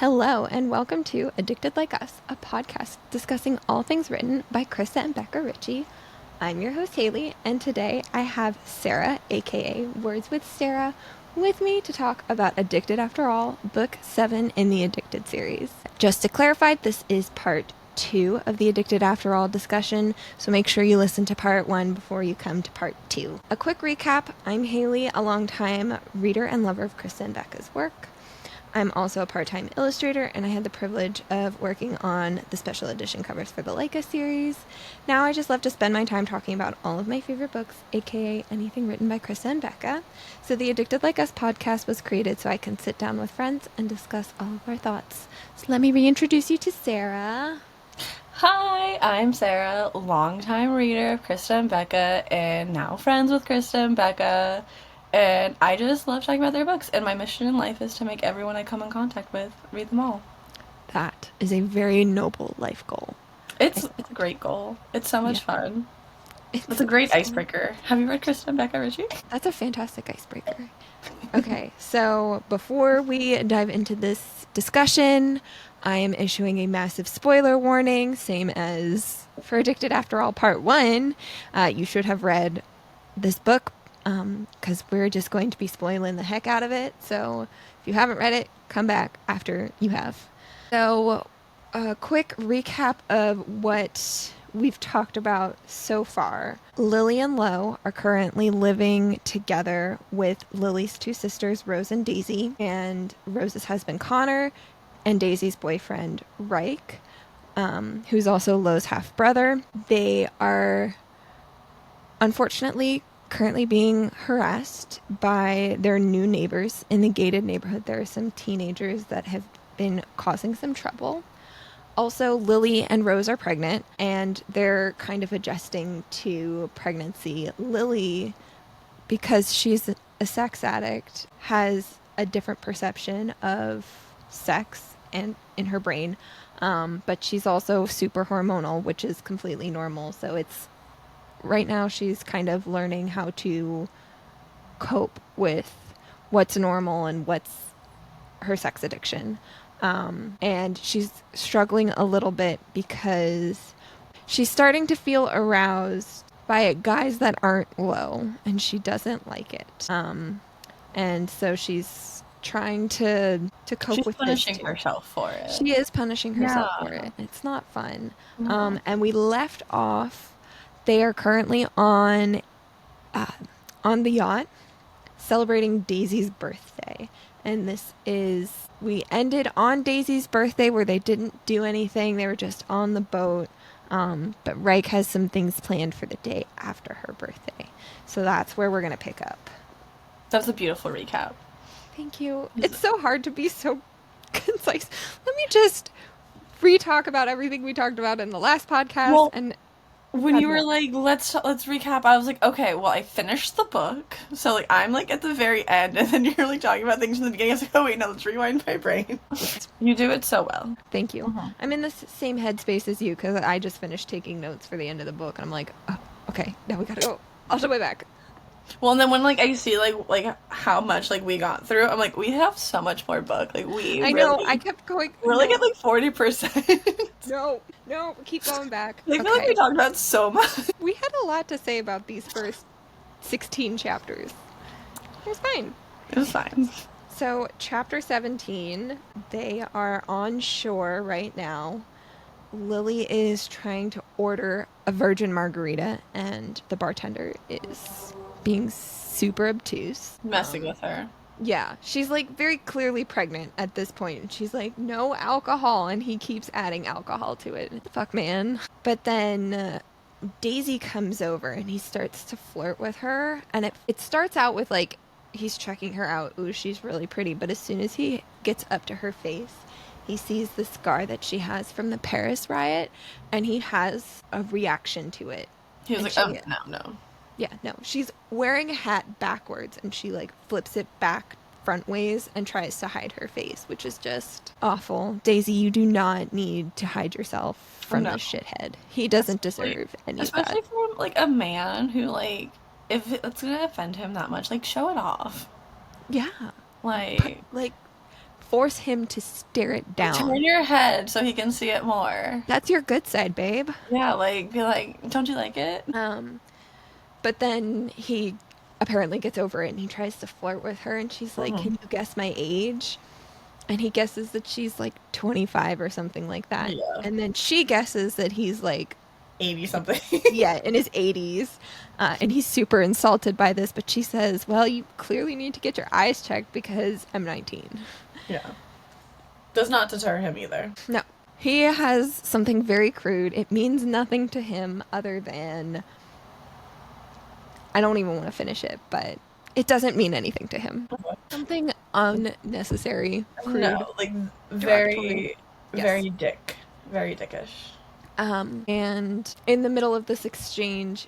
Hello, and welcome to Addicted Like Us, a podcast discussing all things written by Krista and Becca Ritchie. I'm your host, Haley, and today I have Sarah, aka Words with Sarah, with me to talk about Addicted After All, Book 7 in the Addicted series. Just to clarify, this is part 2 of the Addicted After All discussion, so make sure you listen to part 1 before you come to part 2. A quick recap, I'm Haley, a longtime reader and lover of Krista and Becca's work. I'm also a part-time illustrator, and I had the privilege of working on the special edition covers for the Leica series. Now I just love to spend my time talking about all of my favorite books, aka anything written by Krista and Becca. So the Addicted Like Us podcast was created so I can sit down with friends and discuss all of our thoughts. So let me reintroduce you to Sarah. Hi, I'm Sarah, longtime reader of Krista and Becca, and now friends with Krista and Becca. And I just love talking about their books, and my mission in life is to make everyone I come in contact with read them all. That is a very noble life goal. It's a great goal. It's so much fun. It's a great icebreaker. Have you read Krista and Becca Ritchie? That's a fantastic icebreaker. Okay, so before we dive into this discussion, I am issuing a massive spoiler warning, same as for Addicted After All Part 1. You should have read this book because we're just going to be spoiling the heck out of it. So if you haven't read it, come back after you have. So a quick recap of what we've talked about so far. Lily and Lo are currently living together with Lily's two sisters, Rose and Daisy, and Rose's husband, Connor, and Daisy's boyfriend, Reich, who's also Lo's half-brother. They are unfortunately currently being harassed by their new neighbors in the gated neighborhood. There are some teenagers that have been causing some trouble. Also, Lily and Rose are pregnant, and they're kind of adjusting to pregnancy. Lily, because she's a sex addict, has a different perception of sex and in her brain, but she's also super hormonal, which is completely normal. So it's right now she's kind of learning how to cope with what's normal and what's her sex addiction. And she's struggling a little bit because she's starting to feel aroused by guys that aren't Lo, and she doesn't like it. And so she's trying to cope with this. She's punishing herself for it. She is punishing herself for it. It's not fun. No. And we left off. They are currently on the yacht celebrating Daisy's birthday. And we ended on Daisy's birthday where they didn't do anything. They were just on the boat. But Reich has some things planned for the day after her birthday. So that's where we're going to pick up. That's a beautiful recap. Thank you. It's so hard to be so concise. Let me just re-talk about everything we talked about in the last podcast. And when you were like, let's recap, I was like, okay, well, I finished the book, so like I'm like at the very end, and then you're like talking about things in the beginning. I was like, oh wait, no, let's rewind my brain. You do it so well. Thank you. I'm in the same headspace as you because I just finished taking notes for the end of the book, and I'm like, oh, okay, now we gotta go all the way back. Well, and then when like I see like how much like we got through, I'm like, we have so much more book. Like I know. I kept going. We're like at like 40%. No, keep going back. I feel like we talked about so much. We had a lot to say about these first 16 chapters. It was fine. It was fine. So, chapter 17, they are on shore right now. Lily is trying to order a virgin margarita, and the bartender is being super obtuse. Messing with her. Yeah, she's like very clearly pregnant at this point. And she's like, no alcohol, and he keeps adding alcohol to it. Fuck, man. But then Daisy comes over and he starts to flirt with her. And it starts out with like, he's checking her out. Ooh, she's really pretty. But as soon as he gets up to her face, he sees the scar that she has from the Paris riot, and he has a reaction to it. He was like, oh, no. Yeah, no. She's wearing a hat backwards, and she, like, flips it back front ways and tries to hide her face, which is just awful. Daisy, you do not need to hide yourself from this shithead. He doesn't deserve any of that. Especially from, like, a man who, like, if it's gonna offend him that much, like, show it off. Yeah. Like, force him to stare it down. Turn your head so he can see it more. That's your good side, babe. Yeah, like, be like, don't you like it? But then he apparently gets over it and he tries to flirt with her and she's like, "Can you guess my age?" And he guesses that she's like 25 or something like that. Yeah. And then she guesses that he's like 80 something. yeah, in his 80s. And he's super insulted by this, but she says, "Well, you clearly need to get your eyes checked because I'm 19." Yeah. Does not deter him either. No. He has something very crude. It means nothing to him other than I don't even want to finish it, but it doesn't mean anything to him. Something unnecessary, crude. No, like derogatory. very dick. Very dickish. And in the middle of this exchange,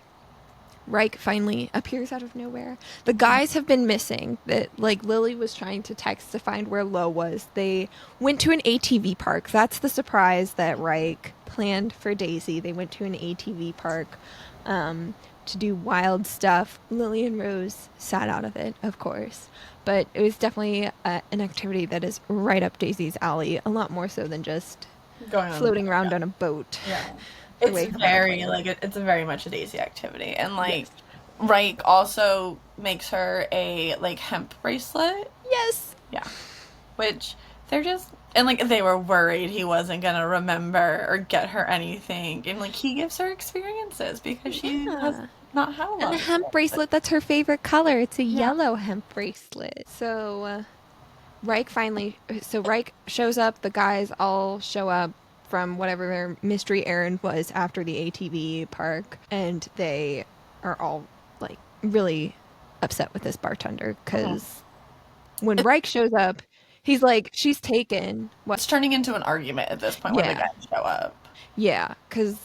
Reich finally appears out of nowhere. The guys have been missing. That like Lily was trying to text to find where Lo was. They went to an ATV park. That's the surprise that Reich planned for Daisy. They went to an ATV park to do wild stuff. Lily and Rose sat out of it, of course. But it was definitely an activity that is right up Daisy's alley, a lot more so than just Going on floating around on a boat. Yeah. It's very, like, it's very much a Daisy activity. And, like, Reich also makes her a, like, hemp bracelet. Yes. Yeah. Which, they're just, and, like, they were worried he wasn't gonna remember or get her anything. And, like, he gives her experiences because she has not had a lot. And a hemp bracelet, that's her favorite color. It's a yellow hemp bracelet. So, Reich shows up. The guys all show up from whatever their mystery errand was after the ATV park. And they are all, like, really upset with this bartender because when Reich shows up, he's like, she's taken. It's turning into an argument at this point when the guys show up. Yeah, because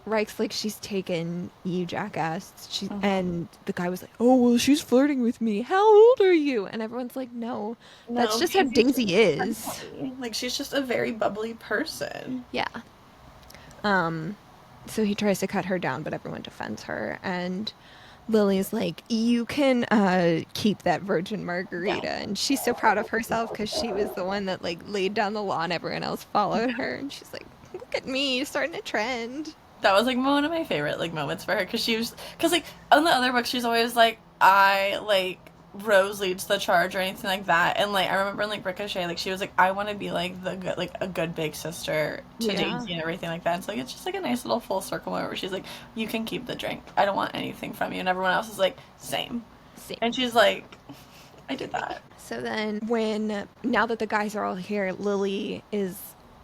Reich's like, she's taken, you jackass. And the guy was like, "Oh, well, she's flirting with me. How old are you?" And everyone's like, no, that's just how Daisy is. Like, she's just a very bubbly person. Yeah. So he tries to cut her down, but everyone defends her. And Lily's like, "You can keep that virgin margarita." And she's so proud of herself because she was the one that, like, laid down the law and everyone else followed her. And she's like, "Look at me, starting a trend." That was, like, one of my favorite, like, moments for her, because like, on the other books, she's always like, Rose leads the charge or anything like that, and, like, I remember in, like, Ricochet, like, she was like, I want to be, like, a good big sister to Daisy and everything like that, and so, like, it's just, like, a nice little full circle moment where she's like, "You can keep the drink, I don't want anything from you," and everyone else is like, same. And she's like, I did that. So then, now that the guys are all here, Lily is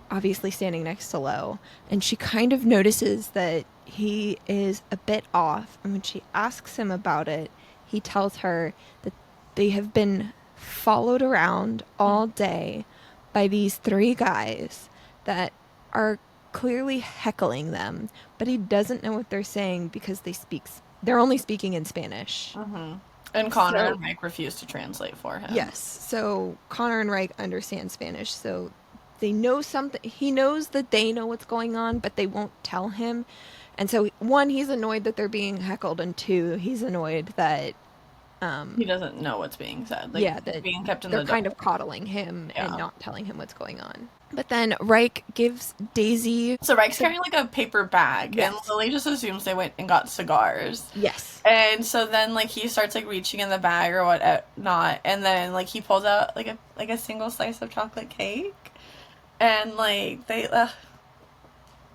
obviously standing next to Lo, and she kind of notices that he is a bit off, and when she asks him about it, he tells her that they have been followed around all day by these 3 guys that are clearly heckling them, but he doesn't know what they're saying because they're only speaking in Spanish. And Connor and Reich refuse to translate for him. Yes, so Connor and Reich understand Spanish, so they know something. He knows that they know what's going on, but they won't tell him. And so, 1, he's annoyed that they're being heckled, and 2, he's annoyed that he doesn't know what's being said. Like, that being kept in they're the kind dark. of coddling him and not telling him what's going on. But then Reich gives Daisy. So Reich's carrying, like, a paper bag, and Lily just assumes they went and got cigars. Yes. And so then, like, he starts, like, reaching in the bag or whatnot, and then, like, he pulls out, like, a single slice of chocolate cake. And, like,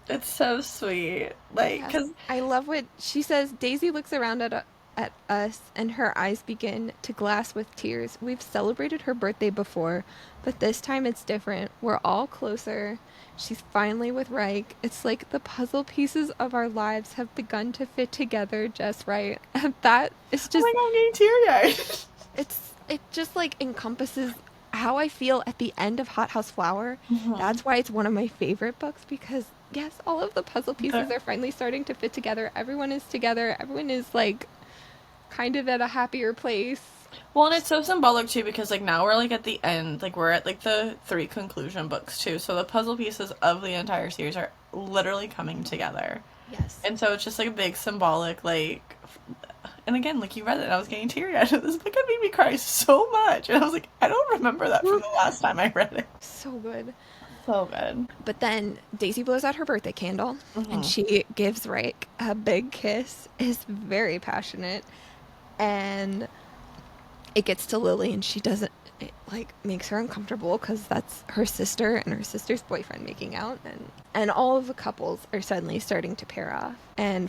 it's so sweet. Like, because I love what she says. Daisy looks around at us, and her eyes begin to glass with tears. We've celebrated her birthday before, but this time it's different. We're all closer. She's finally with Reich. It's like the puzzle pieces of our lives have begun to fit together just right. And that is just... Oh my God, I'm getting teary-eyed. It just, like, encompasses how I feel at the end of Hot House Flower. That's why it's one of my favorite books, because yes, all of the puzzle pieces are finally starting to fit together. Everyone is together. Everyone is, like, kind of at a happier place. Well, and it's so symbolic too, because, like, now we're, like, at the end, like, we're at, like, the 3 conclusion books too, so the puzzle pieces of the entire series are literally coming together. Yes. And so it's just, like, a big symbolic, like, and again, like you read it, and I was getting teary-eyed. This book had made me cry so much, and I was like, I don't remember that from the last time I read it. So good. So good. But then Daisy blows out her birthday candle, and she gives Rick a big kiss. Is very passionate, and it gets to Lily, and she doesn't. It, like, makes her uncomfortable because that's her sister and her sister's boyfriend making out, and all of the couples are suddenly starting to pair off and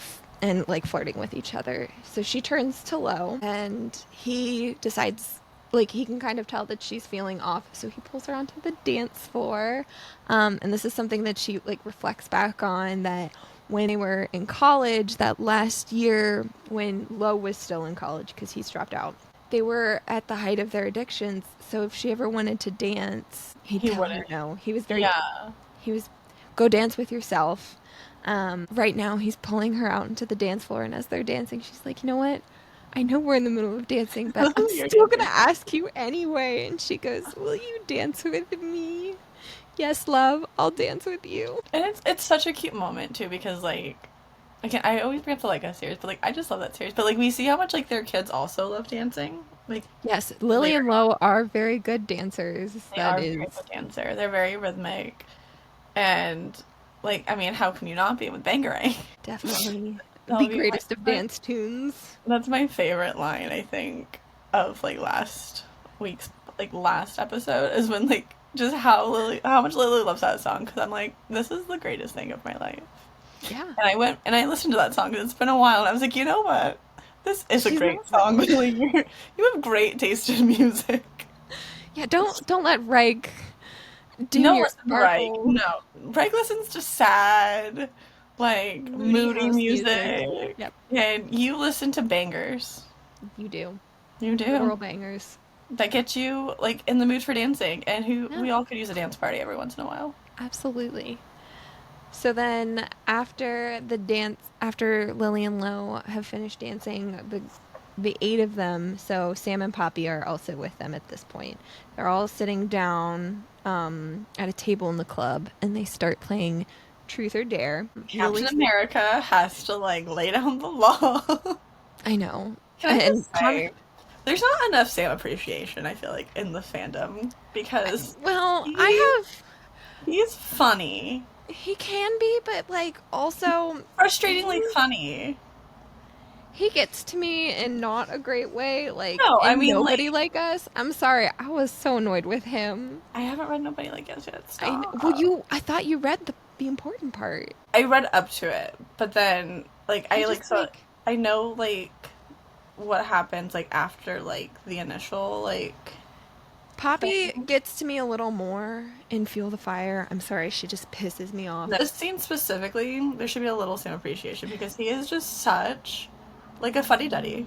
like flirting with each other. So she turns to Lo, and he decides, like, he can kind of tell that she's feeling off, so he pulls her onto the dance floor. And this is something that she, like, reflects back on, that when they were in college, that last year when Lo was still in college because he's dropped out, they were at the height of their addictions. So if she ever wanted to dance, he'd tell her no. He was very, he was, go dance with yourself. Right now, he's pulling her out into the dance floor, and as they're dancing, she's like, you know what? I know we're in the middle of dancing, but I'm still going to ask you anyway. And she goes, will you dance with me? Yes, love, I'll dance with you. And it's such a cute moment, too, because, like, again, I always bring up the Leica series, but, like, I just love that series. But, like, we see how much, like, their kids also love dancing. Like, yes, Lily and Lo are very good dancers. They are very good dancer. They're very rhythmic. And, like, I mean, how can you not be with Bangarang? Definitely. The greatest of dance tunes. That's my favorite line, I think, of, like, last week's, like, last episode, is when, like, just how much Lily loves that song, because I'm like, this is the greatest thing of my life. Yeah. And I went and I listened to that song, because it's been a while, and I was like, you know what? This is a great song. Like, you have great taste in music. Yeah, don't let Reg do your sparkle. No, Reg listens to sad, like, moody music. Yep. And you listen to bangers. You do. You do. Literal bangers. That get you, like, in the mood for dancing, and we all could use a dance party every once in a while. Absolutely. So then after Lily and Lo have finished dancing, the 8 of them, so Sam and Poppy are also with them at this point. They're all sitting down at a table in the club, and they start playing Truth or Dare. Captain America has to, like, lay down the law. I know. Can I just say, there's not enough Sam appreciation, I feel like, in the fandom, because he's funny. He can be, but, like, also frustratingly funny. He gets to me in not a great way. Like, no, I mean, Nobody Like Us. I'm sorry, I was so annoyed with him. I haven't read Nobody Like Us yet. I thought you read the important part. I read up to it, but then, like, I know, like, what happens, like, after, like, the initial, like, Poppy gets to me a little more in Fuel the Fire. I'm sorry, she just pisses me off. This scene specifically, there should be a little Sam appreciation, because he is just such, like, a fuddy-duddy.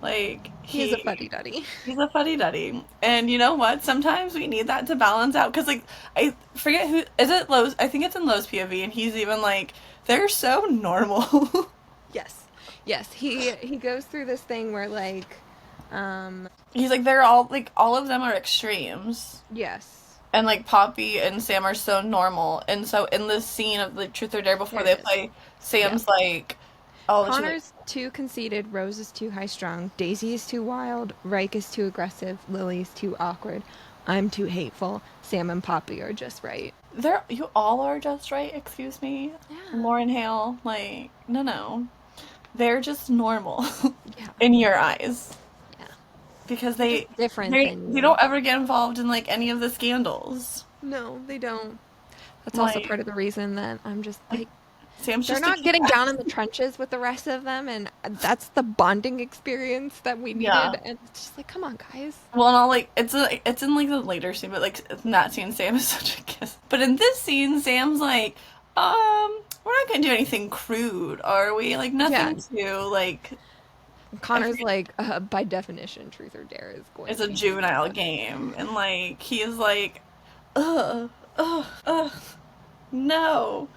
Like, he's a fuddy-duddy. He's a fuddy-duddy. And you know what? Sometimes we need that to balance out, because, like, I forget who, is it Lowe's? I think it's in Lowe's POV, and he's even like, they're so normal. Yes, he goes through this thing where, like, he's like, they're all, like, all of them are extremes. Yes. And, like, Poppy and Sam are so normal. And so in this scene of, like, Truth or Dare before they play, Sam's like, oh, Connor's too conceited, Rose is too high-strung, Daisy is too wild, Reich is too aggressive, Lily is too awkward, I'm too hateful, Sam and Poppy are just right. You all are just right, excuse me? Yeah. Lauren Hale, like, no. They're just normal in your eyes. Yeah. Because they don't ever get involved in, like, any of the scandals. No, they don't. That's also part of the reason that I'm just, like, Sam's they're not getting down in the trenches with the rest of them, and that's the bonding experience that we needed. Yeah. And it's just like, come on, guys. Well, and all, like, it's in, like, the later scene, but, like, in that scene, Sam is such a kiss. But in this scene, Sam's like, we're not gonna do anything crude, are we? Like, nothing to, like... Connor's like, by definition, Truth or Dare is going to be... It's a juvenile game, and, like, he is like, no.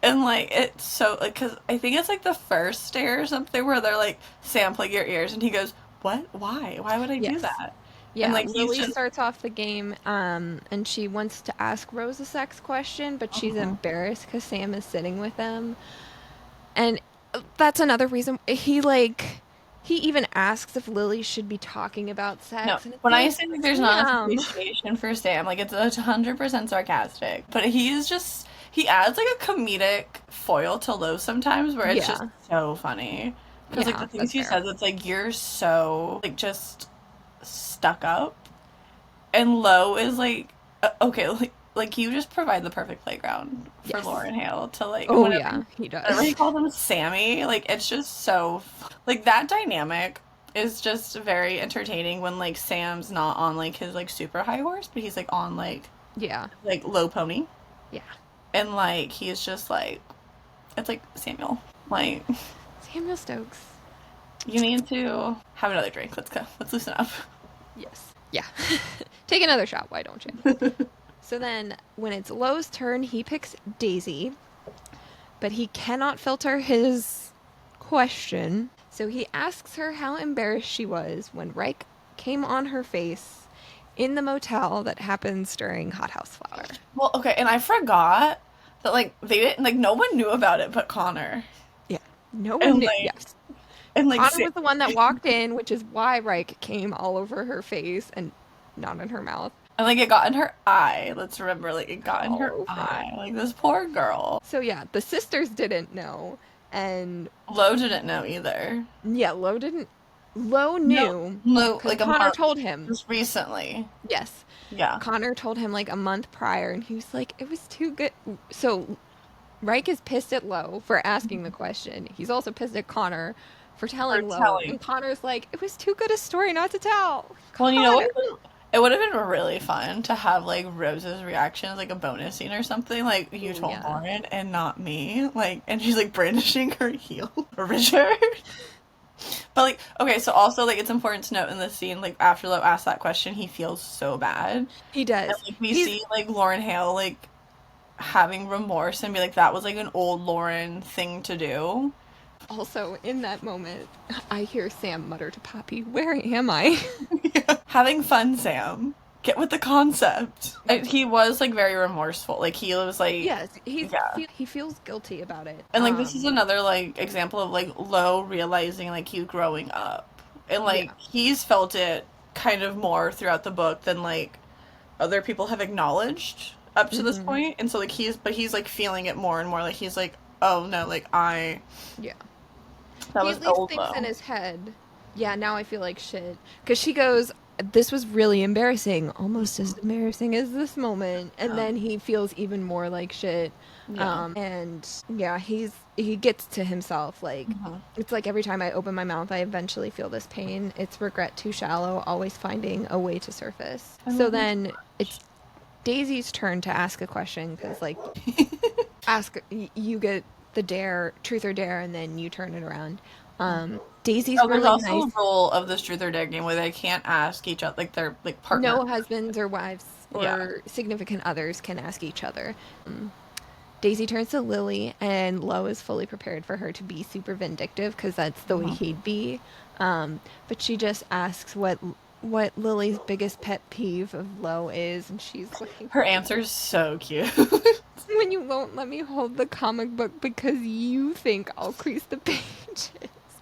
And, like, it's so, like, because I think it's, like, the first dare or something where they're like, Sam, plug your ears, and he goes, what? Why? Why would I do that? Yeah, and, like, Lily starts off the game, and she wants to ask Rose a sex question, but she's embarrassed because Sam is sitting with them. And that's another reason he, like, He even asks if Lily should be talking about No, sex, and it's when I like, say like there's not enough Sam. appreciation for Sam, like it's 100% sarcastic. But he adds like a comedic foil to Lo sometimes where it's just Yeah, so funny. Because like the yeah, things that's he fair. says, it's like you're so like just stuck up. And Lo is like okay, like you just provide the perfect playground for Yes. Lauren Hale to like and Oh yeah, he whenever he does. calls him Sammy, like it's just so like that dynamic is just very entertaining when like Sam's not on like his like super high horse, but he's like on Yeah, like low pony, yeah. and like he's just like it's like Samuel, like Samuel Stokes. you need to have another drink. Let's go. Let's loosen up. Yes. Yeah. Take another shot. Why don't you? So then, when it's Lo's turn, he picks Daisy, but he cannot filter his question. So he asks her how embarrassed she was when Reich came on her face in the motel that happens during Hot House Flower. Well, okay, and I forgot that like they didn't like no one knew about it but Connor, Yeah. No one and knew. like Yes. and like Connor was the one that walked in, which is why Reich came all over her face and not in her mouth. and like it got in her eye. Let's remember, like it got in All her over it. eye. Like this poor girl. So yeah, the sisters didn't know, and Lo didn't know either. yeah, Lo didn't. Lo No, knew no, because like a Connor month, told him. just recently. Yes, Yeah. Connor told him like a month prior, and he was like, "It was too good." So Reich is pissed at Lo for asking the question. He's also pissed at Connor for For telling Lo, telling. and Connor's like, "It was too good a story not to tell." Well, you know Connor. what? It would have been really fun to have like Rose's reaction as like a bonus scene or something. Like you Oh told yeah. Lauren and not me. Like, and she's like brandishing her heel, Richard. But like, okay, so also like it's important to note in this scene, like after Lo asks that question, he feels so bad, and He does. like we He's see like Lauren Hale like having remorse and be like that was like an old Lauren thing to do. also in that moment. I hear Sam mutter to Poppy, "Where am I?" Yeah. Having fun, Sam. Get with the concept. He was like very remorseful. Like he was like, Yes, yeah. he feels guilty about it. And like this is another like example of like Lo realizing like he's growing up. And like Yeah. he's felt it kind of more throughout the book than like other people have acknowledged up to this Hmm. point. And so like he's like feeling it more and more like he's like, "Oh no, like I Yeah. that He was at least old thinks in Lo." his head, yeah, now I feel like shit. Because she goes, "This was really embarrassing, almost as embarrassing as this moment." And Yeah. then he feels even more like shit. Yeah. And yeah, he gets to himself like, Mhm. it's like every time I open my mouth, I eventually feel this pain. It's regret too shallow, always finding a way to surface. I So love him then it's Daisy's turn to ask a question because like you get the dare, truth or dare, and then you turn it around. so much. Daisy's Oh, there's really also nice. a rule of this truth or dare game where they can't ask each other, like their like partner. No husbands or wives Yeah. or significant others can ask each other. Daisy turns to Lily, and Lo is fully prepared for her to be super vindictive because that's the way Mhm. he'd be. But she just asks what Lily's biggest pet peeve of Lo is, and she's like, Her answer's so cute. "When you won't let me hold the comic book because you think I'll crease the pages."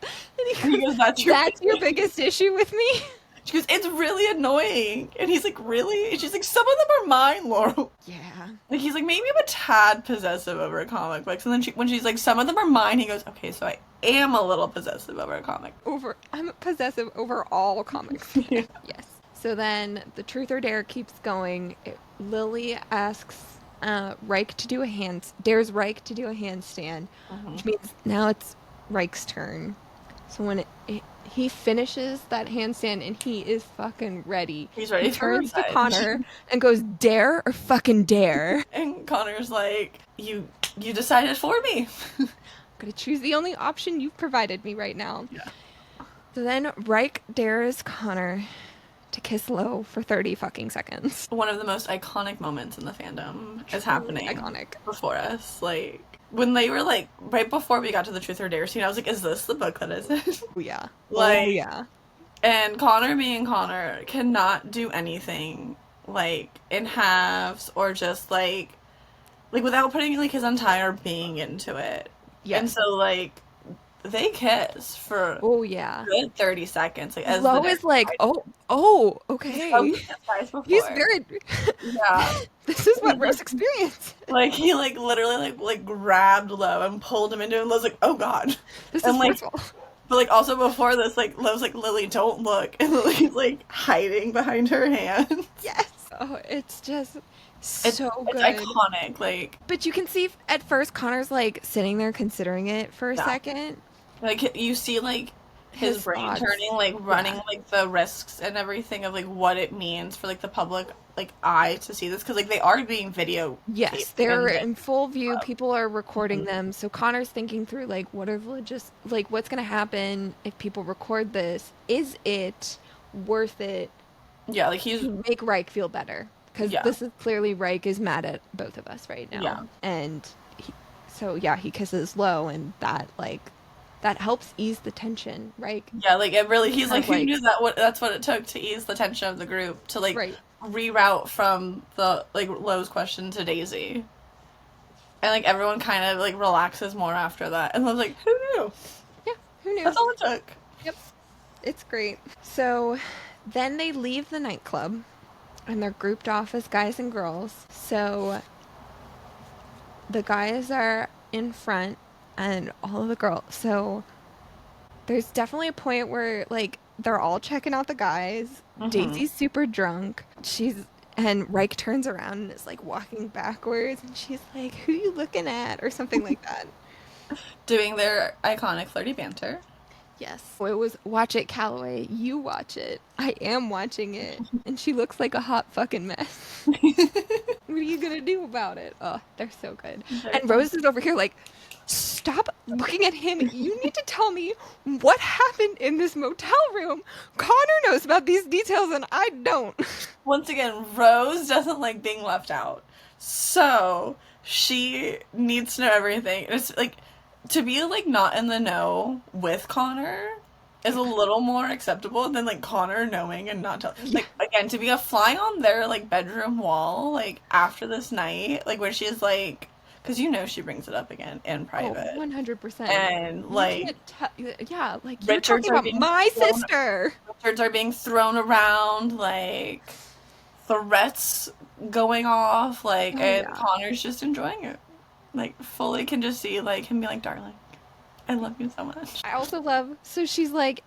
And he He goes, goes, "That's your "That's your biggest." biggest issue with me?" She goes, "It's really annoying," and he's like, "Really?" And she's like, "Some of them are mine, Laurel." Yeah. Like he's like, "Maybe I'm a tad possessive over comic books," and then when she's like, "Some of them are mine," he goes, "Okay, so I am a little possessive over a comic." I'm possessive over all comics. Yeah. Yes. So then the truth or dare keeps going. Lily asks Reich to do dares Reich to do a handstand, which Mhm. means now it's Reich's turn. So when he finishes that handstand and he is fucking ready, He's he ready for turns to revenge. Connor and goes, "Dare or fucking dare?" And Connor's like, "You decided for me." I'm gonna choose the only option you've provided me right now. Yeah. So then Reich dares Connor to kiss Lo for 30 fucking seconds. One of the most iconic moments in the fandom is Truly happening iconic. before us. Like when they were like right before we got to the truth or dare scene, I was like, "Is this the book that is it?" Oh yeah. Like, Oh yeah. and Connor being Connor cannot do anything like in halves or just like without putting like his entire being into it. And Yes. so like they kiss for a Oh yeah. good 30 seconds, like as the Lo is next like, okay. we kissed twice He's before. very. Yeah. This is what He's Rose experienced. like he like literally like grabbed Lo and pulled him into it and Lo's like, oh God. This is And like forceful. but like also before this, like Lo's like, Lily, don't look, and Lily's like hiding behind her hand. Yes. Oh, it's just It's so it's good. iconic, like But you can see at first Connor's like sitting there considering it for a yeah. second. Like you see like his His brain thoughts. turning, like running Yeah. like the risks and everything of like what it means for like the public like eye to see this because like they are being Yes, videotaped they're and in full view. like, People are recording mhm. them. So Connor's thinking through like what are the just like what's going to happen if people record this? Is it worth it Yeah, like he's to make Reich feel better? Because yeah, this is clearly Reich is mad at both of us right yeah, now. And so yeah, he kisses Lo and that like that helps ease the tension. Reich yeah. Like it really, he's kind like, of who like knew that? What that's what it took to ease the tension of the group to like right. reroute from the like Lowe's question to Daisy, and like everyone kind of like relaxes more after that. And I was like, who knew? Yeah, who knew? That's all it took. Yep. It's great. So then they leave the nightclub and they're grouped off as guys and girls. So the guys are in front and all of the girls. So there's definitely a point where like they're all checking out the guys. Hmm. Daisy's super drunk. And Reich turns around and is like walking backwards and she's like, "Who you looking at?" or something like that. Doing their iconic flirty banter. Yes. It was watch it, Calloway. You watch it. I am watching it. And she looks like a hot fucking mess. What are you gonna do about it? Oh, they're so good. They're And Rose is over here like, stop looking at him. You need to tell me what happened in this motel room. Connor knows about these details and I don't. Once again, Rose doesn't like being left out. So she needs to know everything. It's like to be like not in the know with Connor is a little more acceptable than like Connor knowing and not telling. Yeah. Like again, to be a fly on their like bedroom wall like after this night, like where she's like, because you know she brings it up again in Oh, private, 100%. and You like can't tell. Yeah, like you're Richards talking are about being my thrown, sister. Richards are being thrown around like threats going off, like, Oh, and yeah. Connor's just enjoying it. Like, fully can just see, like, him be like, darling, I love you so much. I also love, so she's like,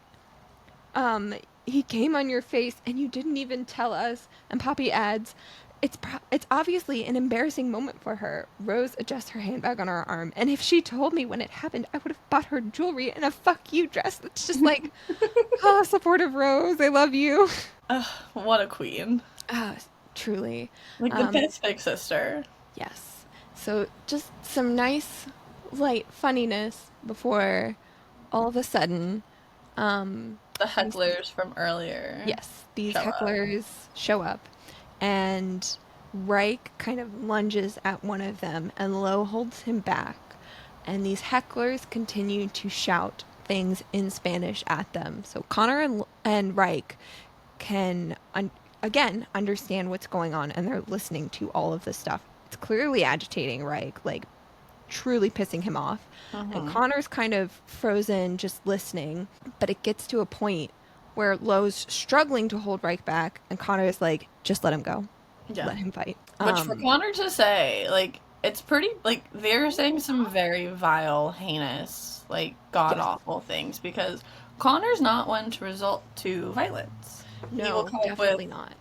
um, he came on your face and you didn't even tell us. And Poppy adds, it's obviously an embarrassing moment for her. Rose adjusts her handbag on her arm, and if she told me when it happened, I would have bought her jewelry and a fuck you dress. It's just like, oh, supportive Rose, I love you. Ugh, what a queen. Ah, truly. Like, the Um, best big sister. yes. So just some nice, light funniness before all of a sudden, um, The these hecklers from earlier yes, these show up. hecklers show up, and Reich kind of lunges at one of them, and Lo holds him back. And these hecklers continue to shout things in Spanish at them. So Connor and Reich can, again, understand what's going on, and they're listening to all of this stuff. It's clearly agitating Reich, like truly pissing him off. And Hmm. Connor's kind of frozen, just listening. But it gets to a point where Lowe's struggling to hold Reich back, and Connor's like, just let him go. Yeah. Let him fight. Which for Connor to say, like, it's pretty, like, they're saying some very vile, heinous, like, god Yes. awful things because Connor's not one to resort to violence. He will No, come up with definitely not.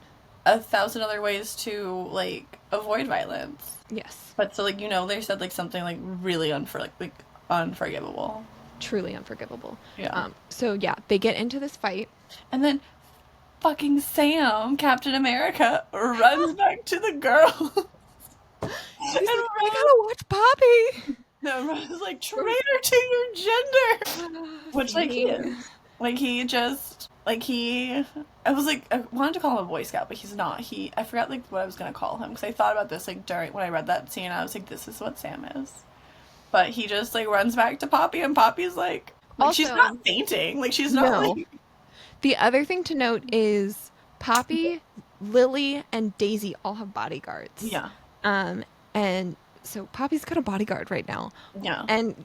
1,000 other ways to, like, avoid violence. Yes. But so, like, you know, they said, like, something, like, really like unforgivable. Truly unforgivable. Yeah. So yeah, they get into this fight. And then fucking Sam, Captain America, runs back to the girl. He's And like, we gotta watch Poppy. no, Ron's like, traitor to your gender! Which, like, he Same. is. Like, he just, like, he, I was like, I wanted to call him a Boy Scout, but he's not. I forgot, like, what I was gonna call him, because I thought about this, like, when I read that scene, I was like, this is what Sam is. But he just, like, runs back to Poppy, and Poppy's like she's Also, not fainting. Like, she's not, no. like, The other thing to note is Poppy, Lily, and Daisy all have bodyguards. yeah, Um, and so Poppy's got a bodyguard right now. yeah. And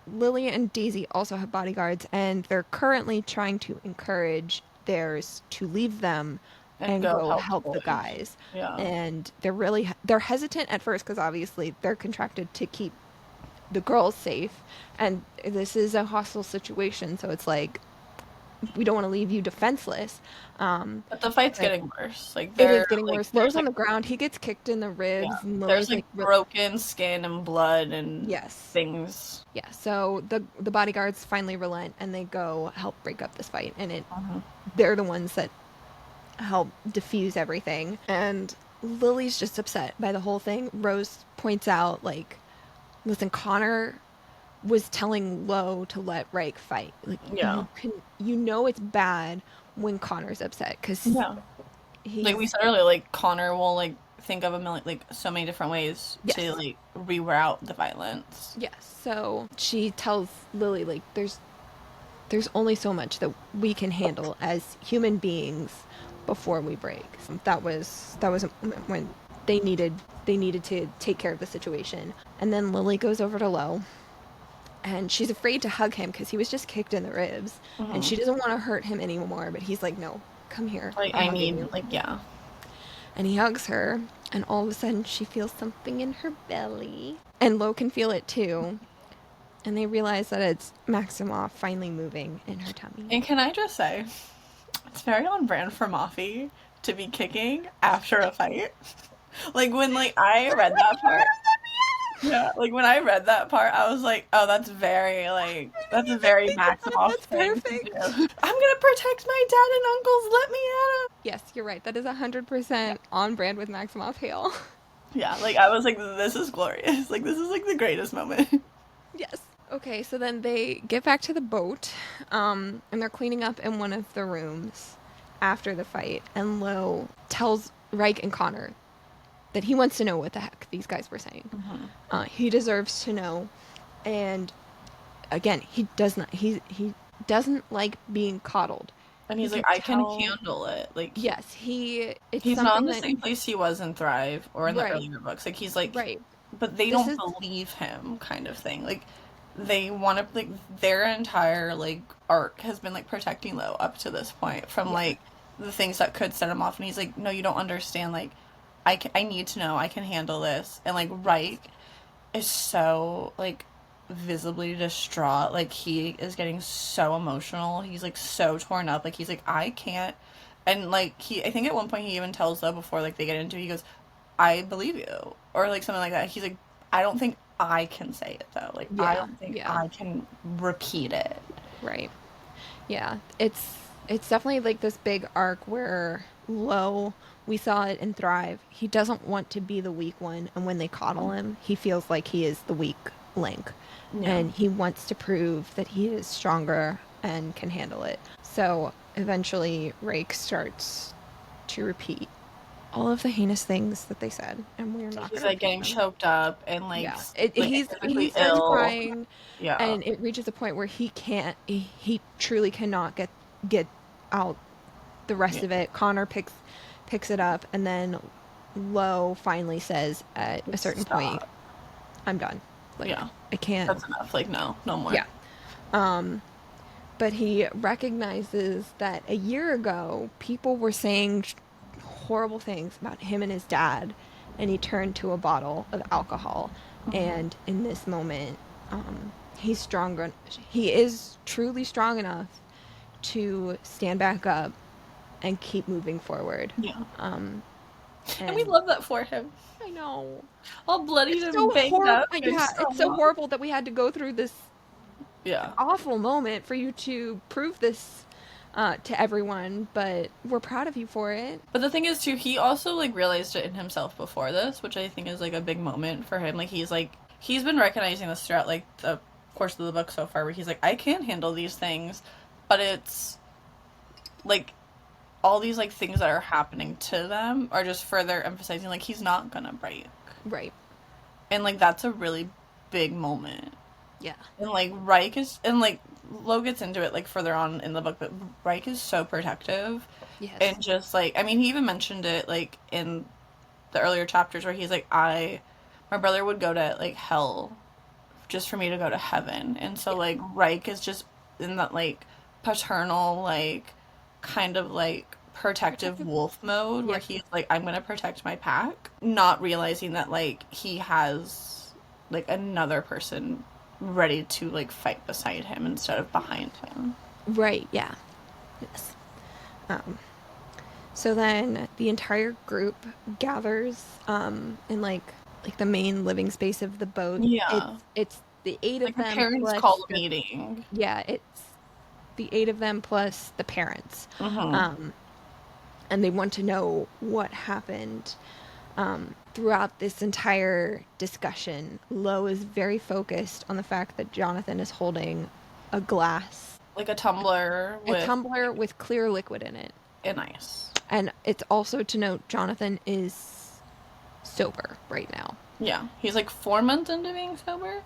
Lily and Daisy also have bodyguards, and they're currently trying to encourage theirs to leave them And and go go help the help the boys. guys. Yeah. And they're hesitant at first because obviously they're contracted to keep the girls safe, and this is a hostile situation, so it's like we don't want to leave you defenseless. But the fight's But getting worse. Like it they're is getting like worse. there's Lo's on like the ground. He gets kicked in the yeah. ribs, and There's Lily's like like, broken skin and blood and yes. things. Yeah, so the bodyguards finally relent and they go help break up this fight, and Uh-huh. they're the ones that help diffuse everything. And Lily's just upset by the whole thing. Rose points out, like, listen, Connor was telling Lo to let Reich fight. Like, Yeah. you know it's bad when Connor's upset because Yeah. Like we he's said earlier, like Connor will like think of a million like so many different ways to yes, like reroute the violence. yes. So she tells Lily, like, there's only so much that we can handle as human beings before we break. So that was a moment when they needed to take care of the situation. And then Lily goes over to Lo, and she's afraid to hug him because he was just kicked in the ribs, and Hmm. she doesn't want to hurt him anymore. But he's like, "No, come here, Like I'm I hugging need you." like yeah. And he hugs her, and all of a sudden she feels something in her belly, and Lo can feel it too. And they realize that it's Maximoff finally moving in her tummy. And can I just say, it's very on brand for Mafi to be kicking after a fight. Like when like I read that part. Yeah, like when I read that part, I was like, "Oh, that's very like that's a You didn't very think of that? Maximoff That's thing to do." perfect. I'm gonna protect my dad and uncles. Let me at him. Yes, you're right. That is 100% on brand with Maximoff Hale. Yeah, like I was like, "This is glorious. Like this is like the greatest moment." Yes. Okay, so then they get back to the boat, and they're cleaning up in one of the rooms after the fight, and Lo tells Reich and Connor that he wants to know what the heck these guys were saying. Mhm. He deserves to know, and again, he does not. He doesn't like being coddled. And You he's like, can "I can tell. handle it." Like Yes, he. It's he's not in something the that same place he was in Thrive or in the right, earlier books. Like he's like, right. but they This don't is believe him, kind of thing. Like they want to like their entire like arc has been like protecting Lo up to this point from yeah, like the things that could set him off, and he's like, "No, you don't understand. Like I need to know. I can handle this." And like Reich is so like visibly distraught. Like he is getting so emotional. He's like so torn up. Like he's like, I can't. And like he, I think at one point he even tells though before like they get into it, he goes, I believe you, or like something like that. He's like, I don't think I can say it though. Like I yeah, don't think yeah. I can repeat it. Right. Yeah, it's definitely like this big arc where Lo, we saw it in Thrive. He doesn't want to be the weak one, and when they coddle him, he feels like he is the weak link, Yeah. and he wants to prove that he is stronger and can handle it. So eventually, Rake starts to repeat all of the heinous things that they said, and we're not He's going to like repeat getting them. choked up and Yeah, like he physically starts ill. crying, Yeah. and it reaches a point where he truly cannot get out the rest Yeah. of it. Connor picks it up, and then Lo finally says at a certain point, Stop. "I'm done. Like Yeah. I can't." That's enough. Like no, no more. Yeah. Um, but he recognizes that a year ago people were saying horrible things about him and his dad, and he turned to a bottle of alcohol. Mhm. And in this moment, he's stronger. He is truly strong enough to stand back up and keep moving forward. Yeah. Um, And we and love that for him. I know All bloodied it's and so banged horrible. up and Yeah, so it's so on. horrible that we had to go through this Yeah. awful moment for you to prove this to everyone. But we're proud of you for it. But the thing is too, he also like realized it in himself before this, which I think is like a big moment for him. Like he's been recognizing this throughout like the course of the book so far where he's like, I can handle these things, but it's like all these like things that are happening to them are just further emphasizing like he's not gonna break. Right. And like that's a really big moment. Yeah. And like Reich is and like Lo gets into it like further on in the book, but Reich is so protective Yes. and just like I mean he even mentioned it like in the earlier chapters where he's like my brother would go to like hell just for me to go to heaven. And so, like, Reich is just in that, like, paternal, like, kind of, like, protective wolf mode where Yep. he's like, I'm gonna protect my pack, not realizing that, like, he has, like, another person ready to, like, fight beside him instead of behind him. Right, yeah. Yes. Um, so then the entire group gathers in like the main living space of the boat. Yeah. It's the eight Like, of the them parents plus call a meeting. yeah, it's the eight of them plus the parents. Mm-hmm. Um, and they want to know what happened. Throughout this entire discussion, Lo is very focused on the fact that Jonathan is holding a glass, Like a tumbler a with tumbler with clear liquid in it. an ice. And it's also to note Jonathan is sober right now. Yeah. He's like 4 months into being sober.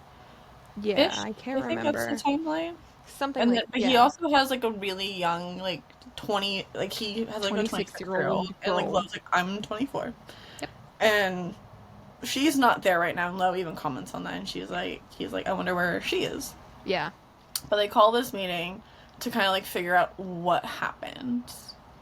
Yeah, Ish. I I can't think that's the remember. timeline. Something And like, then, but he yeah, also has like a really young, like 20, like he has like a 26-year-old, 26-year-old and like girl. Love's like, I'm 24. Yep. And she's not there right now. And Lo even comments on that, and he's like, I wonder where she is. Yeah. But they call this meeting to kind of like figure out what happened.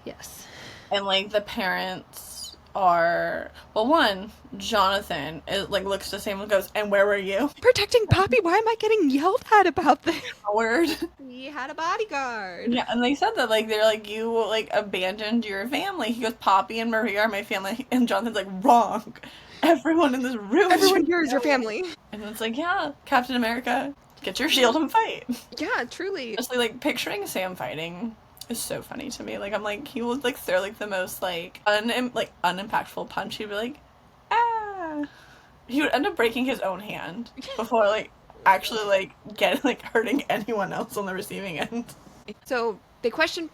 Yes. And like the parents are, well, one, Jonathan is like looks the same and goes, and where were you? Protecting Poppy, why am I getting yelled at about this? Howard. We had a bodyguard. Yeah, and they said that like they're like, you like abandoned your family. He goes, Poppy and Maria are my family, and Jonathan's like, wrong. Everyone in this room is Everyone your here is your family. And it's like, yeah, Captain America, get your shield and fight. Yeah, truly. Especially like picturing Sam fighting is so funny to me. Like I'm like, he would like throw like the most like unimpactful punch. He'd be like, ah. He would end up breaking his own hand before like actually like hurting anyone else on the receiving end. So they questioned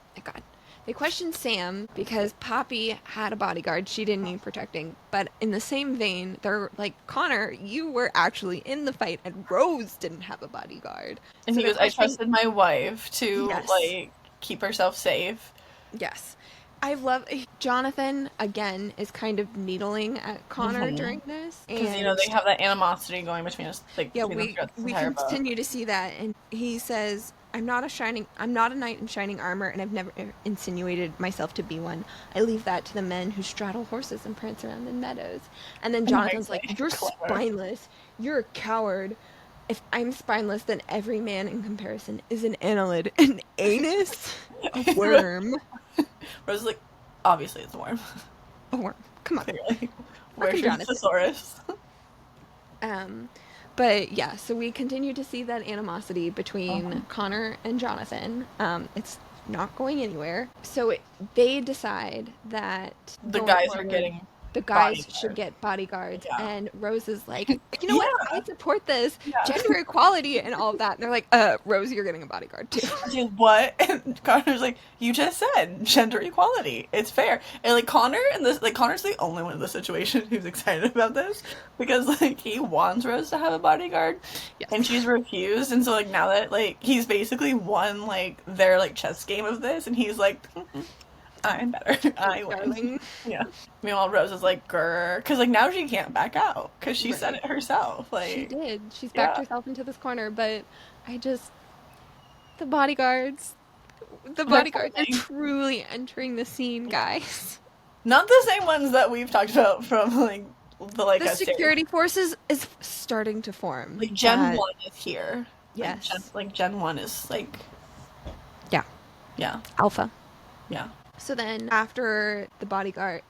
Sam because Poppy had a bodyguard. She didn't need protecting. But in the same vein, they're like, Connor, you were actually in the fight and Rose didn't have a bodyguard. And So he they goes, I questioned- trusted my wife to Yes. like keep herself safe. Yes. I love Jonathan again is kind of needling at Connor during this. Because you know they have that animosity going between us. Like Yeah, between them throughout this we entire book. continue to see that, and he says, I'm not a knight in shining armor, and I've never insinuated myself to be one. I leave that to the men who straddle horses and prance around in meadows. And then Jonathan's like, you're Clever. spineless. You're a coward. If I'm spineless, then every man in comparison is an annelid, an anus, a worm. Rose is like, obviously it's a worm. A worm. Come on. Clearly. Where's your Jonathan. thesaurus? But yeah, so we continue to see that animosity between Connor and Jonathan. It's not going anywhere. So they decide that The going guys are forward, getting the guys bodyguards. should get bodyguards. Yeah. And Rose is like, you know what? I support this Yeah. gender equality and all of that. And they're like, Rose, you're getting a bodyguard too. She's like, what? And Connor's like, you just said gender equality. It's fair. And like Connor's the only one in the situation who's excited about this because like he wants Rose to have a bodyguard, Yes. and she's refused. And so like now that like he's basically won like their like chess game of this, and he's like, I'm better. I win. Darling. Yeah. Meanwhile, Rose is like, grr, because like now she can't back out because she said it herself. Like She did. She's backed Yeah. herself into this corner, but the bodyguards are truly entering the scene, guys. Not the same ones that we've talked about from like the The security forces is starting to form. Like Gen 1 is here. Yes. Gen 1 is like Yeah. yeah. Alpha. Yeah. So then after the bodyguard,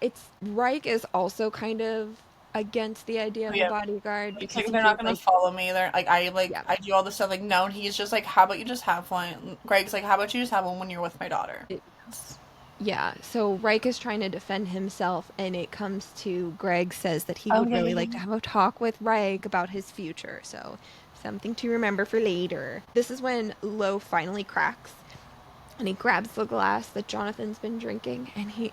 Reich is also kind of against the idea of Yeah. the bodyguard It's because like he they're not feels gonna like- follow me. They're like Yeah. I do all this stuff. Like no, and he's just like, how about you just have one? Greg's like, how about you just have one when you're with my daughter? Yeah, so Reich is trying to defend himself, and it comes to Greg says that he would really like to have a talk with Reich about his future, so something to remember for later. This is when Lo finally cracks, and he grabs the glass that Jonathan's been drinking, and he,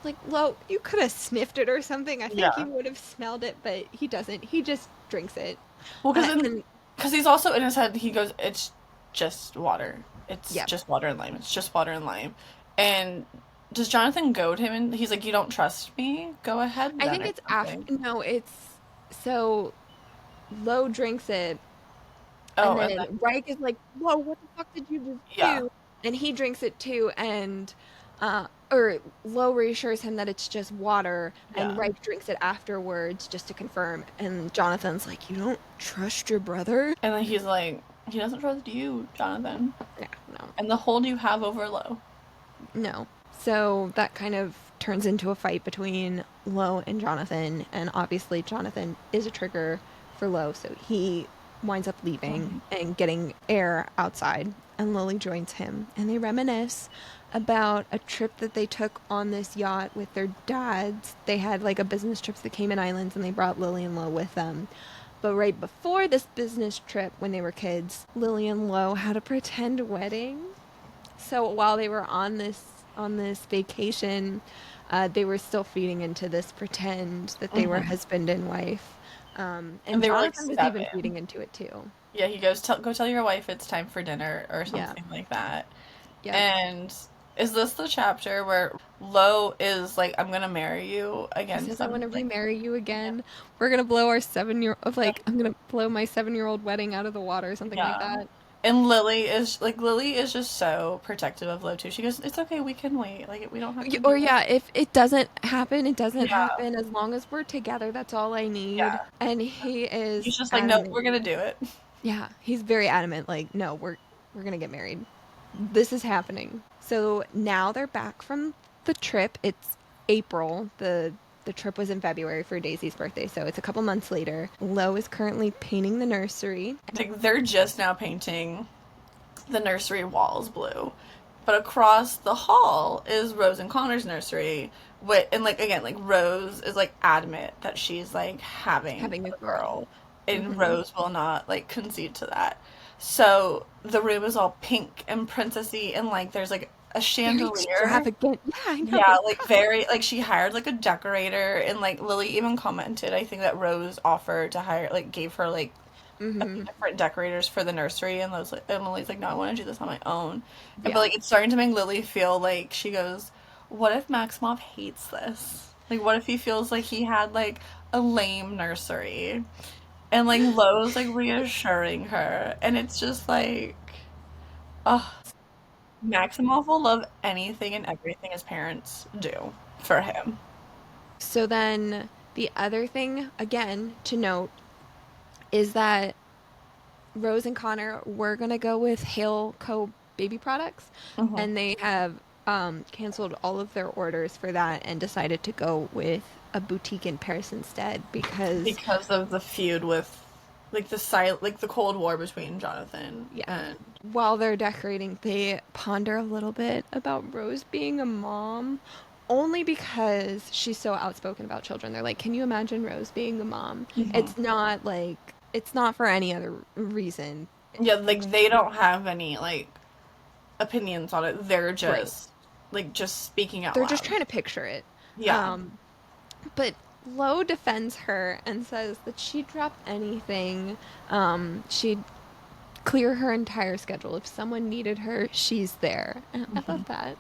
like, Lo, you could have sniffed it or something. I think Yeah. he would have smelled it, but he doesn't. He just drinks it. Well, And- because he's also in his head. He goes, it's just water. It's Yeah. just water and lime. It's just water and lime. And does Jonathan goad him? And he's like, you don't trust me? Go ahead. I then," think or it's something. after. No, it's so Lo drinks it, Oh, And and then Reich is like, "Whoa, what the fuck did you just yeah, do?" And he drinks it too, and or Lo reassures him that it's just water, and yeah. Reich drinks it afterwards just to confirm. And Jonathan's like, "You don't trust your brother?" And then he's like, he doesn't trust you, Jonathan, Yeah, no, and the hold you have over Lo. no. So that kind of turns into a fight between Lo and Jonathan, and obviously Jonathan is a trigger for Lo, so he winds up leaving and getting air outside, and Lily joins him, and they reminisce about a trip that they took on this yacht with their dads. They had like a business trip to the Cayman Islands, and they brought Lily and Lo with them. But right before this business trip, when they were kids, Lily and Lo had a pretend wedding. So while they were on this vacation, they were still feeding into this pretend that they were Mm-hmm. husband and wife. And And they were like Jonathan was even 7. feeding into it too. Yeah, he goes, go tell your wife it's time for dinner or Yeah. something like that. Yep. And is this the chapter where Lo is like, I'm gonna marry you He again? says, "I want Some to like, remarry you yeah, again. We're gonna blow our 7 year of like I'm gonna blow my 7 year old wedding out of the water," something like yeah. that. And Lily is just so protective of Lo too. She goes, it's okay, we can wait. Like we don't have to do Or it. yeah, if it doesn't happen, it doesn't Yeah, happen. As long as we're together, that's all I need. yeah. And he is He's just like, no, adamant. we're gonna do it. Yeah, he's very adamant. Like, no, we're gonna get married. This is happening. So now they're back from the trip. It's April. The trip was in February for Daisy's birthday, so it's a couple months later. Lo is currently painting the nursery. Like they're just now painting the nursery walls blue. But across the hall is Rose and Connor's nursery. And like again, like Rose is like adamant that she's like having Having a a girl. girl. And Hmm. Rose will not like concede to that. So the room is all pink and princessy and like there's like a Very chandelier. extravagant. Yeah, I Yeah, know. like very like she hired like a decorator and like Lily even commented I think that Rose offered to hire like gave her like a few Hmm. different decorators for the nursery, and Lily's like, no, I want to do this on my own. But Yeah. like, it's starting to make Lily feel like she goes, what if Maximoff hates this? Like, what if he feels like he had like a lame nursery? And like Lo's like reassuring her, and it's just like, oh, Maximoff will love anything and everything his parents do for him. So then the other thing, again, to note is that Rose and Connor were gonna go with Hale Co. baby products, Hmm. and they have canceled all of their orders for that and decided to go with a boutique in Paris instead because, Because of the feud with like the Cold War between Jonathan yeah, and while they're decorating, they ponder a little bit about Rose being a mom. Only because she's so outspoken about children. They're like, can you imagine Rose being a mom? Mhm. It's not for any other reason. Yeah, like they don't have any like opinions on it. They're Right. just like just speaking out They're just loud. trying to picture it. Yeah. Um, but Lo defends her and says that she'd drop anything. She'd clear her entire schedule. If someone needed her, she's there. And I Hmm. love that.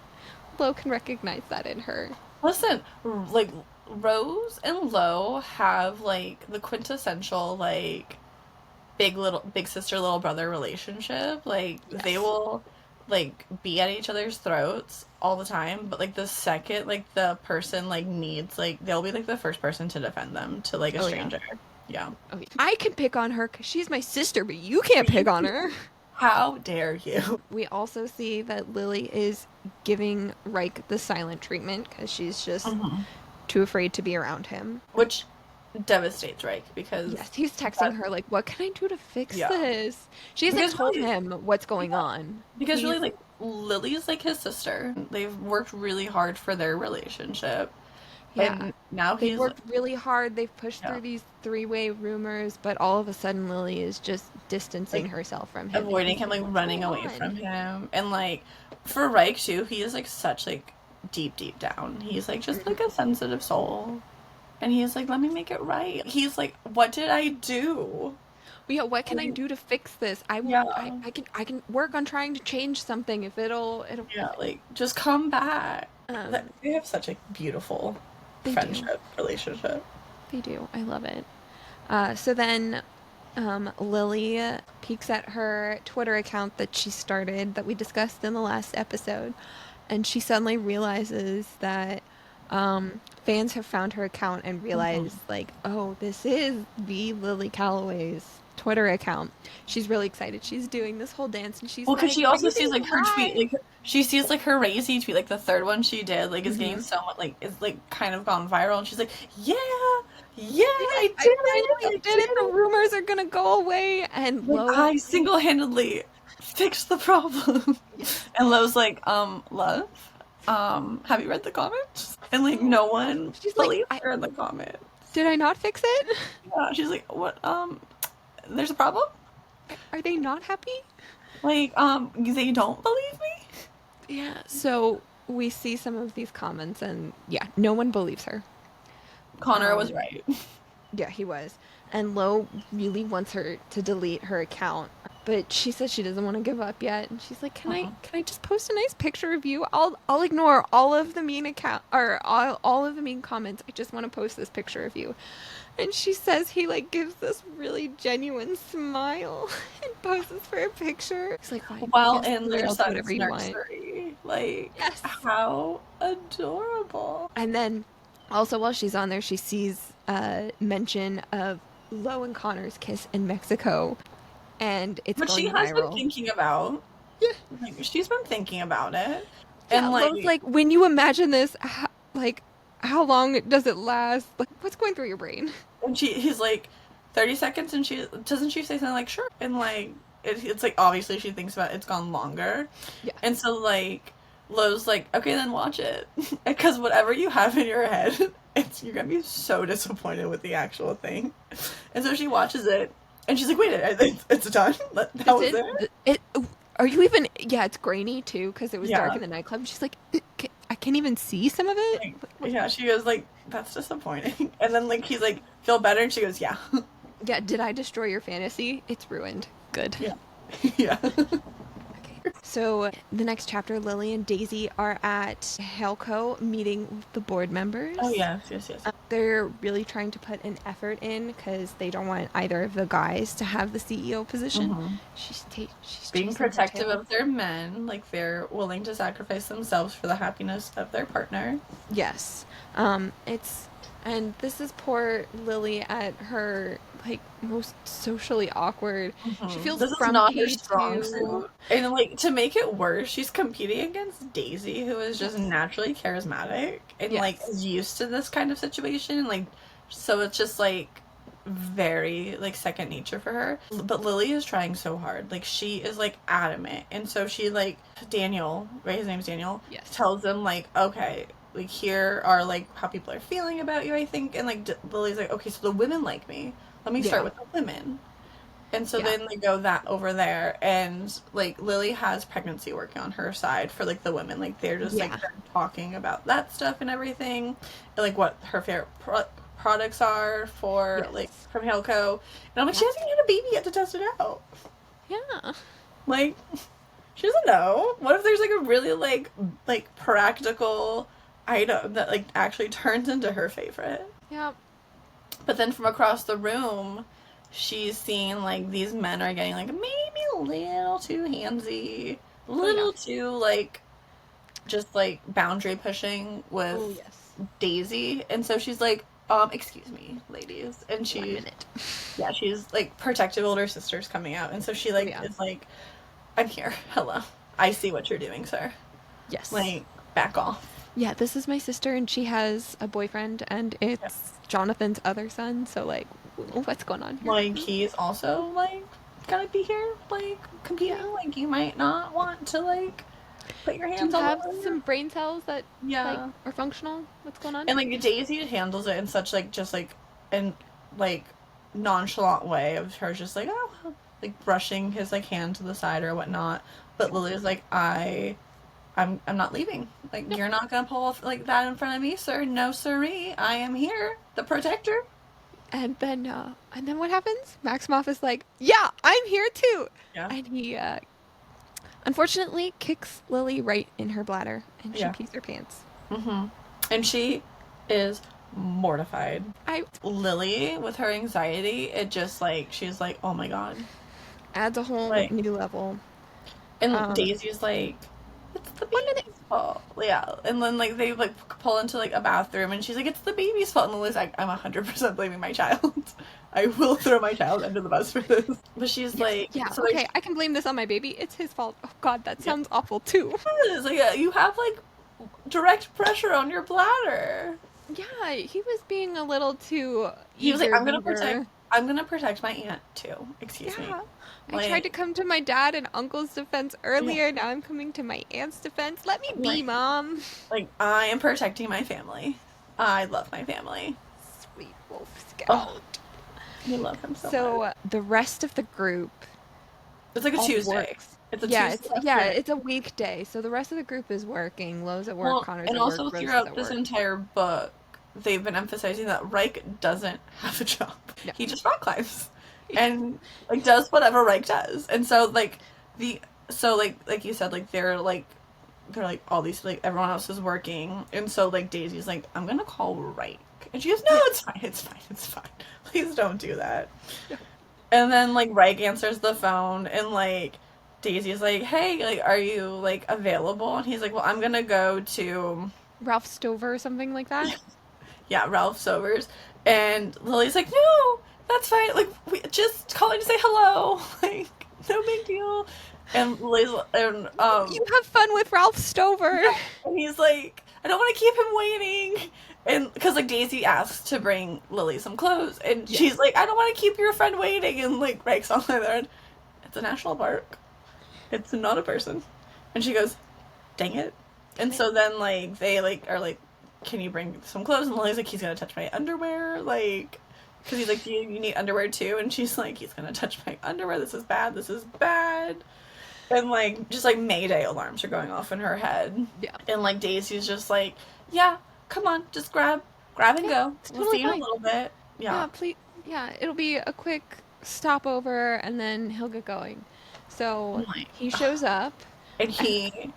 Lo can recognize that in her. Listen, like Rose and Lo have like the quintessential like big sister little brother relationship. Like they Yes. will like be at each other's throats all the time, but like the second like the person like needs like they'll be like the first person to defend them to like a Oh, yeah. stranger. Yeah. Oh, yeah. I can pick on her because she's my sister, but you can't pick on her. How dare you? We also see that Lily is giving Reich the silent treatment because she's just Mhm. too afraid to be around him. Which devastates Reich because Yes, he's texting that her like, "What can I do to fix yeah. this?" She hasn't Because told really him what's going yeah. on. Because He's really like Lily's like his sister. They've worked really hard for their relationship. Yeah. And now They've he's worked really hard. They've pushed yeah, through these three-way rumors, but all of a sudden Lily is just distancing like herself from him and avoiding he's him, like, like "What's running going away from on?" him. And like for Reich too, he is like such like deep down. He's like just like a Mhm. sensitive soul. And he's like, let me make it right. He's like, what did I do? Well, yeah, what can I Like, do to fix this? yeah, I can work on trying to change something if it'll yeah, like just come back. um They have such a beautiful they do. friendship relationship. They do. I love it. So then Lily peeks at her Twitter account that she started that we discussed in the last episode, and she suddenly realizes that fans have found her account and realize, like, oh, this is the Lily Calloway's Twitter account. She's really excited. She's doing this whole dance, and she's Well, because like, she also sees raising like her tweet, high. like she sees like her Razy tweet, like the third one she did, like is getting Mm-hmm. somewhat like is like kind of gone viral, and she's like, yeah, yeah, It. I I did it, finally I did did it. The it. rumors are gonna go away, and Like Lo. I single-handedly fixed the problem. Yes. And Lo's like, love, have you read the comments? And like no one She's like, believes her in the comments. did I not fix it? Yeah, she's like, what? There's a problem? Are they not happy? Like, they don't believe me? Yeah. So we see some of these comments, and yeah, no one believes her. Connor was Um, right. yeah, he was. And Lo really wants her to delete her account, but she says she doesn't want to give up yet. And she's like, "Can I just post a nice picture of you? I'll ignore all of the mean account or all of the mean comments. I just want to post this picture of you." And she says he like gives this really genuine smile and poses for a picture. He's like, "Fine, While yes, in Lily, their I'll do whatever son's you want." nursery. Like, Yes. how adorable. And then also while she's on there, she sees mention of Lo and Connor's kiss in Mexico, and it's But she going has been viral. thinking about, Yeah. like, she's been thinking about it. Yeah, And, Lo's like, like, when you imagine this, how long does it last? Like, what's going through your brain? and he's like, 30 seconds, and doesn't she say something like, sure? And, like, it's like, obviously she thinks about it's gone longer. Yeah. And so, like, Lo's like, okay, then watch it. Because whatever you have in your head, you're gonna be so disappointed with the actual thing. And so she watches it, and she's like, wait, it's done? That Is was it? it? Are you even? Yeah, it's grainy too because it was dark Yeah. in the nightclub. She's like, I can't even see some of it. Like, yeah, she goes, like, that's disappointing. And then, like, he's like, feel better? And she goes, yeah. Yeah, did I destroy your fantasy? It's ruined. Good. Yeah. Yeah. Okay. So the next chapter, Lily and Daisy are at Helco meeting with the board members. Oh, yes, yes, yes. They're really trying to put an effort in because they don't want either of the guys to have the CEO position. Mhm. She's Being chasing her protective tail. of their men, like, they're willing to sacrifice themselves for the happiness of their partner. Yes. And this is poor Lily at her like most socially awkward. She feels This is not her grumpy strong to suit. And, like, to make it worse, she's competing against Daisy, who is just naturally charismatic and, like, Yes. is used to this kind of situation. And, like, so it's just, like, very, like, second nature for her. But Lily is trying so hard. Like, she is, like, adamant. And so she, like, Daniel, right? His name's Daniel. Yes. Tells them, like, okay, like, here are, like, how people are feeling about you, I think. And, like, Lily's like, okay, so the women like me. Let me start Yeah. with the women. And so Yeah. then they go that over there, and, like, Lily has pregnancy working on her side for, like, the women. Like, they're just, Yeah. like, talking about that stuff and everything. And, like, what her favorite products are for, Yes. like, from Hilco. And I'm like, she hasn't even had a baby yet to test it out. Yeah. Like, she doesn't know. What if there's, like, a really, like practical item that, like, actually turns into her favorite? Yeah. But then from across the room, she's seeing, like, these men are getting, like, maybe a little too handsy, a little too, like, just, like, boundary pushing with Oh yes. Daisy. And so she's like, excuse me, ladies. And 1 she, minute. yeah, she's, like, protective older sister's coming out. And so she, like, Yeah. is like, I'm here. Hello. I see what you're doing, sir. Yes. Like, back off. Yeah, this is my sister, and she has a boyfriend, and it's Jonathan's other son. So like, what's going on here? Like, he's also, like, gonna be here, like, competing. Yeah. Like, you might not want to, like, put your Do you hands on have the some brain cells that Yeah. like are functional? What's going on? And, like, Daisy handles it in such, like, just, like, an, like, nonchalant way of her just, like, oh, like, brushing his, like, hand to the side or whatnot. But Lily's like, I'm not leaving. Like, you're not gonna pull off, like, that in front of me, sir. No, sirree. I am here, the protector. And then what happens? Maximoff is like, "Yeah, I'm here too," Yeah. and he unfortunately kicks Lily right in her bladder, and she Yeah. pees her pants. And she is mortified. I Lily, with her anxiety, it just, like, she's like, oh my god. adds a whole Like, new level. and Um, Daisy's like, it's the One minute. baby's fault. Yeah. And then, like, they, like, pull into, like, a bathroom, and she's like, it's the baby's fault. And Lily's like, I'm 100% blaming my child. I will throw my child under the bus for this. But she's Yes. like, Yeah. so, Okay. like, I can blame this on my baby. It's his fault. Oh God, that yeah. sounds awful too. It's like, you have, like, direct pressure on your bladder. Yeah, he was being a little too He was like, eager beaver. I'm gonna protect my aunt, too. Excuse me. Yeah. I tried to Like, come to my dad and uncle's defense yeah. earlier. Now I'm coming to my aunt's defense. Let me be, Like, Mom. I am protecting my family. I love my family. Sweet Wolf Oh, Scout. I love him so much. So the rest of the group It's like a all Tuesday. works. It's a Yeah, Tuesday afternoon. it's a weekday. So the rest of the group is working. Lo's at work, Well, Connor's and at work, also Rose is throughout at this work. entire book, they've been emphasizing that Reich doesn't have a job. No. He just rock climbs. And like does whatever Reich does. And so like you said, like they're like all these like everyone else is working, and so like Daisy's like, I'm gonna call Reich. And she goes, no, it's fine, it's fine, it's fine. Please don't do that. And then like Reich answers the phone, and like Daisy's like, hey, like are you like available? And he's like, well, I'm gonna go to Ralph Stover or something like that. yeah, Ralph Sobers. And Lily's like, no, that's fine. Like, we just calling to say hello. Like, no big deal. And Lily's, You have fun with Ralph Stover. and he's like, I don't want to keep him waiting. And because like Daisy asks to bring Lily some clothes, and Yes. she's like, I don't want to keep your friend waiting. And like Rex on the other end, it's a national park. It's not a person. And she goes, dang it. And so then like they like are like, can you bring some clothes? And Lily's like, he's gonna touch my underwear, like, because he's like, you need underwear too? And she's like, he's gonna touch my underwear. This is bad. This is bad. And like just like Mayday alarms are going off in her head. Yeah. And like Daisy's just like, yeah, come on, just grab and go. It's We'll totally see you in a fine. little bit. Yeah, Yeah. please. Yeah, it'll be a quick stopover and then he'll get going. So Like, he shows up. and he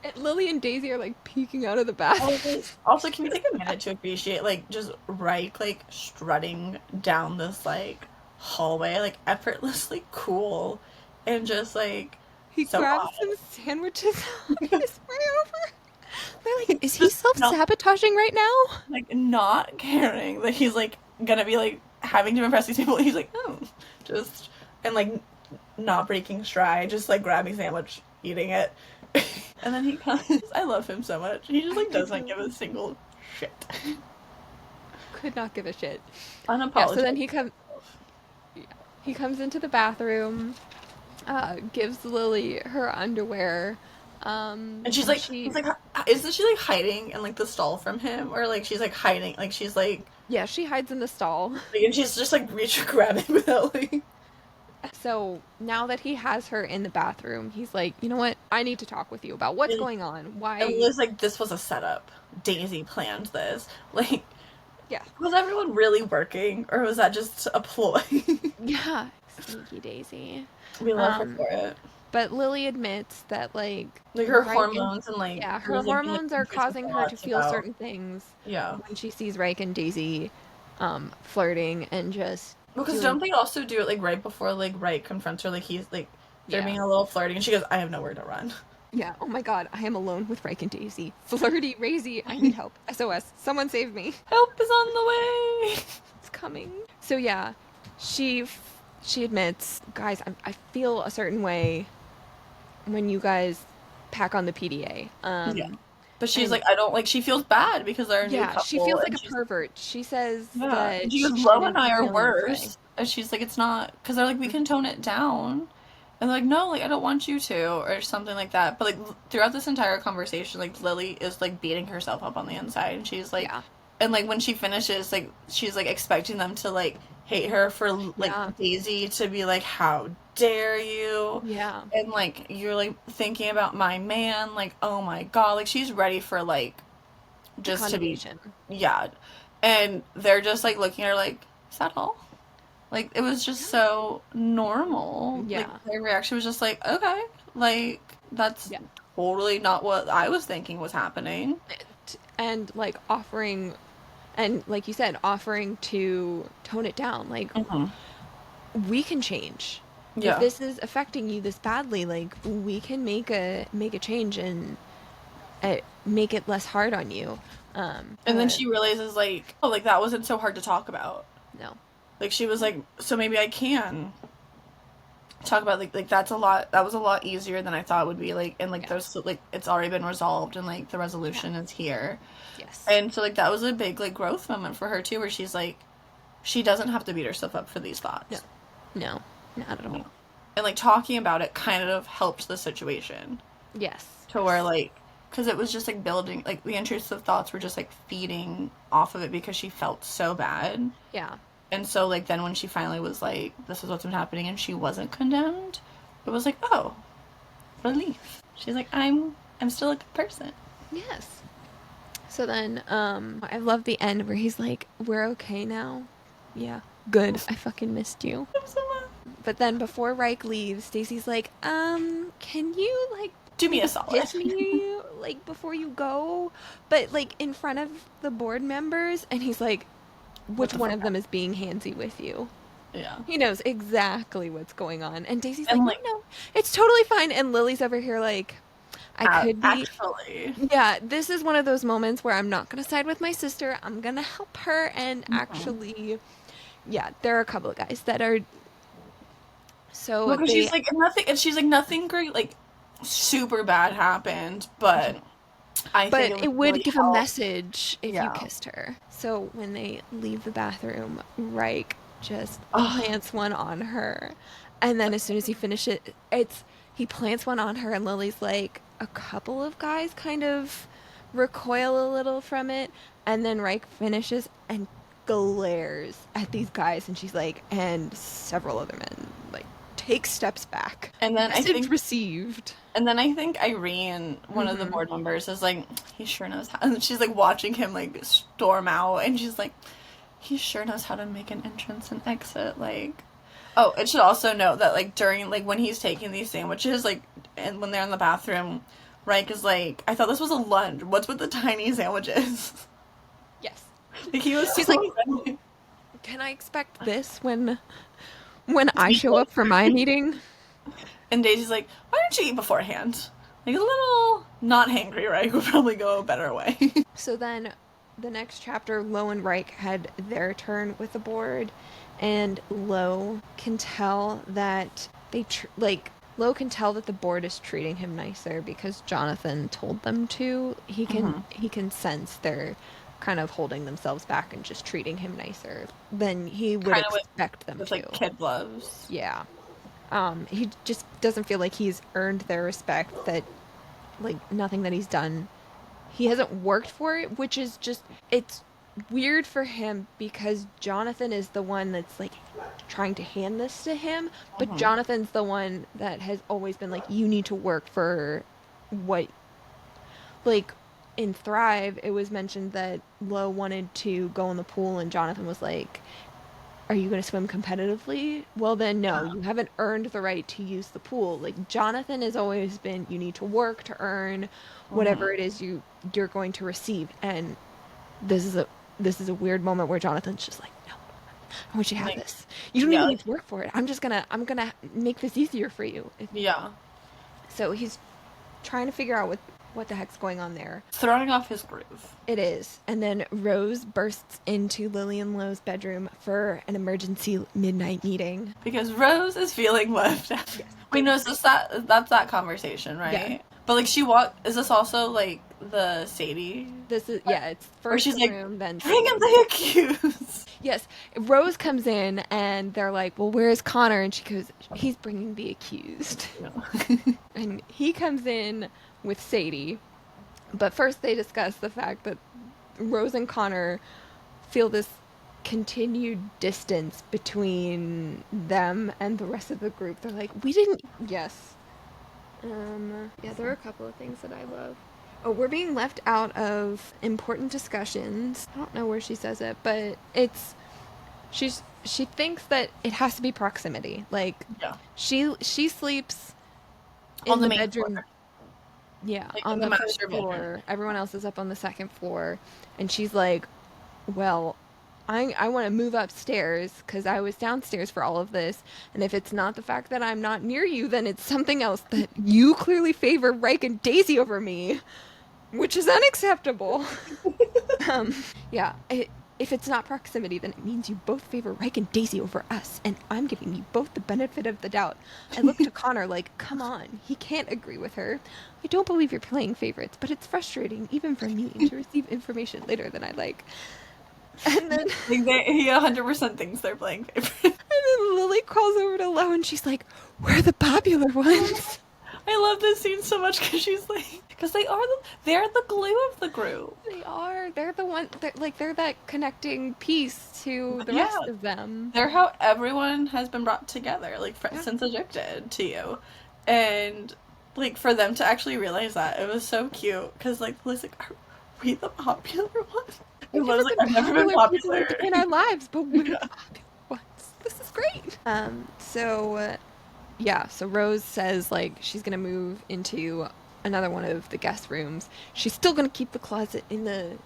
And Lily and Daisy are like peeking out of the bathroom. also, can we take a minute to appreciate like just Reich like strutting down this like hallway like effortlessly cool and just like He so grabs odd. some sandwiches on his way over. They're like, is he Just not self-sabotaging right now? like not caring that he's like gonna be like having to impress these people. He's like, oh, just and like not breaking stride, just like grabbing a sandwich, eating it. And then he comes. I love him so much. He just like doesn't give a single shit. Could not give a shit. Unapologetic. Yeah, so then he comes into the bathroom, gives Lily her underwear. And she's like, he's like, isn't she like hiding in like the stall from him, or like she's like hiding, like she's like, Yeah, she hides in the stall. and she's just like grabbing without like. So now that he has her in the bathroom, he's like, you know what? I need to talk with you about what's And, going on. and Why? Liz like, this was a setup. Daisy planned this. Like, Yeah. was everyone really working, or was that just a ploy? Yeah. Sneaky Daisy. We love her for it. But Lily admits that, like Her Reich hormones and like yeah, her was, like, hormones are causing her to feel about- certain things Yeah, when she sees Reich and Daisy flirting and just because doing- don't they also do it like right before like Wright confronts her, like he's like they're Yeah. being a little flirty, and she goes, I have nowhere to run. Yeah, oh my god, I am alone with Reich and Daisy. Flirty, Razy, I need help. SOS, someone save me. Help is on the way. It's coming. So yeah, she admits, guys, I feel a certain way when you guys pack on the PDA. Yeah. But she's and- like, I don't like. She feels bad because they're a new Yeah, couple. she feels like and a she's- pervert. She says Yeah, that and she goes, she Lo shouldn't and I be are feeling this way. worse. And she's like, it's not because they're like, we can tone it down. And they're like, no, like I don't want you to, or something like that. But like throughout this entire conversation, like Lily is like beating herself up on the inside, and she's like, Yeah. and like when she finishes, like she's like expecting them to like hate her for like Yeah. Daisy to be like, how dare you? Yeah. And like you're like thinking about my man, like oh my god, like she's ready for like just to be Condemnation. yeah, and they're just like looking at her like, is that all? Like it was just so normal. Yeah. Like their reaction was just like, okay, like that's Yeah. totally not what I was thinking was happening. And like offering And like you said, offering to tone it down. Like, Mm-hmm. we can change. If Yeah. this is affecting you this badly, like, we can make a change and make it less hard on you. And then she realizes, like, oh, like, that wasn't so hard to talk about. No. Like, she was like, so maybe I can talk about, like that's a lot, that was a lot easier than I thought it would be, like, and, like, Yeah. there's, like, it's already been resolved, and, like, the Yeah. resolution is here. Yes. And so, like, that was a big, like, growth moment for her, too, where she's like, she doesn't have to beat herself up for these No. thoughts. No. Not at You all. know? And, like, talking about it kind of helped the situation. Yes. To where, like, because it was just, like, building, like, the intrusive thoughts were just, like, feeding off of it because she felt so bad. Yeah. And so, like, then when she finally was like, this is what's been happening, and she wasn't condemned, it was like, oh, relief. She's like, I'm still a good person. Yes. So then, I love the end where he's like, "We're okay now." Yeah. Good. I fucking missed you. But then before Reich leaves, Stacy's like, can you like Do me a maybe solid. kiss me like before you go? But like in front of the board members, and he's like, What which the one fuck? of them is being handsy with you? Yeah. He knows exactly what's going on. And Daisy's like, And, "No, like, no, it's totally fine." And Lily's over here like, I could be. actually. Yeah, this is one of those moments where I'm not going to side with my sister. I'm going to help her. And Mhm. actually, yeah, there are a couple of guys that are. So Well, because they. she's like, nothing, and she's like, nothing great, like, super bad happened, but I think But it would it would really give a help. message if you Yeah. kissed her. So when they leave the bathroom, Reich just Oh, plants one on her. And then as soon as he finishes he plants one on her and Lily's like a couple of guys kind of recoil a little from it. And then Reich finishes and glares at these guys and she's like, and several other men like take steps back. and then I Message think received. And then I think Irene, one of the Hmm. board members, is like, he sure knows how. And she's like watching him like storm out, and she's like, he sure knows how to make an entrance and exit. Like, oh, it should also note that like during like when he's taking these sandwiches, like, and when they're in the bathroom, Reich is like, I thought this was a lunch. What's with the tiny sandwiches? Yes. Like he was He's so like, offended. can I expect this when To I be show up for my closer. meeting? And Daisy's like, why don't you eat beforehand? Like a little not hangry, right? Would probably go a better way. So then the next chapter, Lo and Reich had their turn with the board, and Lo can tell that Lo can tell that the board is treating him nicer because Jonathan told them to. Hmm. He can sense they're kind of holding themselves back and just treating him nicer than he would Kind of expect them with to. like kid gloves. Yeah. He just doesn't feel like he's earned their respect, that like nothing that he's done, he hasn't worked for it, which is just, it's weird for him because Jonathan is the one that's like trying to hand this to him, but Hmm. Jonathan's the one that has always been like, you need to work for what, like in Thrive, it was mentioned that Lo wanted to go in the pool and Jonathan was like, are you going to swim competitively? Well, then no, you haven't earned the right to use the pool. Like Jonathan has always been, you need to work to earn Hmm. whatever it is you're going to receive. And this is a weird moment where Jonathan's just like, no, I want you to have Like, this. You don't yeah, even like, need to work for it. I'm gonna make this easier for you. yeah. So he's trying to figure out what the heck's going on there. Throwing off his groove. It is. And then Rose bursts into Lily and Lo's bedroom for an emergency midnight meeting. Because Rose is feeling left out. Yes. Wait, no, is this that's that conversation, Yeah. right? But like she walked, is this also like the Sadie? This is, yeah, it's Where first she's the like, room, then bring in Sadie. the accused. Yes. Rose comes in and they're like, well, where's Connor? And she goes, he's bringing the accused. And he comes in with Sadie. But first they discuss the fact that Rose and Connor feel this continued distance between them and the rest of the group. They're like, we didn't. Yes. Yeah, there are a couple of things that I love. Oh, we're being left out of important discussions. I don't know where she says it, but she thinks that it has to be proximity. Like Yeah. she sleeps On in the the main bedroom. floor. Yeah, Like on in the the first master bedroom. floor. Everyone else is up on the second floor, and she's like, well, I want to move upstairs because I was downstairs for all of this. And if it's not the fact that I'm not near you, then it's something else that you clearly favor Reich and Daisy over me, which is unacceptable. um, yeah, if it's not proximity, then it means you both favor Reich and Daisy over us, and I'm giving you both the benefit of the doubt. I look to Connor like, come on, he can't agree with her. I don't believe you're playing favorites, but it's frustrating, even for me, to receive information later than I like. And then he 100% thinks they're playing favorites. And then Lily calls over to Lo and she's like, we're the popular ones. I love this scene so much because she's like, because they're the glue of the group. They are. They're the one. They're that connecting piece to the rest of them. They're how everyone has been brought together, like since Addicted to You, and like for them to actually realize that, it was so cute because like Lily's like, are we the popular ones? And Lo's like, I've never been popular in our lives, but we're the popular ones. This is great. So Rose says like she's gonna move into another one of the guest rooms. She's still gonna keep the closet in the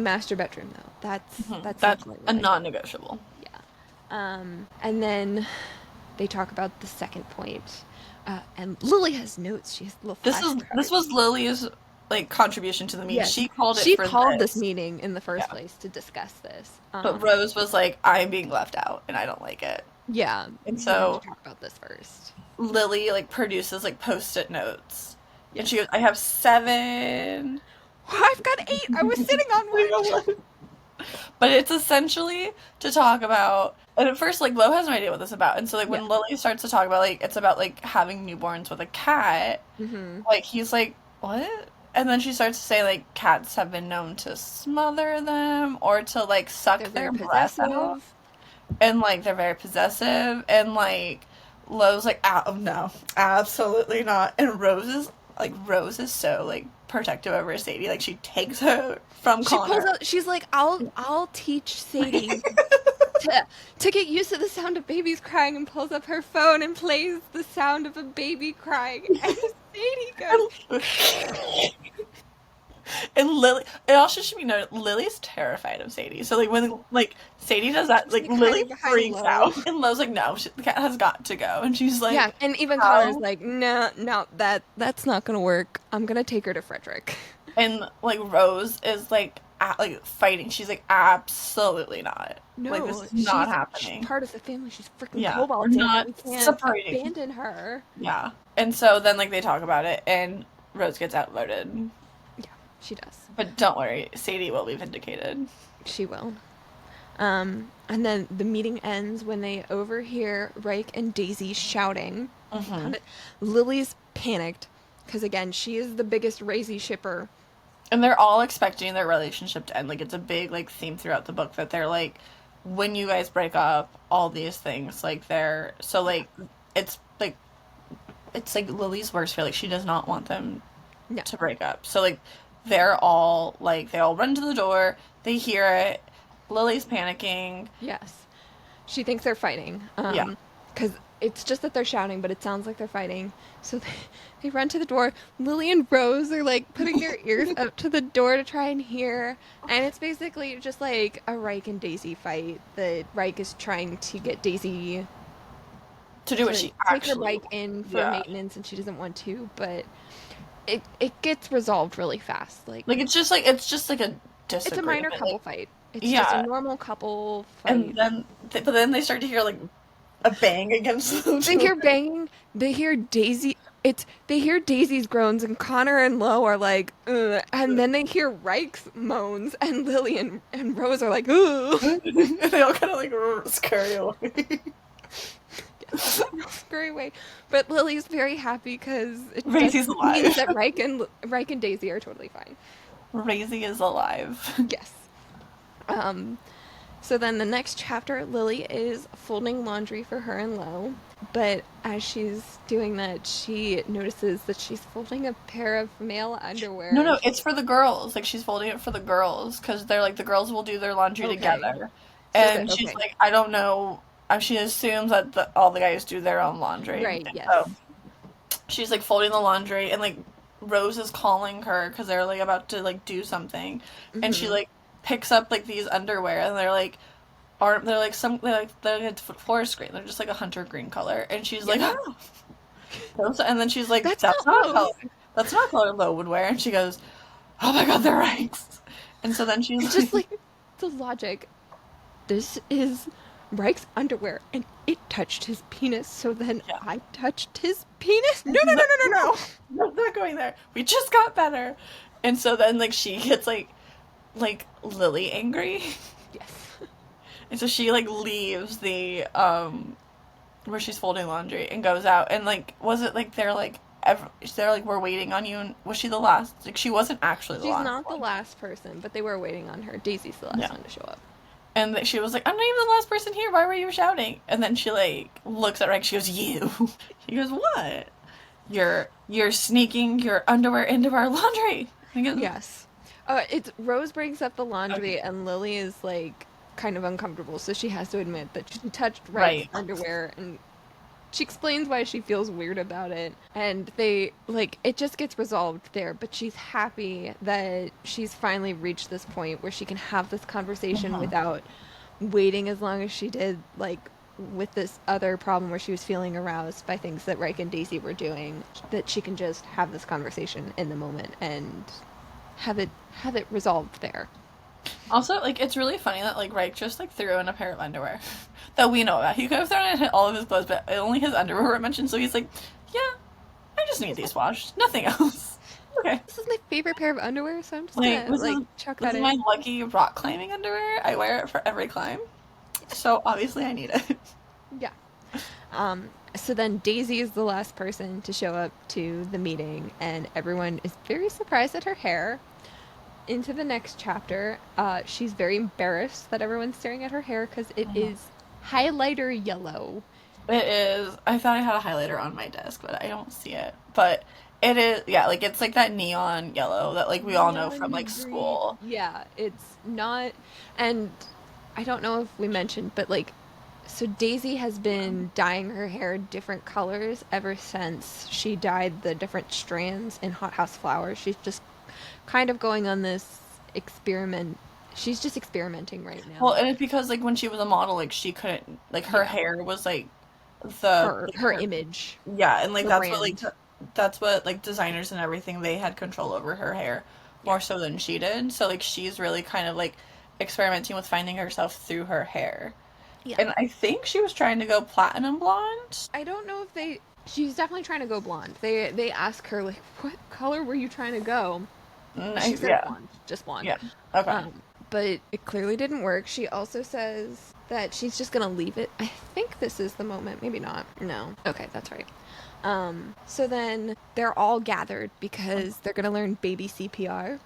master bedroom though. That's a non-negotiable. Yeah. And then they talk about the second point. And Lily has notes. She has little This was Lily's like contribution to the meeting. Yes. She called this meeting in the first place to discuss this. But Rose was like, I'm being left out and I don't like it. Yeah. And so talk about this first. Lily like produces like post-it notes. Yes. And she goes, I have 7. I've got 8. I was sitting on one. But it's essentially to talk about, and at first like Lo has no idea what this is about, and so like when Lily starts to talk about like it's about like having newborns with a cat, like he's like, what? And then she starts to say like cats have been known to smother them or to like suck their breath out. And like they're very possessive, and like Lo's like, oh no, absolutely not. And Rose is so like protective over Sadie. Like she takes her from Connor. She's like, I'll teach Sadie to get used to the sound of babies crying, and pulls up her phone and plays the sound of a baby crying. And Sadie goes. And Lily, it also should be noted, Lily's terrified of Sadie. So like when like Sadie does that, like Lily freaks out, and Lo's like, no, the cat has got to go, and she's like, yeah, and even Connor's like, no, that's not gonna work. I'm gonna take her to Frederick. And like Rose is like fighting. She's like, absolutely not. No, like this is not happening. She's part of the family. She's freaking Cobalt. We're not separating. Abandon her. Yeah, and so then like they talk about it, and Rose gets outvoted. She does. But don't worry, Sadie will be vindicated. She will. And then the meeting ends when they overhear Reich and Daisy shouting. Lily's panicked because, again, she is the biggest Razy shipper. And they're all expecting their relationship to end. Like, it's a big, like, theme throughout the book that they're, like, when you guys break up, all these things, like, they're... So, like, it's like Lily's worst fear. Like, she does not want them to break up. So, like... They're all, like, they all run to the door, they hear it, Lily's panicking. Yes. She thinks they're fighting. Because it's just that they're shouting, but it sounds like they're fighting. So they run to the door. Lily and Rose are, like, putting their ears up to the door to try and hear. And it's basically just, like, a Reich and Daisy fight. That Reich is trying to get Daisy... To do what she actually... Take her Reich in for maintenance, and she doesn't want to, but... It gets resolved really fast. Like it's just like a disagreement. It's a minor couple fight. It's just a normal couple fight. And then, but then they start to hear like a bang against them. They hear banging. They hear Daisy. They hear Daisy's groans, and Connor and Lo are like, ugh. And then they hear Reich's moans, and Lily and Rose are like, ugh. And they all kind of like scurry away. Scurry away. But Lily's very happy because it means that Reich and Daisy are totally fine. Razy is alive. Yes. So then the next chapter, Lily is folding laundry for her and Lo. But as she's doing that, she notices that she's folding a pair of male underwear. No, it's for the girls. Like, she's folding it for the girls because they're like, the girls will do their laundry together. And she's like, I don't know. She assumes that all the guys do their own laundry. Right, yes. So she's, like, folding the laundry, and, like, Rose is calling her because they're, like, about to, like, do something. And she, like, picks up like these underwear, and they're like they're like forest green. They're just like a hunter green color, and she's like, Yeah. oh. And then she's like, That's that's not not a color. Lowe's. That's not a color Lo would wear. And she goes, oh my god, they're right. And so then It's she's just like, like the logic. This is Reich's underwear, and it touched his penis, so then yeah. I touched his penis? And No, no, she's no, like, no, no, no. no, I'm not going there. We just got better. And so then like she gets like Lily angry. Yes. And so she like leaves the where she's folding laundry and goes out, and like was it like they're like we're waiting on you, and was she the last? Like she wasn't actually the She's last not the one. last person, but they were waiting on her. Daisy's the last Yeah. one to show up. And she was like, I'm not even the last person here. Why were you shouting? And then she like looks at Rex. She goes, you. She goes, what? You're sneaking your underwear into our laundry. I goes, Yes. It's Rose brings up the laundry, okay. and Lily is like kind of uncomfortable, so she has to admit that she touched Reich's Right. underwear, and she explains why she feels weird about it. And they like it just gets resolved there, but she's happy that she's finally reached this point where she can have this conversation Uh-huh. without waiting as long as she did, like with this other problem where she was feeling aroused by things that Reich and Daisy were doing, that she can just have this conversation in the moment and have it resolved there. Also, like it's really funny that like Reich just like threw in a pair of underwear that we know about. He could have thrown in all of his clothes, but only his underwear were mentioned. So he's like, yeah, I just need these washed. Nothing else. Okay. This is my favorite pair of underwear, so I'm just Like gonna like chuck this that is my in. lucky rock climbing underwear. I wear it for every climb. So obviously I need it. Yeah. So then Daisy is the last person to show up to the meeting, and everyone is very surprised at her hair. Into the next chapter, she's very embarrassed that everyone's staring at her hair because it is highlighter yellow. It is. I thought I had a highlighter on my desk, but I don't see it. But it is, yeah, like it's like that neon yellow that like we all know from like Neon green. school. Yeah, it's not. And I don't know if we mentioned, but like, so Daisy has been dyeing her hair different colors ever since she dyed the different strands in Hothouse Flowers. She's just kind of going on this experiment. She's just experimenting right Well, now. and it's because like when she was a model, like she couldn't like her Yeah, hair was like the her image, yeah, and like her that's what like brand. that's what like designers and everything they had control over her hair Yeah. more so than she did. So like she's really kind of like experimenting with finding herself through her hair. Yeah. And I think she was trying to go platinum blonde. I don't know if they. She's definitely trying to go blonde. They ask her like, "What color were you trying to go?" She said Yeah. blonde, just blonde. Yeah. Okay. But it clearly didn't work. She also says that she's just gonna leave it. I think this is the moment. Maybe not. No. Okay, that's right. So then they're all gathered because they're gonna learn baby CPR.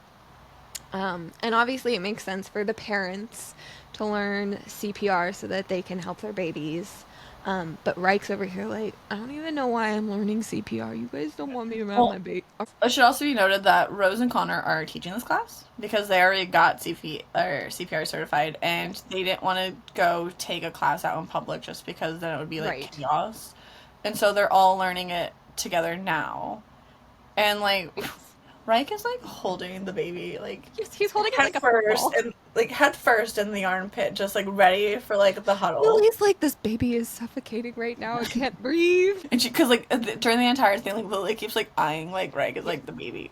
And obviously it makes sense for the parents to learn CPR so that they can help their babies. But Reich's over here like, I don't even know why I'm learning CPR. You guys don't want me around my Well, baby. it should also be noted that Rose and Connor are teaching this class because they already got CPR certified, and they didn't want to go take a class out in public just because then it would be like Right. chaos. And so they're all learning it together now. And like Reich is like holding the baby like He's holding it head like a first football. and like head first in the armpit, just like ready for like the huddle. Lily's like, this baby is suffocating right now. I can't breathe. And she, cause like during the entire thing, like Lily keeps like eyeing like Reich as like the baby.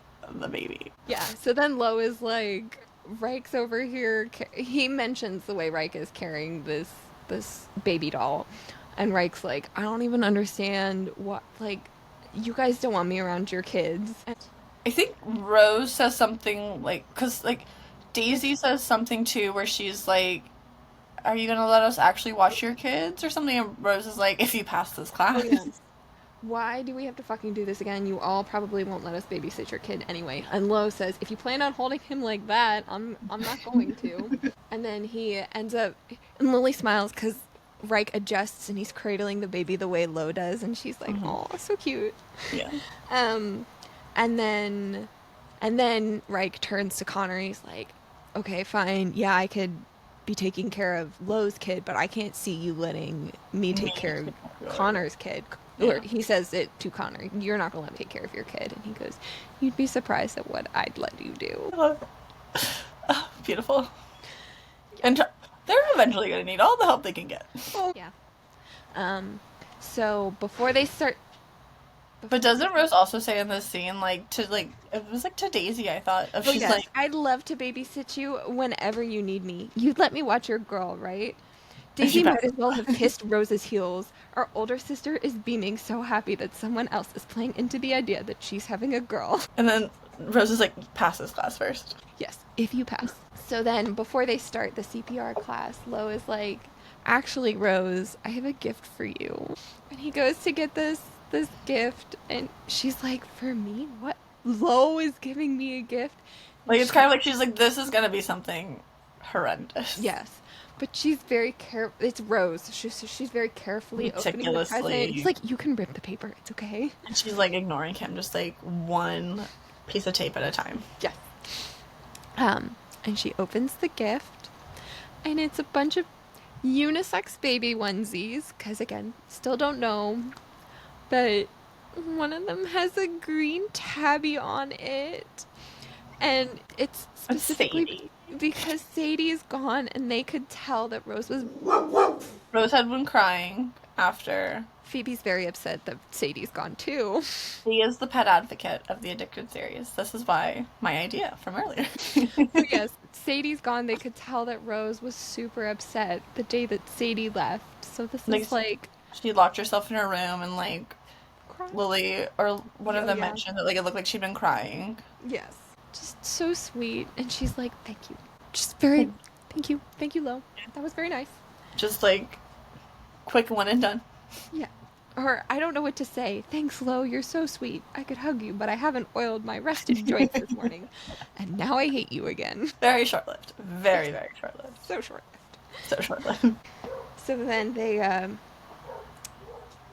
Yeah, so then Lo is like, Reich's over here. He mentions the way Reich is carrying this baby doll. And Reich's like, I don't even understand what, like, you guys don't want me around your kids. I think Rose says something like, cause like Daisy says something too, where she's like, "Are you gonna let us actually watch your kids or something?" And Rose is like, "If you pass this Oh, class." yeah. Why do we have to fucking do this again? You all probably won't let us babysit your kid anyway. And Lo says, if you plan on holding him like that, I'm not going to. And then he ends up, and Lily smiles because Reich adjusts and he's cradling the baby the way Lo does, and she's like, "Oh, so cute." Yeah. Um, and then, and then Reich turns to Connor. And he's like, "Okay, fine. Yeah, I could be taking care of Lo's kid, but I can't see you letting me take care of Connor's kid." Yeah. Or he says it to Connor, "You're not gonna let me take care of your kid." And he goes, "You'd be surprised at what I'd let you do." Oh, beautiful. And they're eventually going to need all the help they can get. Oh, yeah. So before they start... But doesn't Rose also say in this scene, like, to, like, it was, like, to Daisy, I thought, Oh, she's yes. like, I'd love to babysit you whenever you need me. You'd let me watch your girl, right? and she Daisy might passes. as well have kissed Rose's heels. Our older sister is beaming so happy that someone else is playing into the idea that she's having a girl. And then Rose is like, pass this class first. Yes, if you pass. So then, before they start the CPR class, Lo is like, actually, Rose, I have a gift for you. And he goes to get this gift, and she's like, for me? What? Lo is giving me a gift? Like, it's kind of like she's like, this is gonna be something horrendous. Yes. But she's very careful. It's Rose. She's very carefully opening the present. It's like, you can rip the paper. It's okay. And she's like ignoring him, just like one piece of tape at a time. Yes. And she opens the gift, and it's a bunch of unisex baby onesies, because again, still don't know, but one of them has a green tabby on it, and it's specifically because Sadie is gone, and they could tell that Rose had been crying after. Phoebe's very upset that Sadie's gone too. He is the pet advocate of the Addicted series. This is why my idea from earlier. So yes, Sadie's gone. They could tell that Rose was super upset the day that Sadie left. So this is like she locked herself in her room, and like crying. Lily or one of them mentioned that like it looked like she'd been crying. Yes, just so sweet. And she's like, "Thank you." Just very, thank you, Lo. That was very nice. Just like quick one and done. Yeah. Or, I don't know what to say. Thanks, Lo, you're so sweet. I could hug you, but I haven't oiled my rested joints this morning. And now I hate you again. Very short-lived. Very, very short-lived. So short-lived. So short-lived. So then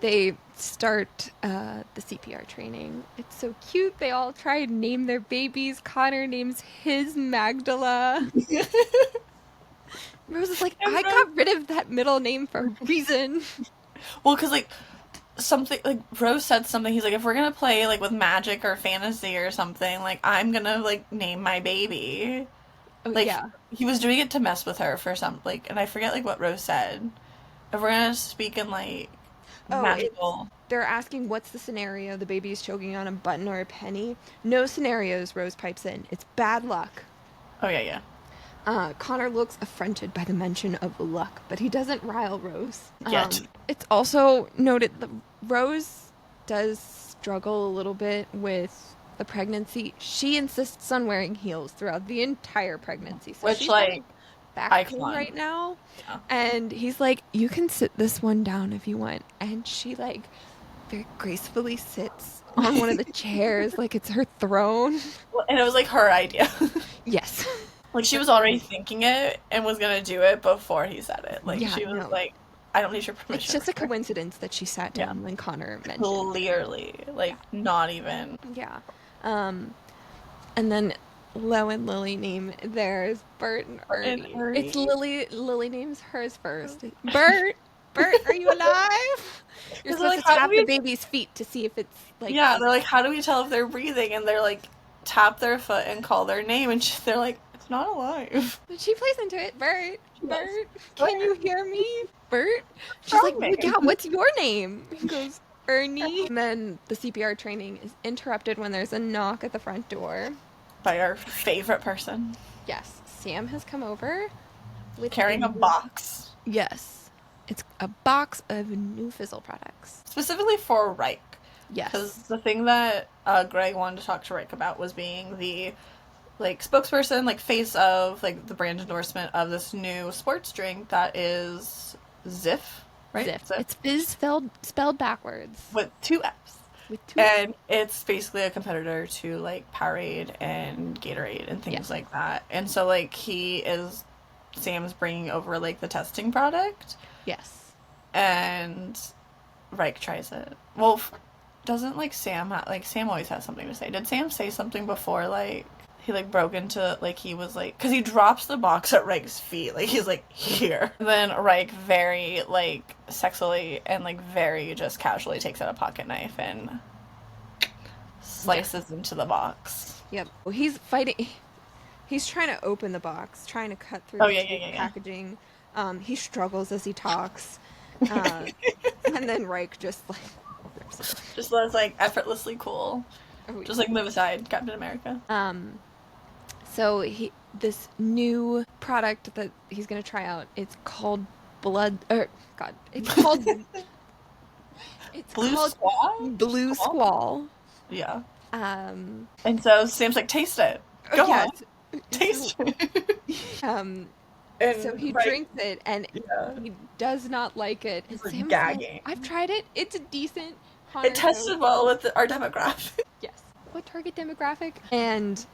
they start the CPR training. It's so cute. They all try and name their babies. Connor names his Magdala. Rose is like, I got rid of that middle name for a reason. Well, because, like, something, like, Rose said something, he's like, if we're gonna play, like, with magic or fantasy or something, like, I'm gonna, like, name my baby. Oh, like, yeah. He was doing it to mess with her for some, like, and I forget, like, what Rose said. If we're gonna speak in, like, magical... They're asking what's the scenario, the baby is choking on a button or a penny. No scenarios, Rose pipes in. It's bad luck. Oh, yeah. Connor looks affronted by the mention of luck, but he doesn't rile Rose. Yet. It's also noted that Rose does struggle a little bit with the pregnancy. She insists on wearing heels throughout the entire pregnancy. So which, she's like, back pain right now. Yeah. And he's like, you can sit this one down if you want. And she, like, very gracefully sits on one of the chairs like it's her throne. Well, and it was, like, her idea. Yes. Like, she was already thinking it and was gonna do it before he said it. Like, she was like, I don't need your permission. It's just a coincidence that she sat down when Connor mentioned. Clearly. Like, not even. Yeah. And then Lo and Lily name theirs Bert and Ernie. It's Lily. Lily names hers first. Bert, are you alive? You're supposed to tap the baby's feet to see if it's like... Yeah, they're like, how do we tell if they're breathing? And they're like, tap their foot and call their name. And they're like, it's not alive. But she plays into it. Bert, can you hear me? Bert? She's like, well, yeah, what's your name? He goes, Ernie. And then the CPR training is interrupted when there's a knock at the front door. By our favorite person. Yes, Sam has come over. With carrying a box. Yes. It's a box of new Fizzle products. Specifically for Reich. Yes. Because the thing that Greg wanted to talk to Reich about was being the, like, spokesperson, like, face of, like, the brand endorsement of this new sports drink that is Ziff, right? Ziff. It's Fizz spelled backwards. With 2 F's. And it's basically a competitor to, like, Powerade and Gatorade and things like that. And so, like, Sam's bringing over, like, the testing product. Yes. And Reich tries it. Well, doesn't, like, Sam always has something to say. Did Sam say something before, like, he, like, broke into, like, he was, like, because he drops the box at Reich's feet. Like, he's, like, here. And then Reich very, like, sexily and, like, very just casually takes out a pocket knife and slices into the box. Yep. Well, he's fighting. He's trying to open the box, trying to cut through Oh the yeah, tape yeah. packaging. He struggles as he talks. Uh, and then Reich just like rips it open. Just looks like effortlessly cool. Oh Just yeah. like move aside, Captain America. So this new product that he's gonna try out, it's called blood or God, it's Blue called squall? Blue Squall? Squall. Yeah. Um And so Sam's like, taste it. Go on. yes. So Taste it. um so And he right, drinks it and yeah. he does not like it. And He's like Sam's like, gagging. I've tried it. It's decent. It Connor goes, tested well with our demographic. yes. What target demographic? And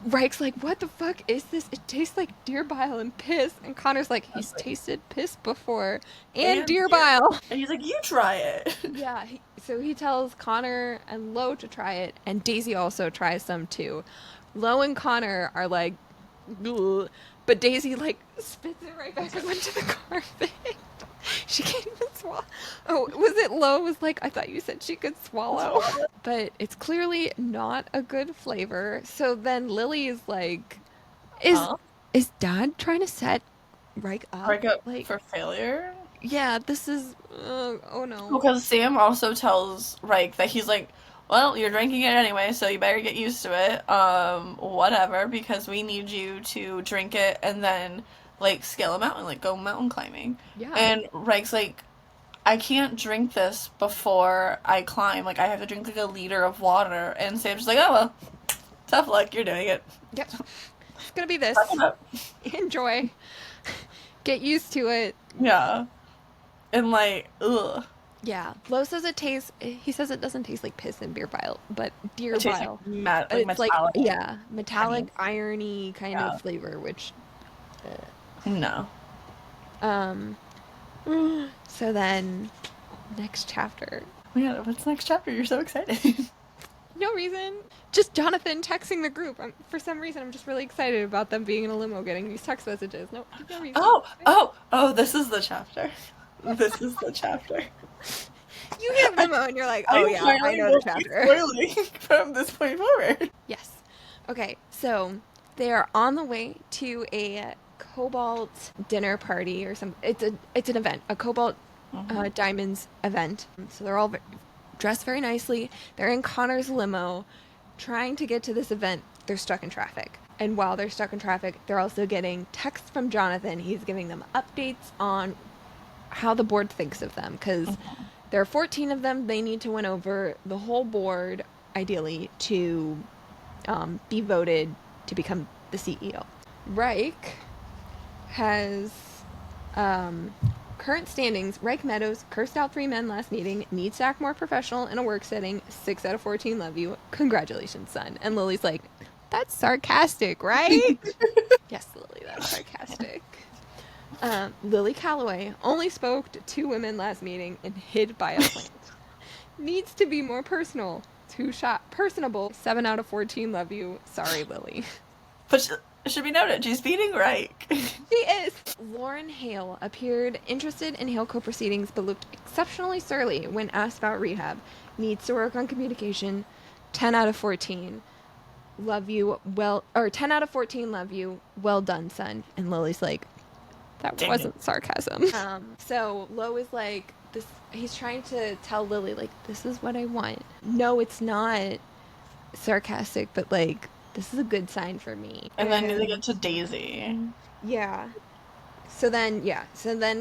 Reich's like, what the fuck is this? It tastes like deer bile and piss. And Connor's like, he's tasted piss before and And deer deer. bile. And he's like, you try it. Yeah, so he tells Connor and Lo to try it, and Daisy also tries some too. Lo and Connor are like, ugh, but Daisy like spits it right back onto the carpet. She can't even swallow. Oh, was it Lo was like, I thought you said she could swallow. But it's clearly not a good flavor. So then Lily is like, is Huh? is Dad trying to set Reich up? Break up Like, for failure? yeah, this is, oh no. Because Sam also tells Reich that he's like, well, you're drinking it anyway, so you better get used to it. Whatever, because we need you to drink it and then, like, scale a mountain, like, go mountain climbing. Yeah. And Reich's like, I can't drink this before I climb. Like, I have to drink, like, a liter of water. And Sam's just like, oh, well, tough luck, you're doing it. Yep. It's gonna be this. Suck it up. Enjoy. Get used to it. Yeah. And, like, ugh. Yeah. Lo says it tastes. He says it doesn't taste like piss and beer bile, but deer It tastes bile. like, It's like, metallic. yeah, metallic, irony kind Yeah. of flavor, which. No. Um. So then, next chapter. Oh yeah, what's the next chapter? You're so excited. No reason. Just Jonathan texting the group. For some reason, I'm just really excited about them being in a limo getting these text messages. No reason. Oh, this is the chapter. This is the chapter. You hear limo and you're like, oh yeah, I know the chapter. Spoiling from this point forward. Yes. Okay, so they are on the way to a Cobalt dinner party or some. It's an event, a Cobalt Diamonds event. So they're all dressed very nicely. They're in Connor's limo, trying to get to this event. They're stuck in traffic, and while they're stuck in traffic, they're also getting texts from Jonathan. He's giving them updates on how the board thinks of them because there are 14 of them. They need to win over the whole board, ideally, to be voted to become the CEO. Reich has current standings. Reich Meadows cursed out 3 men last meeting. Needs to act more professional in a work setting. 6 out of 14 love you. Congratulations, son. And Lily's like, that's sarcastic, right? Yes, Lily, that's sarcastic. Lily Calloway only spoke to 2 women last meeting and hid by a plant. Needs to be more personal. 2 shot personable. 7 out of 14 love you. Sorry, Lily. But it should be noted, she's beating Reich. She is. Lauren Hale appeared interested in Hale co-proceedings but looked exceptionally surly when asked about rehab. Needs to work on communication. 10 out of 14. Love you. Well, or 10 out of 14 love you. Well done, son. And Lily's like, that Dang wasn't it. sarcasm. So Lo is like, this. He's trying to tell Lily, like, this is what I want. No, it's not sarcastic, but like, this is a good sign for me. And then they get to Daisy. Yeah. So then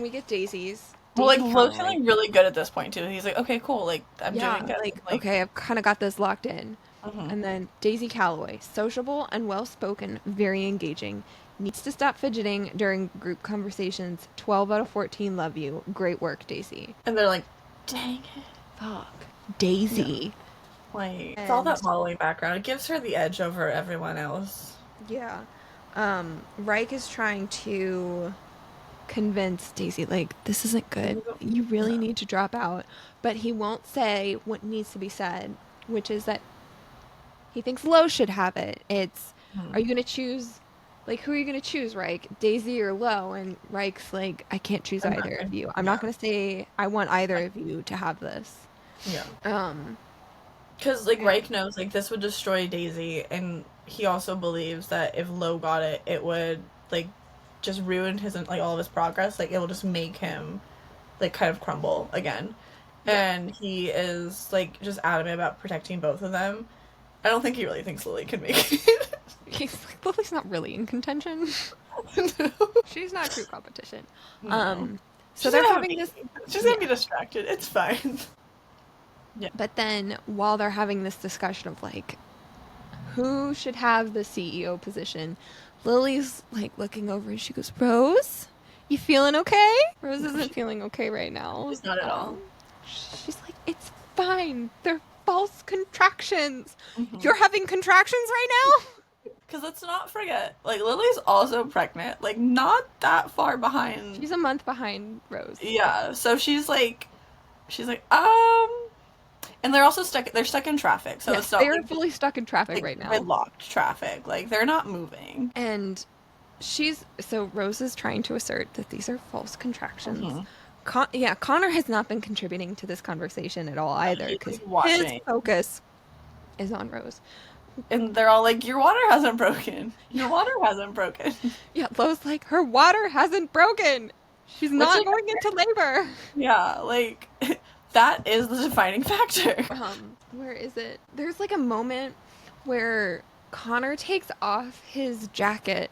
we get Daisy's. Well, like, Daisy Lo's Conway. feeling really good at this point, too. He's like, okay, cool, like, I'm doing good. Like, okay, I've kind of got this locked in. And then Daisy Calloway, sociable and well-spoken, very engaging. Needs to stop fidgeting during group conversations. 12 out of 14 love you. Great work, Daisy. And they're like, dang it. Fuck. Daisy. Like, it's all that modeling background. It gives her the edge over everyone else. Yeah. Reich is trying to convince Daisy, like, this isn't good. You really need to drop out. But he won't say what needs to be said, which is that he thinks Lo should have it. It's, are you going to choose, like, who are you going to choose, Reich? Daisy or Lo? And Reich's like, I can't choose either of you. I'm not going to say I want either of you to have this. Yeah. Because, like, Reich knows, like, this would destroy Daisy, and he also believes that if Lo got it, it would, like, just ruin his, like, all of his progress. Like, it will just make him, like, kind of crumble again. Yeah. And he is, like, just adamant about protecting both of them. I don't think he really thinks Lily can make it. He's like, Lily's not really in contention. No. She's not true competition. No. So they're having this. She's gonna be distracted. It's fine. Yeah. But then while they're having this discussion of like who should have the CEO position, Lily's like looking over and she goes, Rose, you feeling okay? Rose isn't feeling okay right now. She's not at all. She's like, it's fine. They're false contractions. Mm-hmm. You're having contractions right now? Because let's not forget, like, Lily's also pregnant. Like, not that far behind. She's a month behind Rose. Yeah, so she's like, and they're also they're stuck in traffic. So yes, it's not, they're like, fully stuck in traffic like, right now. Gridlocked traffic. Like, they're not moving. And so Rose is trying to assert that these are false contractions. Mm-hmm. Connor has not been contributing to this conversation at all either, because his focus is on Rose. And they're all like, your water hasn't broken. Your water hasn't broken. Yeah, Lo's like, her water hasn't broken. She's not going into labor. Yeah, like, that is the defining factor. Where is it? There's like a moment where Connor takes off his jacket.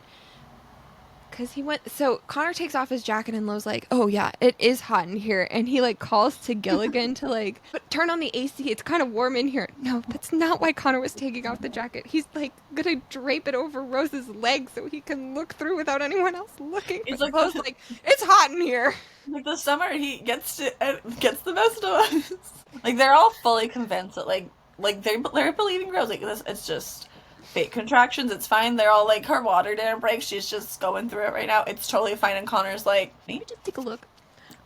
Connor takes off his jacket and Lo's like, oh yeah, it is hot in here. And he like calls to Gilligan to like, turn on the AC. It's kind of warm in here. No, that's not why Connor was taking off the jacket. He's like gonna drape it over Rose's leg so he can look through without anyone else looking. It's like, Lo's like, it's hot in here. Like the summer heat gets the best of us. Like they're all fully convinced that like they're believing Rose. Like this, it's just fake contractions. It's fine. They're all like, her water didn't break. She's just going through it right now. It's totally fine. And Connor's like, maybe just take a look,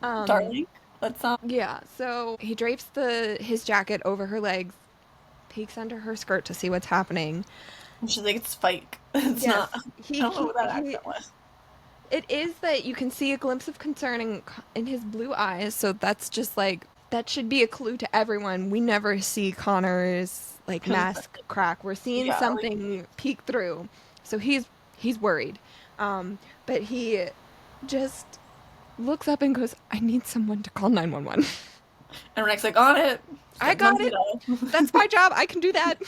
darling. Let's Yeah. So he drapes his jacket over her legs, peeks under her skirt to see what's happening. And she's like, it's fake. It's not. I don't know what that accent was. It is that you can see a glimpse of concern in his blue eyes, so that's just like, that should be a clue to everyone. We never see Connor's like mask crack. We're seeing something peek through, so he's worried. But he just looks up and goes, I need someone to call 911. And Renek's like, on it. I got it. That's my job. I can do that.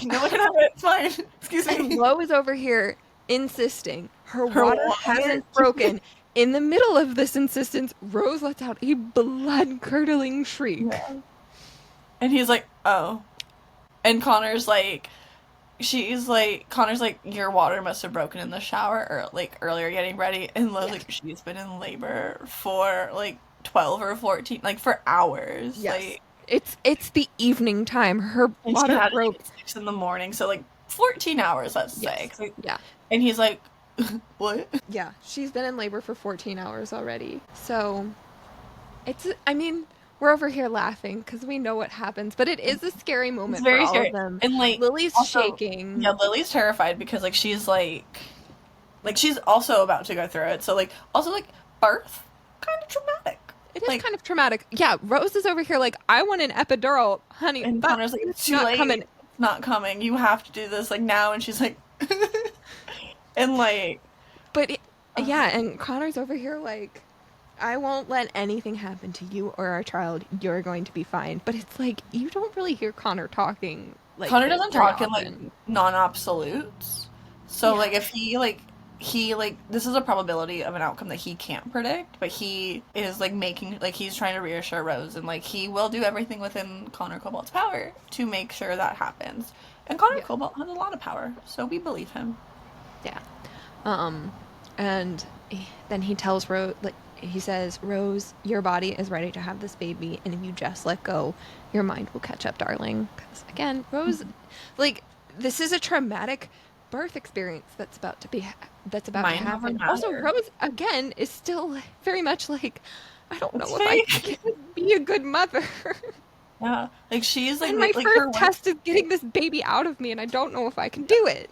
No one can have it. It's fine. Excuse me. And Lo is over here insisting her water hasn't broken. In the middle of this insistence, Rose lets out a blood-curdling shriek. Yeah. And he's like, oh. And Connor's like, Connor's like, your water must have broken in the shower or like earlier getting ready. And Lo's like, she's been in labor for like 12 or 14, like for hours. Yes. Like, it's the evening time. Her water broke at 6 in the morning, so like 14 hours, let's say. Yeah. And he's like, what? Yeah, she's been in labor for 14 hours already. So, we're over here laughing because we know what happens, but it is a scary moment for all of them. And like, Lily's also, shaking. Yeah, Lily's terrified because like she's like she's also about to go through it. So like, also like, birth, kind of traumatic. It is kind of traumatic. Yeah, Rose is over here like, I want an epidural, honey. And Connor's like, it's too late. Coming. It's not coming. You have to do this like now. And she's like, and like, but and Connor's over here like, I won't let anything happen to you or our child. You're going to be fine. But it's like, you don't really hear Connor talking. Like, Connor doesn't talk in like non-absolutes. So like, if he this is a probability of an outcome that he can't predict, but he is like making, like, he's trying to reassure Rose, and like he will do everything within Connor Cobalt's power to make sure that happens. And Connor Cobalt has a lot of power, so we believe him. Yeah. And then he tells Rose, like, he says, Rose, your body is ready to have this baby, and if you just let go, your mind will catch up, darling. Because again, Rose, like, this is a traumatic birth experience that's about to happen. Also, Rose again is still very much like, I don't know if I can be a good mother. Yeah, like she's like, and my first test is getting this baby out of me, and I don't know if I can do it.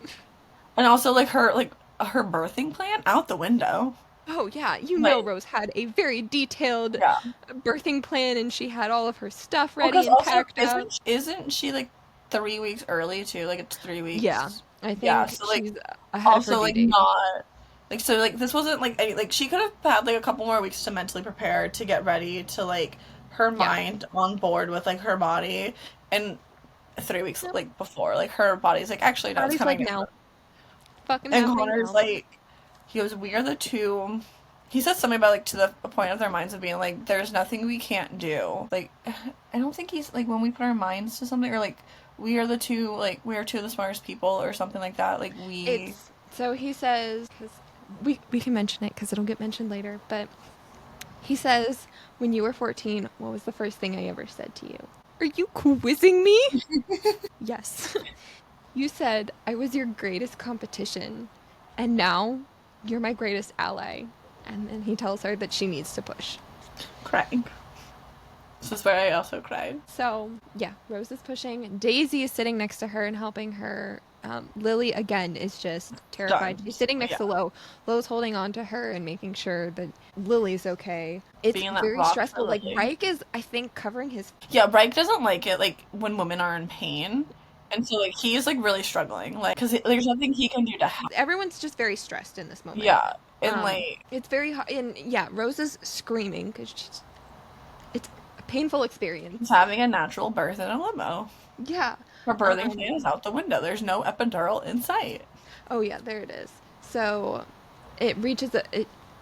And also like her birthing plan out the window. Oh yeah, know Rose had a very detailed birthing plan, and she had all of her stuff ready and packed up. Isn't she like 3 weeks early too? Like, it's 3 weeks. Yeah. I Yeah, think so like she's ahead of her also due like date. not like so like this wasn't like any, like she could have had like a couple more weeks to mentally prepare to get ready to like her Yeah. mind on board with like her body, and 3 weeks Yep. like before like her body's like actually no, it's Body's like, coming no. down. Fucking And happening Connor's now. like, he goes, we are the two. He says something about like to the point of their minds of being like, there's nothing we can't do. Like, I don't think he's like when we put our minds to something or like we are the two like we are two of the smartest people or something like that. Like we. It's so he says, because we can mention it because it'll get mentioned later, but he says, when you were 14, what was the first thing I ever said to you? Are you quizzing me? Yes. You said I was your greatest competition, and now you're my greatest ally. And then he tells her that she needs to push. Crying. This is where I also cried. So, yeah, Rose is pushing. Daisy is sitting next to her and helping her. Lily, again, is just terrified. Done. She's sitting next Yeah. to Lo. Lo's holding on to her and making sure that Lily's okay. It's Being that very rock for stressful. Like, Lily. Reich is, I think, covering his. Yeah, Reich doesn't like it like when women are in pain. And so like he's like really struggling like cuz there's nothing he can do to help. Everyone's just very stressed in this moment. Yeah. And like It's very hard. And yeah, Rose is screaming because it's a painful experience. he's having a natural birth in a limo. Yeah. Her birthing plan is out the window. There's no epidural in sight. Oh yeah, there it is. So it reaches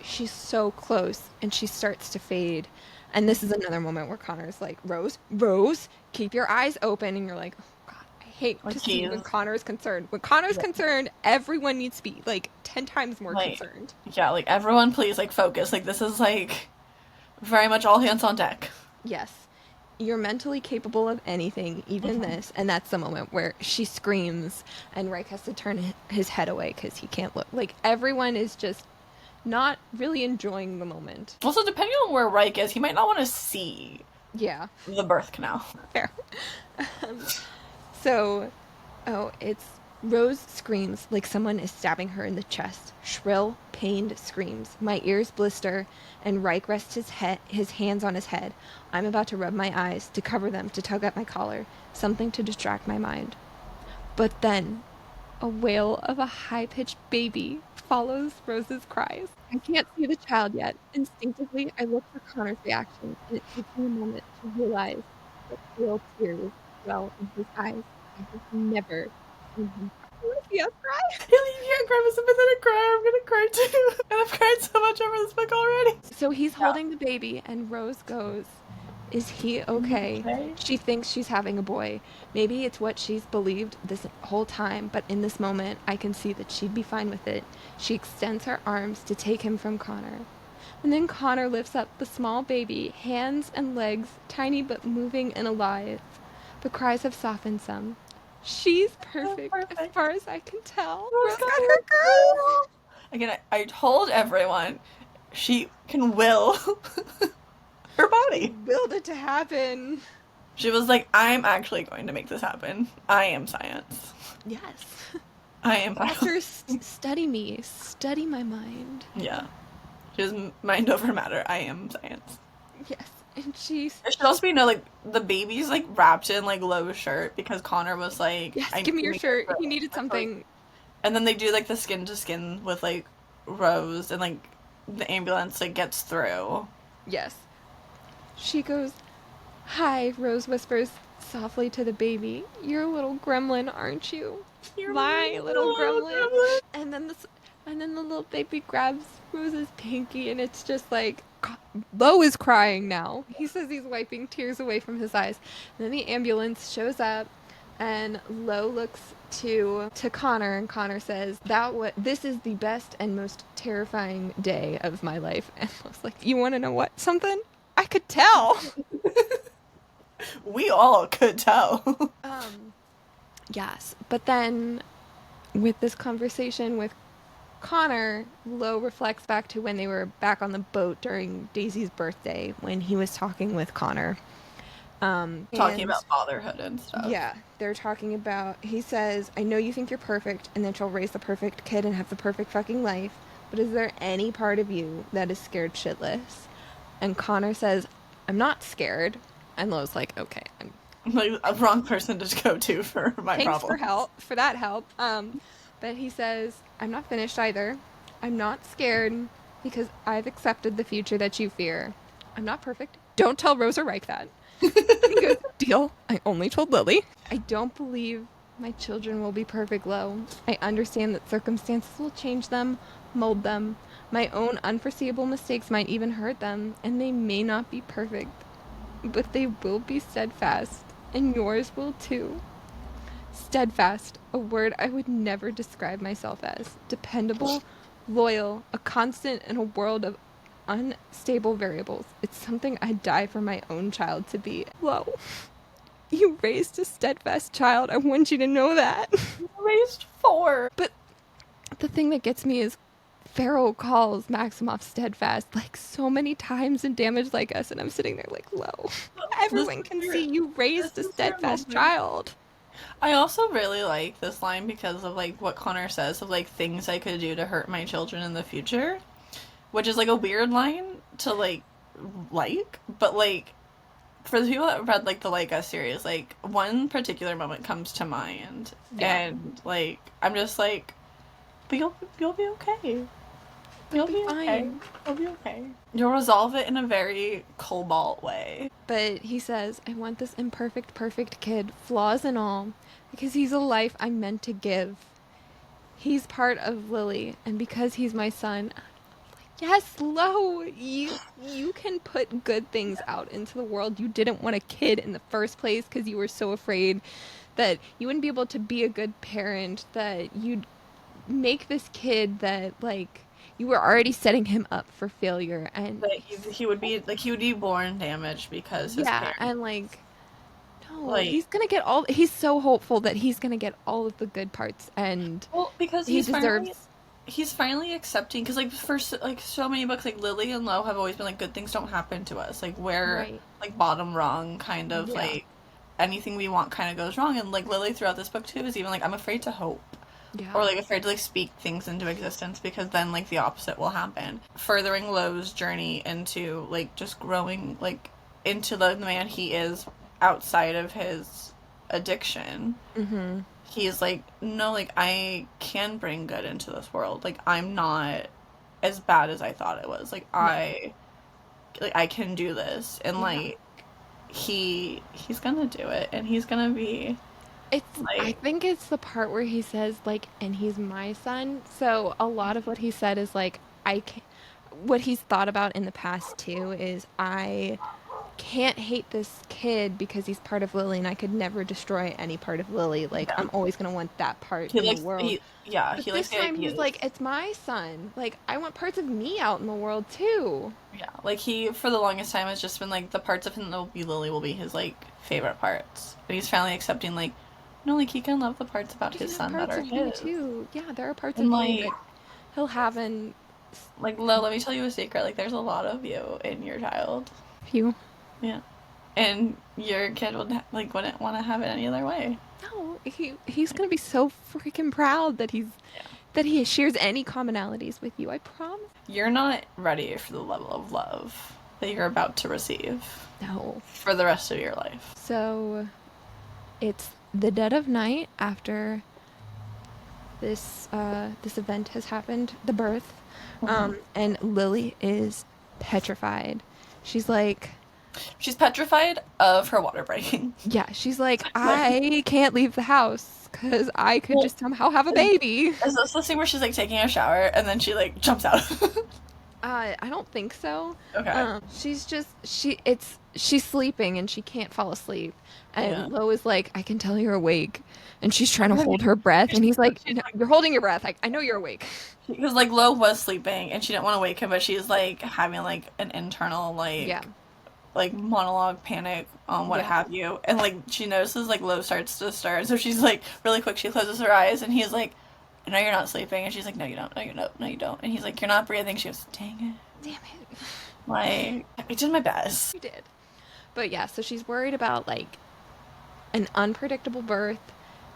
she's so close and she starts to fade. And this is another moment where Connor's like, Rose, keep your eyes open. And you're like, oh God, I hate Like to see when he's Connor's concerned. When Connor's yeah, concerned, everyone needs to be like 10 times more like concerned. yeah, like everyone please like focus. Like this is like very much all hands on deck. Yes. You're mentally capable of anything, even this. And that's the moment where she screams and Reich has to turn his head away because he can't look. Like, everyone is just not really enjoying the moment. Also, depending on where Reich is, he might not want to see Yeah, the birth canal. fair. Um, so, it's Rose screams like someone is stabbing her in the chest. Shrill, pained screams. My ears blister, and Reich rests his hands on his head. I'm about to rub my eyes, to cover them, to tug at my collar, something to distract my mind. But then, a wail of a high-pitched baby follows Rose's cries. I can't see the child yet. Instinctively, I look for Connor's reaction, and it takes me a moment to realize that real tears well in his eyes. I have never seen him cry. You want to see us cry? You can't cry, but sympathetic cry. I'm gonna cry too. And I've cried so much over this book already. So he's Yeah. holding the baby, and Rose goes, is he okay? Okay. She thinks she's having a boy. Maybe it's what she's believed this whole time, but in this moment, I can see that she'd be fine with it. She extends her arms to take him from Connor. And then Connor lifts up the small baby, hands and legs, tiny but moving and alive. The cries have softened some. She's perfect, as Perfect. far as I can tell. Rose Rose got got her her girl! Again, I told everyone she can will her body. Willed it to happen. She was like, I'm actually going to make this happen. I am science. Yes. I am Doctors, study me. Study my mind. Yeah. She was mind over matter. I am science. Yes. And she's... There should also be like the baby's like wrapped in like Lowe's shirt because Connor was like, Yes, I give me need your to shirt. make He it needed something. And then they do like the skin to skin with like Rose and like the ambulance like gets through. Yes. She goes, hi, Rose whispers softly to the baby. You're a little gremlin, aren't you? You're My little gremlin. gremlin. And then the little baby grabs Rose's pinky, and it's just like, Lo is crying now. He says he's wiping tears away from his eyes. And then the ambulance shows up, and Lo looks to Connor, and Connor says, this is the best and most terrifying day of my life. And Lo's like, you want to know what? Something? I could tell. We all could tell. Yes. But then with this conversation with Connor, Lo reflects back to when they were back on the boat during Daisy's birthday when he was talking with Connor. Talking about fatherhood and stuff. Yeah, they're talking about, he says, I know you think you're perfect and that you'll raise the perfect kid and have the perfect fucking life, but is there any part of you that is scared shitless? And Connor says, I'm not scared. And Lo's like, okay, I'm like a wrong person to go to for my Thanks problems. for that help. But he says, I'm not finished either. I'm not scared because I've accepted the future that you fear. I'm not perfect. Don't tell Rosa Reich that. And he goes, deal. I only told Lily. I don't believe my children will be perfect, Lo. I understand that circumstances will change them, mold them. My own unforeseeable mistakes might even hurt them, and they may not be perfect, but they will be steadfast, and yours will too. Steadfast, a word I would never describe myself as. Dependable, loyal, a constant in a world of unstable variables. It's something I'd die for my own child to be. Whoa. You raised a steadfast child. I want you to know that. Raised four. But the thing that gets me is Farrell calls Maximoff steadfast like so many times in Damage Like Us, and I'm sitting there like, low. This Everyone is can your, see you this raised a is your steadfast moment. child. I also really like this line because of like what Connor says of like things I could do to hurt my children in the future, which is like a weird line to but like for the people that read like the Like Us series, like one particular moment comes to mind, Yeah. and like I'm just like, but you'll be okay. You'll You'll be be okay. fine. You'll be okay. You'll resolve it in a very cobalt way. But he says, I want this imperfect, perfect kid, flaws and all, because he's a life I'm meant to give. He's part of Lily, and because he's my son, yes, Lo, you can put good things out into the world. You didn't want a kid in the first place because you were so afraid that you wouldn't be able to be a good parent, that you'd make this kid that like you were already setting him up for failure and That he would be born damaged because his yeah, parents and like no, like he's gonna get all. He's so hopeful that he's gonna get all of the good parts, and well because he deserves. he's finally accepting because like for like so many books like Lily and Lo have always been like good things don't happen to us, like we're Right. like bottom rung kind of Yeah. like anything we want kind of goes wrong, and like Lily throughout this book too is even like I'm afraid to hope or Yeah. like afraid to like speak things into existence because then like the opposite will happen, furthering Lo's journey into like just growing like into the man he is outside of his addiction. Mm-hmm. He's like, no, like I can bring good into this world, like I'm not as bad as I thought it was, No. like I can do this, and Yeah. like he's gonna do it, and he's gonna be It's. I like think it's the part where he says like, and he's my son. So a lot of what he said is like, I can. What he's thought about in the past too is I can't hate this kid because he's part of Lily, and I could never destroy any part of Lily. Like yeah. I'm always gonna want that part He in the likes world. But he likes this the time he's ideas. like, it's my son. Like, I want parts of me out in the world too. Yeah, like he for the longest time has just been like the parts of him that will be Lily will be his like favorite parts, but he's finally accepting like no, like he can love the parts about You his can have son that parts are of me his, too. Yeah, there are parts and of you that he'll have in Lo, let me tell you a secret, like there's a lot of you in your child. few. Yeah, and your kid would like wouldn't want to have it any other way. No, he's gonna be so freaking proud that Yeah. he shares any commonalities with you. I promise. You're not ready for the level of love that you're about to receive No. for the rest of your life. So it's the dead of night after this event has happened, the birth, Mm-hmm. and Lily is petrified. She's like, She's petrified of her water breaking. yeah, she's like, Like, I can't leave the house because I could well, just somehow have a baby. is this the scene where she's like taking a shower and then she like jumps out? I don't think so. Okay. She's sleeping and she can't fall asleep. Yeah. And Lo is like, I can tell you're awake. And she's trying to Okay. hold her breath. And he's like, She's "No, you're holding your breath. I know you're awake. because like Lo was sleeping and she didn't want to wake him, but she's like having like an internal Yeah. like monologue, panic, what Yeah. have you, and like she notices like Lo starts to stir, so she's like really quick. She closes her eyes and he's like, "No, you're not sleeping," and she's like, "No, you don't. No, you don't. No, you don't." And he's like, "You're not breathing." She goes, "Dang it." Damn it. Like, I did my best. You did. But yeah, so she's worried about like an unpredictable birth.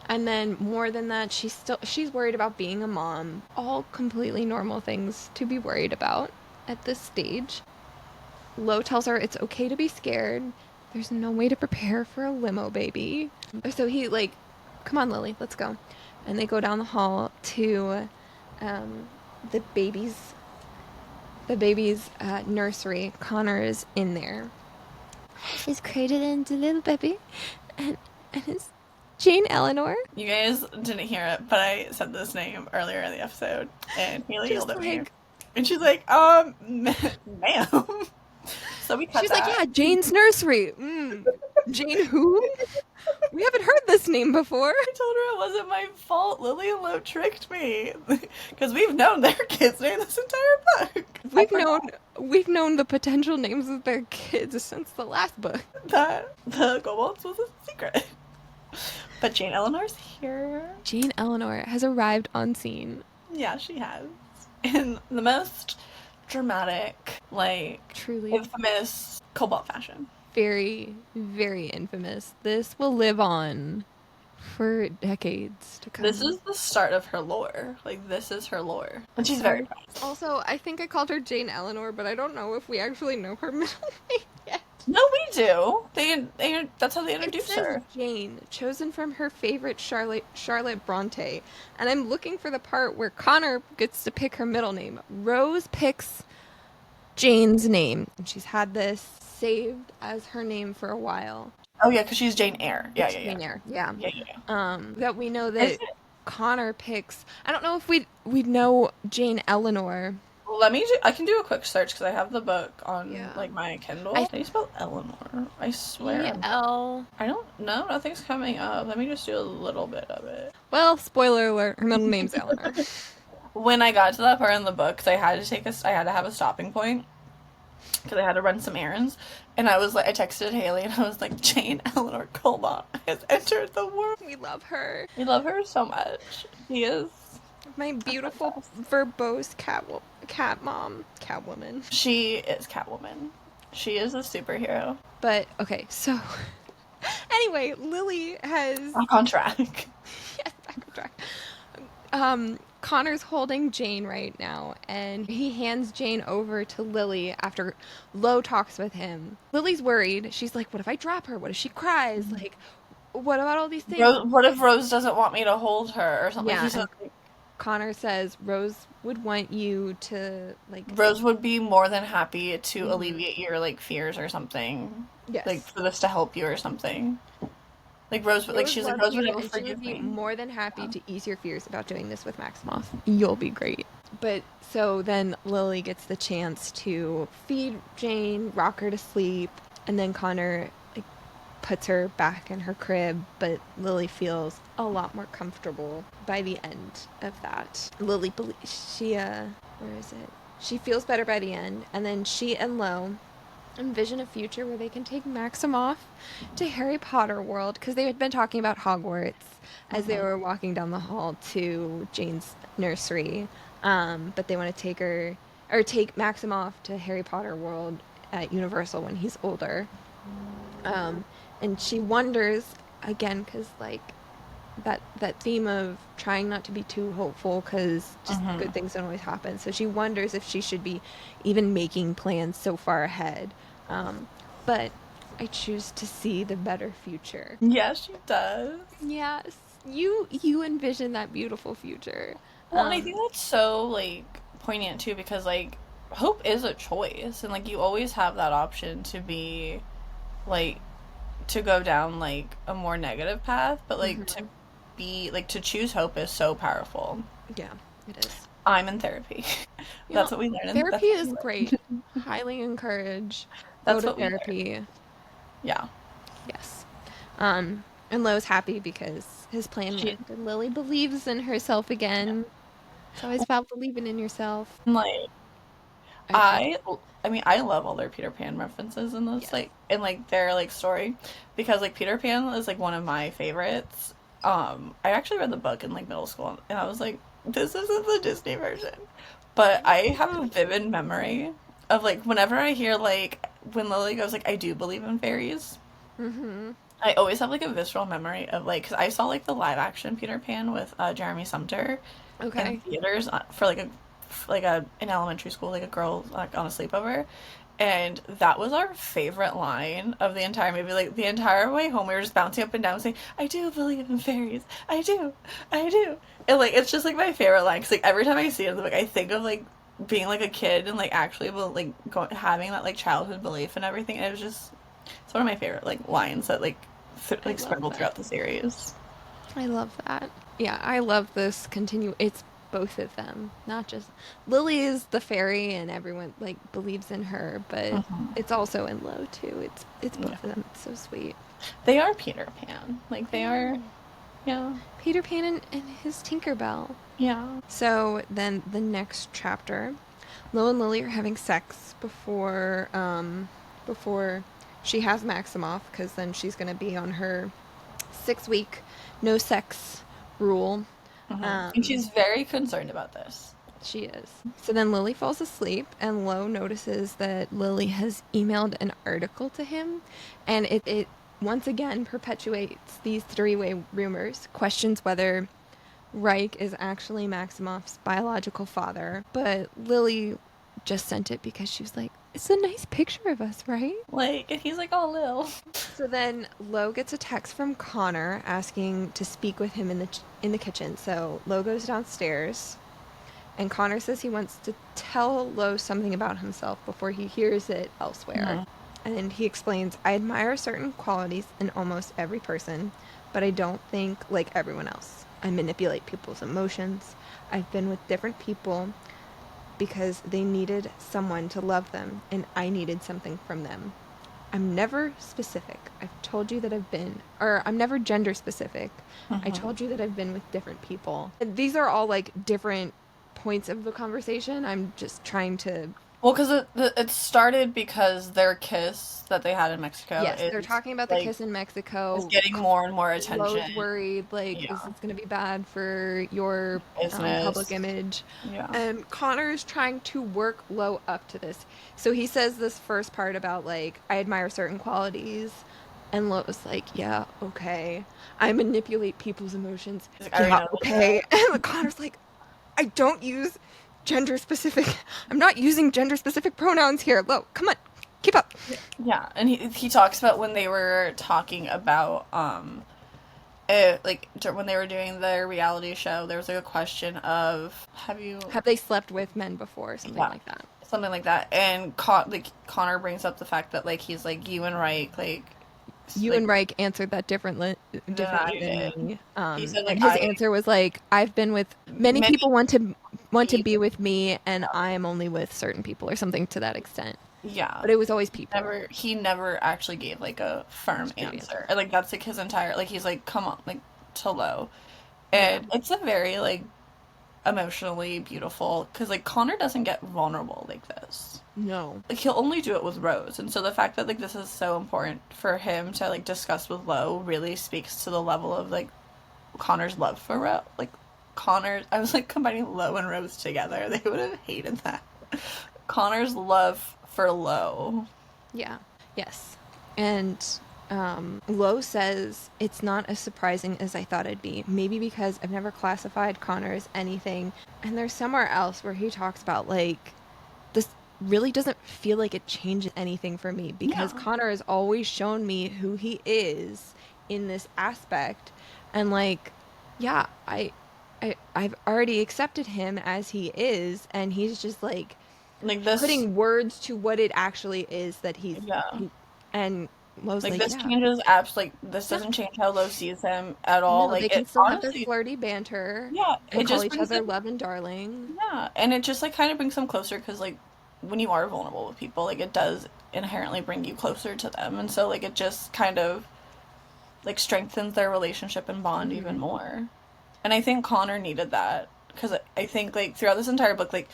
And then more than that, she's worried about being a mom. All completely normal things to be worried about at this stage. Lo tells her it's okay to be scared, There's no way to prepare for a limo baby. So he like, come on, Lily, let's go. And they go down the hall to the baby's nursery. Connor is in there. He's cradled into little baby, and it's Jane Eleanor. You guys didn't hear it, but I said this name earlier in the episode, and Haley yelled at me. And she's like, ma'am. So we cut She's that. like, yeah, Jane's nursery. Jane who? We haven't heard this name before. I told her it wasn't my fault. Lily and Lo tricked me. Because we've known their kids' name this entire book. We've known the potential names of their kids since the last book. That the Kobolds was a secret. But Jane Eleanor's here. Jane Eleanor has arrived on scene. Yeah, she has. In the most dramatic, like, truly infamous Cobalt fashion. Very, very infamous. This will live on for decades to come. This is the start of her lore. Like, this is her lore. And she's very proud. Also, I think I called her Jane Eleanor, but I don't know if we actually know her middle name yet. No, we do. They that's how they introduce her. Jane, chosen from her favorite Charlotte Bronte. And I'm looking for the part where Connor gets to pick her middle name. Rose picks Jane's name. And she's had this saved as her name for a while. Oh yeah, because she's Jane Eyre. Yeah. Jane Eyre, yeah. Yeah. That we know that Connor picks. I don't know if we'd know Jane Eleanor. I can do a quick search because I have the book on like my Kindle. How do you spell Eleanor? I swear. E-L. I don't know. Nothing's coming up. Let me just do a little bit of it. Well, spoiler alert. Her middle name's Eleanor. When I got to that part in the book, I had to have a stopping point because I had to run some errands, and I texted Haley and I was like, Jane Eleanor Colbot has entered the world. We love her. We love her so much. She is my beautiful verbose Catwoman. She is Catwoman. She is a superhero. But, okay, so... anyway, Lily has... Back on track. Yes, back on track. Connor's holding Jane right now, and he hands Jane over to Lily after Lo talks with him. Lily's worried. She's like, what if I drop her? What if she cries? Like, what about all these things? What if Rose doesn't want me to hold her or something? Yeah, Connor says Rose would want you to, like... Rose would be more than happy to alleviate your, like, fears or something. Yes. Like, for this to help you or something. Like, Rose would never forgive me. She would be more than happy to ease your fears about doing this with Maximoff. You'll be great. But, so then Lily gets the chance to feed Jane, rock her to sleep, and then Connor puts her back in her crib, but Lily feels a lot more comfortable by the end of that. Lily believes she feels better by the end, and then she and Lo envision a future where they can take Maximoff to Harry Potter world, because they had been talking about Hogwarts as they were walking down the hall to Jane's nursery, but they want to take Maximoff to Harry Potter world at Universal when he's older. And she wonders, again, because, like, that theme of trying not to be too hopeful because just good things don't always happen. So she wonders if she should be even making plans so far ahead. But I choose to see the better future. Yeah, she does. Yes. You envision that beautiful future. Well, and I think that's so, like, poignant, too, because, like, hope is a choice. And, like, you always have that option to be, like... to go down, like, a more negative path, but, like, to be, like, to choose hope is so powerful. Yeah, it is. I'm in therapy. That's what we learn. Therapy is great. Highly encourage. Go to therapy. Yeah. Yes. And Lo's happy because his plan worked, and Lily believes in herself again. Yeah. It's always about believing in yourself. Like, I mean, I love all their Peter Pan references in this, like, in, like, their, like, story, because, like, Peter Pan is, like, one of my favorites. I actually read the book in, like, middle school, and I was like, this isn't the Disney version. But I have a vivid memory of, like, whenever I hear, like, when Lily goes, like, I do believe in fairies, I always have, like, a visceral memory of, like, because I saw, like, the live-action Peter Pan with Jeremy Sumter in theaters for, like, in elementary school, like, a girl, like, on a sleepover, And that was our favorite line of the entire movie. Like, the entire way home, we were just bouncing up and down saying, I do believe in fairies. I do. I do. And, like, it's just, like, my favorite line. Because, like, every time I see it in the book, I think of, like, being, like, a kid and, like, actually, like, having that, like, childhood belief and everything. And it was just, it's one of my favorite, like, lines that, like, sprinkled throughout the series. I love that. Yeah, I love this it's both of them, not just Lily is the fairy and everyone like believes in her, but it's also in Lo too. It's both Yeah. of them. It's so sweet. They are Peter Pan. Like, they are, yeah. Peter Pan and his Tinkerbell. Yeah. So then the next chapter, Lo and Lily are having sex before she has Maximoff, because then she's gonna be on her 6-week no sex rule. And she's very concerned about this. She is. So then Lily falls asleep, and Lo notices that Lily has emailed an article to him, and it once again perpetuates these three-way rumors, questions whether Reich is actually Maximoff's biological father, but Lily just sent it because she was like, it's a nice picture of us, right? Like, and he's like, oh, Lil. So then Lo gets a text from Connor asking to speak with him in the kitchen. So Lo goes downstairs, and Connor says he wants to tell Lo something about himself before he hears it elsewhere. And he explains, I admire certain qualities in almost every person, but I don't think like everyone else. I manipulate people's emotions. I've been with different people because they needed someone to love them, and I needed something from them. I'm never specific. I've told you that I'm never gender specific. I told you that I've been with different people. And these are all like different points of the conversation. I'm just trying to... Well, because it started because their kiss that they had in Mexico. Yes, they're talking about the kiss in Mexico. It's getting more and more attention. Lo's worried, like, is this going to be bad for your public image? Yeah. And Connor is trying to work Lo up to this. So he says this first part about, like, I admire certain qualities. And Lo was like, yeah, okay. I manipulate people's emotions. Like, yeah, okay. And Connor's like, I don't use gender specific. I'm not using gender specific pronouns here. Lo, come on, keep up. Yeah, and he talks about when they were talking about when they were doing their reality show, there was like a question of have they slept with men before, something like that. Something like that. And Connor brings up the fact that like he's like you and Reich and Reich answered that differently than me. He said, like, and his answer was like, I've been with many people want to be with me, and I am only with certain people, or something to that extent. Yeah, but it was always people. He never actually gave like a firm answer. And, like, that's like his entire like he's like come on like to Lo, and it's a very like emotionally beautiful because like Connor doesn't get vulnerable like this. No, like he'll only do it with Rose, and so the fact that like this is so important for him to like discuss with Lo really speaks to the level of like Connor's love for Rose. Like I was like combining Lo and Rose together. They would have hated that. Connor's love for Lo. Yeah. Yes. And Lo says it's not as surprising as I thought it'd be. Maybe because I've never classified Connor as anything. And there's somewhere else where he talks about like this really doesn't feel like it changes anything for me because Connor has always shown me who he is in this aspect. And like, yeah, I've already accepted him as he is, and he's just like this putting words to what it actually is that he's and Lo's like this changes like this doesn't change how Lo sees him at all. No, like they can it still honestly, have their flirty banter, and it call each other love and darling. Yeah, and it just like kind of brings them closer because like when you are vulnerable with people, like it does inherently bring you closer to them, and so like it just kind of like strengthens their relationship and bond even more. And I think Connor needed that because I think like throughout this entire book, like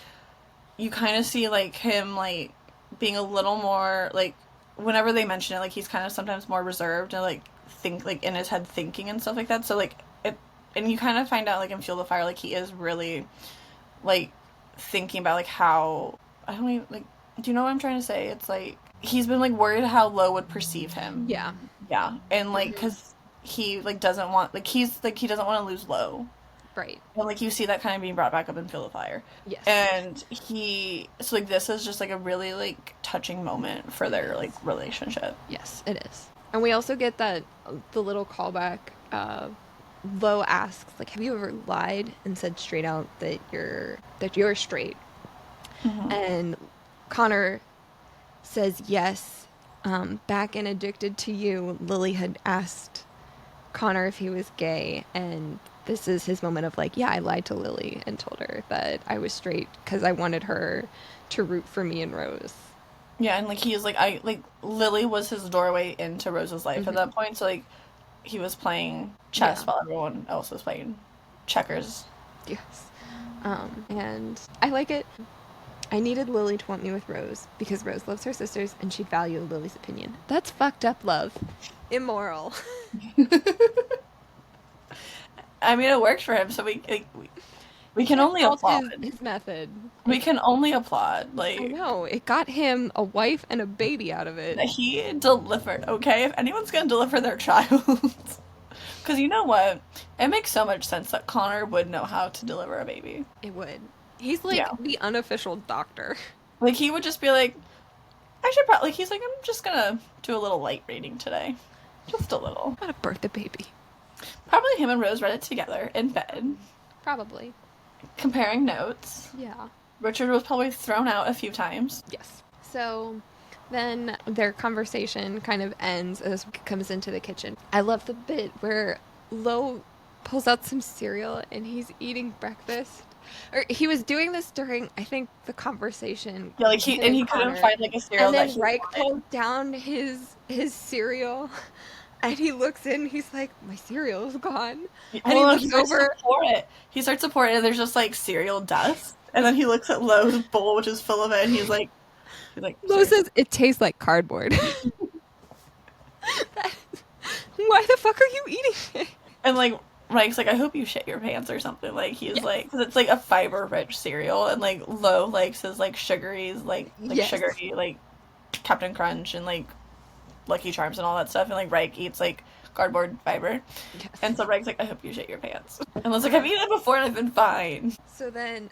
you kind of see like him like being a little more like whenever they mention it, like he's kind of sometimes more reserved and like think like in his head thinking and stuff like that. So like it, and you kind of find out like in Fuel the Fire, like he is really like thinking about like how I don't even like. Do you know what I'm trying to say? It's like he's been like worried how Lo would perceive him. Yeah, and like because he like doesn't want like he doesn't want to lose Lo. Right. And like you see that kind of being brought back up in Feel the Fire. Yes. And so like this is just like a really like touching moment for their like relationship. Yes, it is. And we also get that the little callback. Lo asks, like, "Have you ever lied and said straight out that you're straight?" Mm-hmm. And Connor says yes. Back in Addicted to You, Lily had asked Connor if he was gay, and this is his moment of like, yeah, I lied to Lily and told her that I was straight because I wanted her to root for me and Rose. Yeah, and like he's like I like Lily was his doorway into Rose's life at Hmm. that point. So like he was playing chess Yeah. while everyone else was playing checkers. Yes. And I like it. I needed Lily to want me with Rose because Rose loves her sisters and she'd value Lily's opinion. That's fucked up love. Immoral. I mean, it worked for him, so we You can can't only fault applaud. his method. We can only applaud. I Like know. It got him a wife and a baby out of it. he delivered. Okay, if anyone's gonna deliver their child, because you know what, it makes so much sense that Connor would know how to deliver a baby. It would. He's like Yeah, the unofficial doctor. like he would just be like, I should probably. Like, he's like, I'm just gonna do a little light reading today, just a little. How to birth a baby. Probably him and Rose read it together in bed, Probably. comparing notes. Yeah. Richard was probably thrown out a few times. Yes. So then their conversation kind of ends as Rick comes into the kitchen. I love the bit where Lo pulls out some cereal and he's eating breakfast. Or he was doing this during, I think, the conversation Yeah, like with him and and he couldn't Connor. find like a cereal And that then he Reich wanted. pulls down his cereal and he looks in, he's like, my cereal's gone. And he Well, he looks starts to over. pour it. He starts to pour it, and there's just like cereal dust. And then he looks at Lowe's bowl, which is full of it, and he's like, Lo sorry. says it tastes like cardboard. Why the fuck are you eating it? And like Mike's like, I hope you shit your pants or something. Like he's Yes. like, because it's like a fiber-rich cereal, and like Lowe likes his like sugary, like Yes. sugary, like Captain Crunch and like Lucky Charms and all that stuff. And like Reich eats like cardboard fiber, and Yes. so Reich's like, I hope you shit your pants. And I was like, I've eaten it before and I've been fine. So then,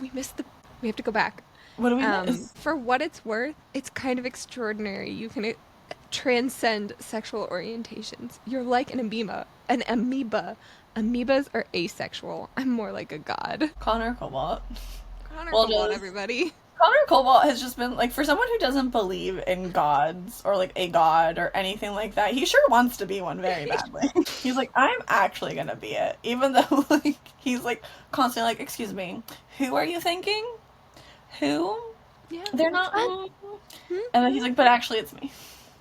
we missed the. We have to go back. What do we miss? For what it's worth, it's kind of extraordinary. You can transcend sexual orientations. You're like an amoeba. An amoeba. Amoebas are asexual. I'm more like a god. Connor Cobalt. Connor, Well, come on, just everybody. Connor Cobalt has just been like for someone who doesn't believe in gods or like a god or anything like that. He sure wants to be one very badly. He's like, I'm actually gonna be it, even though like he's like constantly like, excuse me, who are you thinking? Who? Yeah, They're what's not. that? And then he's like, but actually, it's me.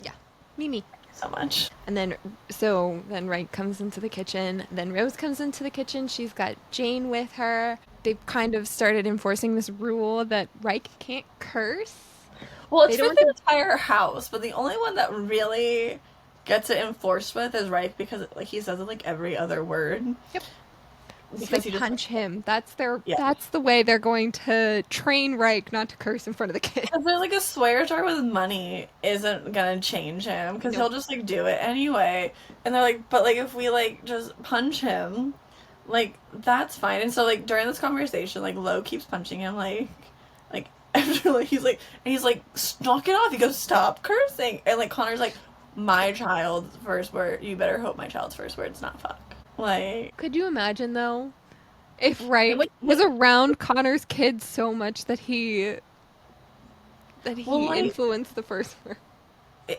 Yeah, Mimi. So much. And then, Wright comes into the kitchen. Then Rose comes into the kitchen. She's got Jane with her. They've kind of started enforcing this rule that Reich can't curse. Well, They it's don't for want the to. entire house, but the only one that really gets it enforced with is Reich because like he says it like every other word. Yep. So Because they he just punch him. That's their. yeah. That's the way they're going to train Reich not to curse in front of the kids. Because there's like a swear jar with money isn't gonna change him because he'll Nope. just like do it anyway. And they're like, but like if we like just punch him, like that's fine. And so like during this conversation, like Lo keeps punching him like after like he's like knock it off. He goes stop cursing. And like Connor's like my child's first word. You better hope my child's first word's not fuck. Like Could you imagine though, if Reich what? was around Connor's kids so much that Well, he like influenced the first word?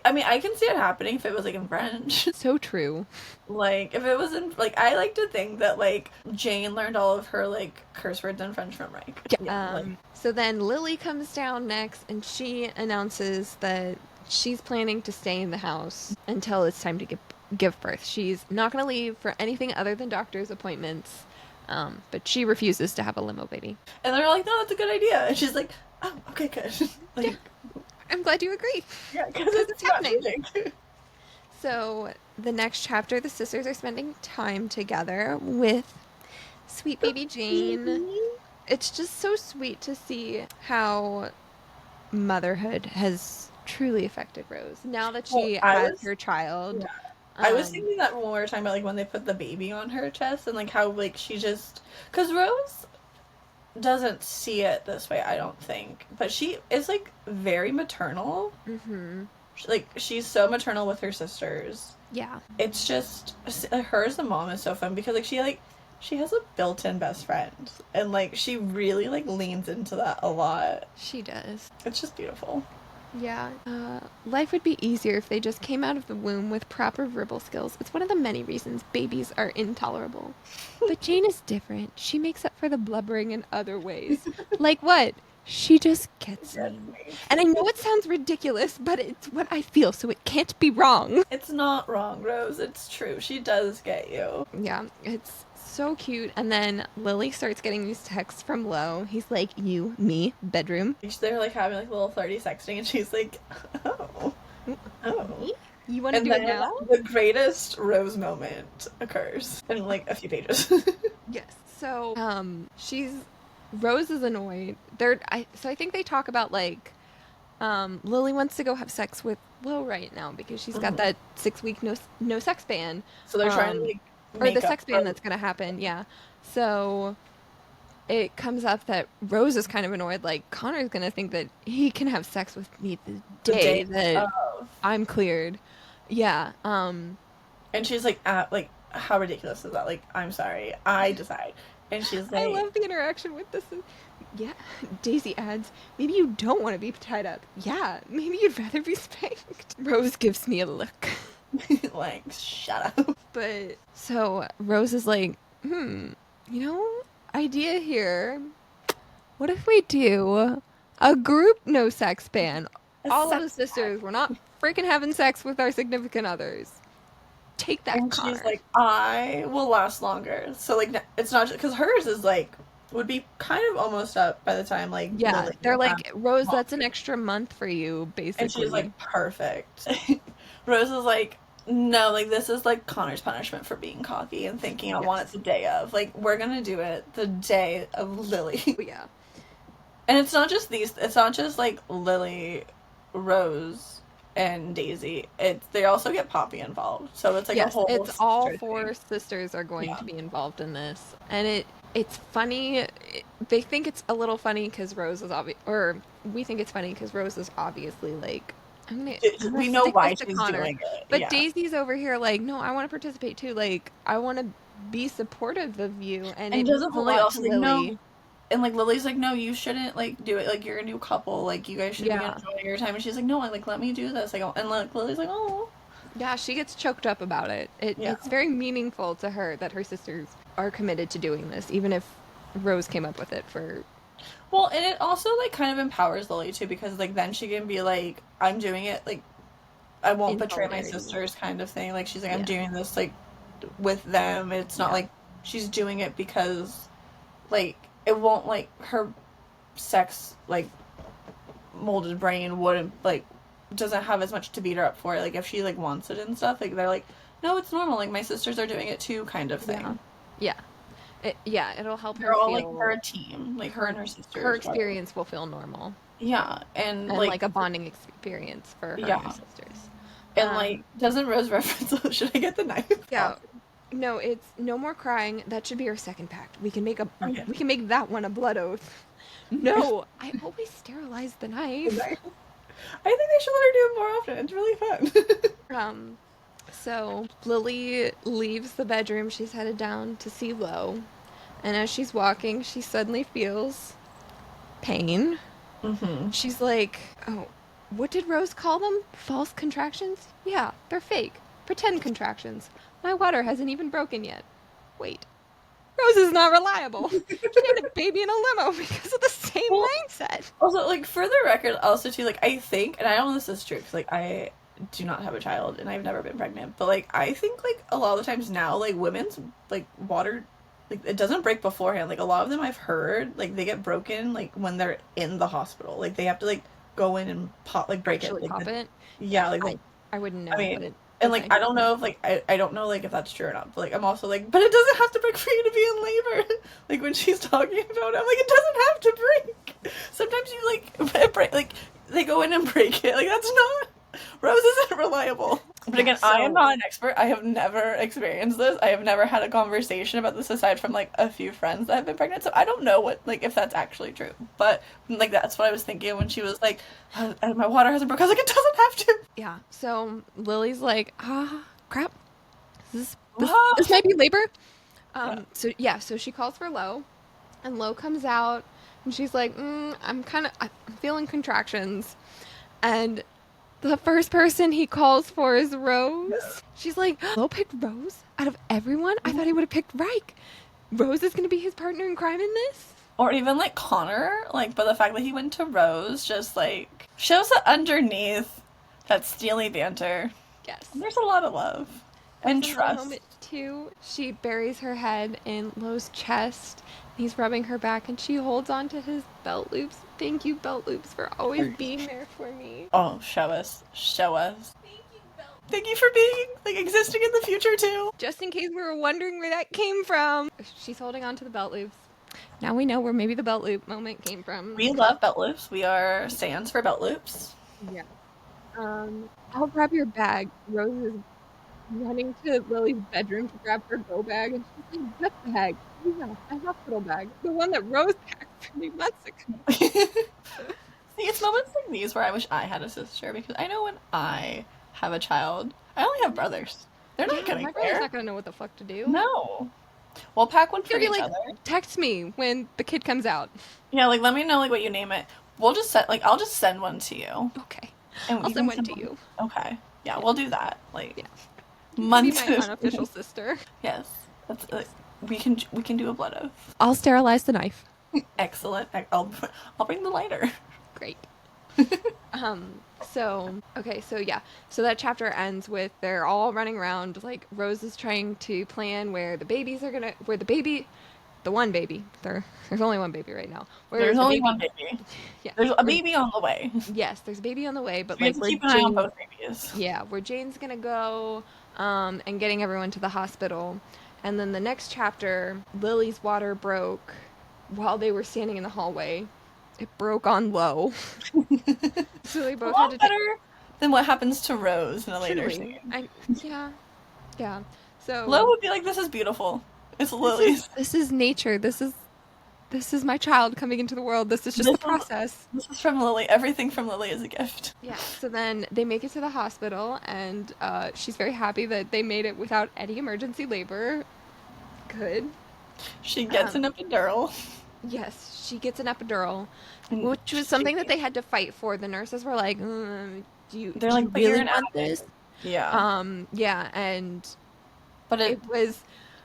I mean, I can see it happening if it was like in French. So true. Like if it was in like I like to think that like Jane learned all of her like curse words in French from Reich. Yeah, like So then Lily comes down next and she announces that she's planning to stay in the house until it's time to give birth. She's not going to leave for anything other than doctor's appointments. But she refuses to have a limo baby. and they're like, no, that's a good idea. And she's like, oh, okay, good. Like, Yeah, I'm glad you agree. yeah, because Because it's it's not happening. changing. So the next chapter, the sisters are spending time together with sweet baby Jane. It's just so sweet to see how motherhood has truly affected Rose. Now that Well, she I has was her child, I was thinking that when we were talking about, like, when they put the baby on her chest and, like, how, like, she just... Because Rose doesn't see it this way, I don't think. But she is, like, very maternal. Mm-hmm. Like, she's so maternal with her sisters. Yeah. It's just... Her as a mom is so fun because, like, she has a built-in best friend. And, like, she really, like, leans into that a lot. She does. It's just beautiful. Yeah. Life would be easier if they just came out of the womb with proper verbal skills. It's one of the many reasons babies are intolerable. But Jane is different. She makes up for the blubbering in other ways. Like what? She just gets me. And I know it sounds ridiculous, but it's what I feel, so it can't be wrong. It's not wrong, Rose. It's true. She does get you. Yeah, it's so cute. And then Lily starts getting these texts from Lo. He's like, you, me, bedroom. They're like having like little flirty sexting, and she's like, oh, Me? You want to do it now? The greatest Rose moment occurs in like a few pages. Yes. So, Rose is annoyed. So I think they talk about like, Lily wants to go have sex with Lo right now because she's got that 6-week no sex ban. So they're trying to like. Or the sex ban that's going to happen, yeah. So it comes up that Rose is kind of annoyed, like, Connor's going to think that he can have sex with me the day that I'm cleared. Yeah. And she's like, how ridiculous is that? Like, I'm sorry, I decide. And she's like... I love the interaction with this. Yeah, Daisy adds, maybe you don't want to be tied up. Yeah, maybe you'd rather be spanked. Rose gives me a look. Like, shut up. But so Rose is like, idea here. What if we do a group no sex ban? All of the sisters, we're not freaking having sex with our significant others. Take that, Connor. And she's like, I will last longer. So like, it's not just because hers is like would be kind of almost up by the time like Lily, they're like, Rose, that's an extra month for you, basically. And she's like, perfect. Rose is like, no, like, this is, like, Connor's punishment for being cocky and thinking I want it the day of. Like, we're gonna do it the day of Lily. Yeah. And it's not just like, Lily, Rose, and Daisy. They also get Poppy involved. So it's, like, a whole it's all 4 sisters are going to be involved in this. And it's funny. They think it's a little funny because Rose is we think it's funny because Rose is obviously, like, we know why she's doing it. But Daisy's over here like, no, I want to participate too. Like, I want to be supportive of you. And it doesn't Lily also Lily. No. And like Lily's like, no, you shouldn't like do it. Like, you're a new couple. Like, you guys should be enjoying your time. And she's like, no, like, let me do this. Like, and like Lily's like, oh. Yeah, she gets choked up about it. It's very meaningful to her that her sisters are committed to doing this, even if Rose came up with it for. Well, and it also, like, kind of empowers Lily, too, because, like, then she can be like, I'm doing it, like, I won't betray my sisters kind of thing. Like, she's like, I'm doing this, like, with them. It's not like she's doing it because, like, it won't, like, her sex, like, molded brain wouldn't, like, doesn't have as much to beat her up for. Like, if she, like, wants it and stuff, like, they're like, no, it's normal. Like, my sisters are doing it, too, kind of thing. Yeah. It'll help her. They're all like her team, like her and her sisters. Her experience will feel normal. Yeah, and like a bonding experience for her and her sisters. And like, doesn't Rose reference? Should I get the knife? Yeah. No, it's no more crying. That should be our second pact. We can make that one a blood oath. No, I always sterilize the knife. I think they should let her do it more often. It's really fun. So Lily leaves the bedroom. She's headed down to see Lo. And as she's walking, she suddenly feels pain. Mm-hmm. She's like, oh, what did Rose call them? False contractions? Yeah, they're fake. Pretend contractions. My water hasn't even broken yet. Wait. Rose is not reliable. She had a baby in a limo because of the same mindset. Also, like, for the record, also, too, like, I think, and I don't know if this is true, because, like, I do not have a child, and I've never been pregnant, but, like, I think, like, a lot of the times now, like, women's, like, water, like, it doesn't break beforehand. Like, a lot of them I've heard, like, they get broken, like, when they're in the hospital. Like, they have to, like, go in and pop, like, break it. Like, pop it? Yeah, like, I wouldn't know. I mean, and, like, I don't know if, like, I don't know, like, if that's true or not, but, like, I'm also, like, but it doesn't have to break for you to be in labor. Like, when she's talking about it, I'm like, it doesn't have to break. Sometimes you, like, break, like, they go in and break it. Like, that's not, Rose isn't reliable. But Yeah, again, I am so not an expert. I have never experienced this. I have never had a conversation about this aside from like a few friends that have been pregnant. So I don't know what like if that's actually true. But like that's what I was thinking when she was like, "My water hasn't broke." I was like, "It doesn't have to." yeah, so Lily's like, crap, this Ah. might be labor. Yeah. So yeah, so she calls for Lo, and Lo comes out, and she's like, I'm feeling contractions, and the first person he calls for is Rose. She's like, Lo picked Rose out of everyone. I thought he would have picked Reich. Rose is gonna be his partner in crime in this. Or even like Connor, like, but the fact that he went to Rose just like shows that underneath that steely banter, Yes. there's a lot of love and Also, another trust. moment too. She buries her head in Lo's chest. He's rubbing her back, and she holds on to his belt loops. Thank you, belt loops, for always being there for me. Oh, show us, show us. Thank you, belt. Thank you for being like existing in the future too. Just in case we were wondering where that came from. She's holding on to the belt loops. Now we know where maybe the belt loop moment came from. We love belt loops. We are stands for belt loops. Yeah. I'll grab your bag. Rose is running to Lily's bedroom to grab her go bag, and she's like, "What bag?" Yeah, a hospital bag. The one that Rose packed for me months ago. See, it's moments like these where I wish I had a sister because I know when I have a child, I only have brothers. They're not Yeah, getting my brother's there. not gonna know what the fuck to do. No. We'll pack one He's for gonna be each like, other. text me when the kid comes out. Yeah, like let me know like what you name it. We'll just set like I'll just send one to you. Okay. And I'll you send can one to you. Okay. Yeah, we'll do that. Like Yeah. months. Be my unofficial sister. Yes. That's we can do a blood oath. I'll sterilize the knife. Excellent. I'll bring the lighter. Great. So yeah. So that chapter ends with they're all running around, like Rose is trying to plan where the one baby, there's only one baby right now. Where There's the only baby, one baby. yeah. There's a baby on the way. Yes, there's a baby on the way, So but we have like to where keep an eye on Jane, both babies. yeah, where Jane's gonna go, and getting everyone to the hospital. And then the next chapter, Lily's water broke while they were standing in the hallway. It broke on Lo. So they A both had lot to take. better than what happens to Rose in a later Truly. scene. Yeah. Yeah. Lo So would be like, "This is beautiful. It's Lily's. this is nature. This is my child coming into the world. This is just This the is process. this is from Lily. Everything from Lily is a gift." Yeah. So then they make it to the hospital, and she's very happy that they made it without any emergency labor. Good. She gets an Um, epidural. yes, she gets an epidural, And which was something that they had to fight for. The nurses were like, "Do you they're do like, you "But you're really an want addict." this?" Yeah, Yeah, and but it was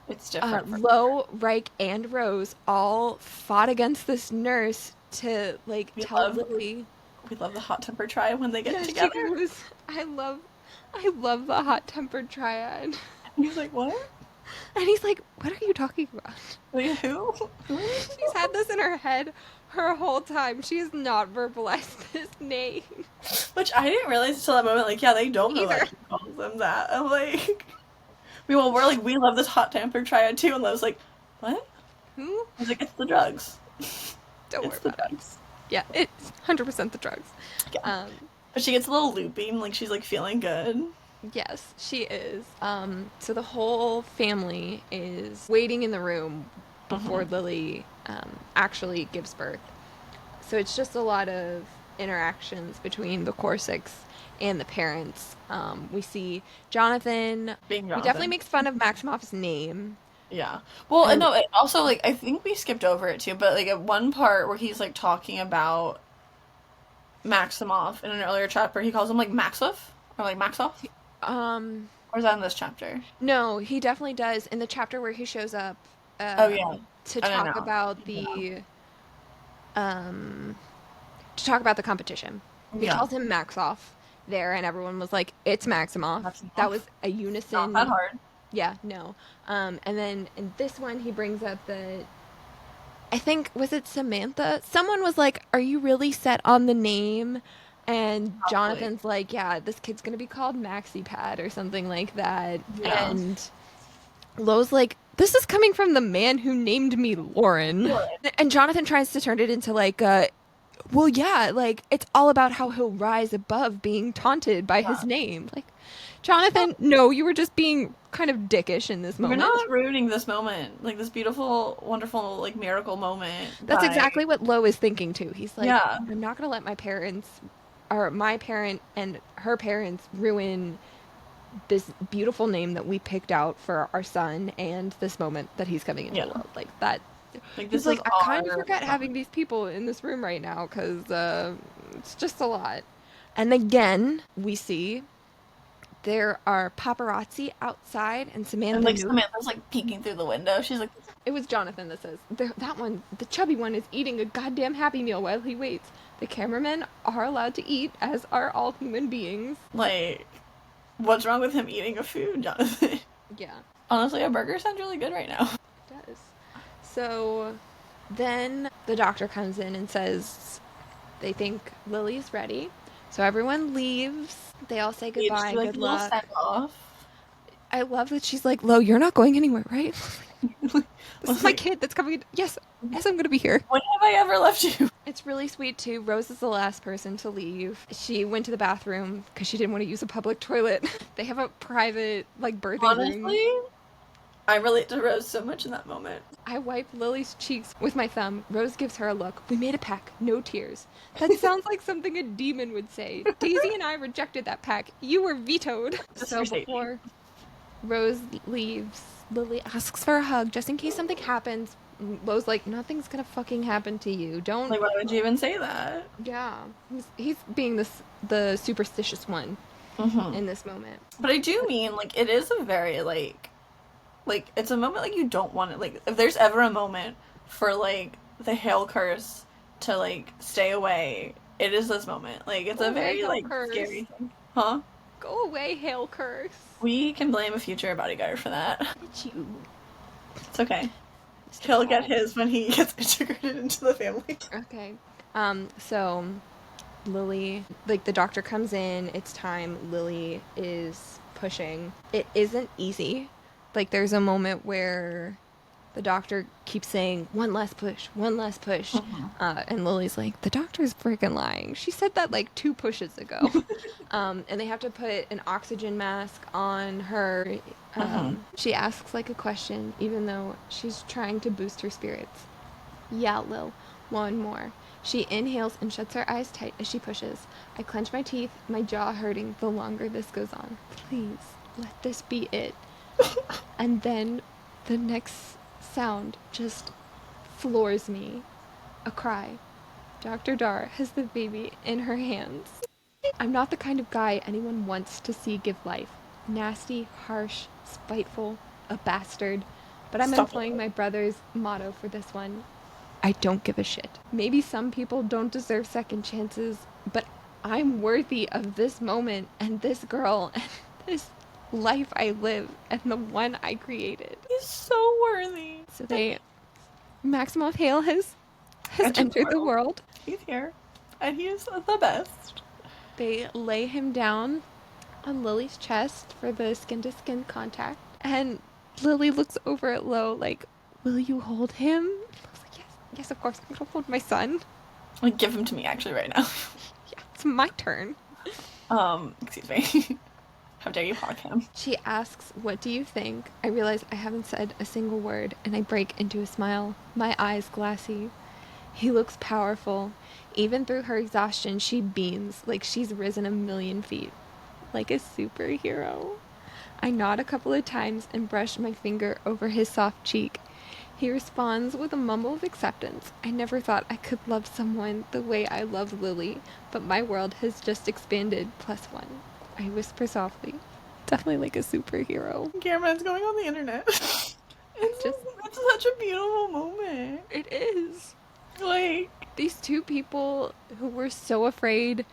it's different for her. Lo, Reich, and Rose all fought against this nurse to like We tell love Lily. we love the hot temper try when they get Yeah, she together. goes, I love the hot tempered triad. And he's like, "What? And he's like, what are you talking about? Wait, who?" She's had this in her head her whole time. She has not verbalized this name. Which I didn't realize until that moment. Like, yeah, they don't know Either. that he calls them that. I'm like, we're like, we love this hot temper triad too, and Love's like, what? Who? I was like, it's the drugs. Don't It's worry the about it. drugs. Yeah, it's 100% the drugs. Yeah. Um, But she gets a little loopy, and like she's like feeling good. yes, she is. So the whole family is waiting in the room before Lily actually gives birth. So it's just a lot of interactions between the Corsicks and the parents. We see Jonathan. Being He Jonathan. definitely makes fun of Maximoff's name. Yeah. Well, and And no, it also like I think we skipped over it too, but like at one part where he's like talking about Maximoff in an earlier chapter, he calls him like Maxoff or like Maxoff, um, or is that in this chapter? no, he definitely does in the chapter where he shows up Oh yeah, to I don't talk know. about um the competition. He Yeah, calls him Maxoff there, and everyone was like, "It's Maximoff." That Maximoff. was a Not unison. that hard. Yeah, no. And then in this one, he brings up that I think was it Samantha? Someone was like, "Are you really set on the name?" And Probably. Jonathan's like, "Yeah, this kid's gonna be called Maxi Pad or something like that." Yeah. And Lo's like, "This is coming from the man who named me Lauren." Sure. And Jonathan tries to turn it into like, well, yeah, like it's all about how he'll rise above being taunted by his Yeah. name. Like, Jonathan, no, you were just being kind of dickish in this You're moment. not ruining this moment, like this beautiful, wonderful, like miracle moment That's by exactly what Lo is thinking too. He's like, yeah. I'm not going to let my parents, or my parent and her parents, ruin this beautiful name that we picked out for our son and this moment that he's coming into Yeah. the world. Like that. Like He's this is like, I kind of our forget having these people in this room right now because it's just a lot. And again, we see there are paparazzi outside, and and Samantha like knew. Samantha's like peeking through the window. She's like, It was Jonathan that says, that one, the chubby one, is eating a goddamn Happy Meal while he waits. The cameramen are allowed to eat, as are all human beings. like, what's wrong with him eating a food, Jonathan? Yeah, Honestly, a burger sounds really good right now. it does. So then the doctor comes in and says they think Lily's ready. So everyone leaves. They all say It's goodbye, like good a little luck. send off. I love that she's like, Lo, you're not going anywhere, right? This is my Like, kid that's coming. Yes, yes, I'm gonna be here. when have I ever left you? It's really sweet too. Rose is the last person to leave. She went to the bathroom because she didn't want to use a public toilet. They have a private, like, birthing room. Honestly, I relate to Rose so much in that moment. I wipe Lily's cheeks with my thumb. Rose gives her a look. We made a pact, no tears. That sounds like something a demon would say. Daisy and I rejected that pact. You were vetoed. Just So for safety. before Rose leaves, Lily asks for a hug just in case something happens. Lo's like, nothing's gonna fucking happen to you. Don't. Like, why would you even say that? Yeah, he's being the superstitious one in this moment. But I do mean, like, it is a very, like, it's a moment, like, you don't want it. Like, if there's ever a moment for, like, the hail curse to, like, stay away, it is this moment. Like, it's Go a away, very, hail like, curse. scary thing. Huh? Go away, hail curse. We can blame a future bodyguard for that. It's you. It's okay. Mr. He'll get Paul. his when he gets integrated into the family. Okay. So Lily, like, the doctor comes in, it's time. Lily is pushing. It isn't easy. Like, there's a moment where the doctor keeps saying, one last push, one last push. And Lily's like, the doctor's freaking lying. She said that like 2 pushes ago. And they have to put an oxygen mask on her. She asks like a question, even though she's trying to boost her spirits. Yeah, Lil, one more. She inhales and shuts her eyes tight as she pushes. I clench my teeth, my jaw hurting the longer this goes on. Please, let this be it. And then the next sound just floors me. A cry. Dr. Dar has the baby in her hands. I'm not the kind of guy anyone wants to see give life. Nasty, harsh, spiteful, a bastard. But I'm Stop employing it. my brother's motto for this one. I don't give a shit. Maybe some people don't deserve second chances, but I'm worthy of this moment and this girl and this life I live and the one I created. He's so worthy. So Maximoff Hale has Entered entered the world. He's here. And he is the best. They lay him down on Lily's chest for the skin-to-skin contact. And Lily looks over at Lo like, will you hold him? I was like, yes, of course. I'm going to hold my son. Like, give him to me, actually, right now. Yeah, it's my turn. Excuse me. How dare you hog him? She asks, what do you think? I realize I haven't said a single word, and I break into a smile, my eyes glassy. He looks powerful. Even through her exhaustion, she beams like she's risen 1,000,000 feet. Like a superhero. I nod a couple of times and brush my finger over his soft cheek. He responds with a mumble of acceptance. I never thought I could love someone the way I love Lily, but my world has just expanded +1. I whisper softly. Definitely like a superhero. Cameron's going on the internet. It's such a beautiful moment. It is. Like, These 2 people who were so afraid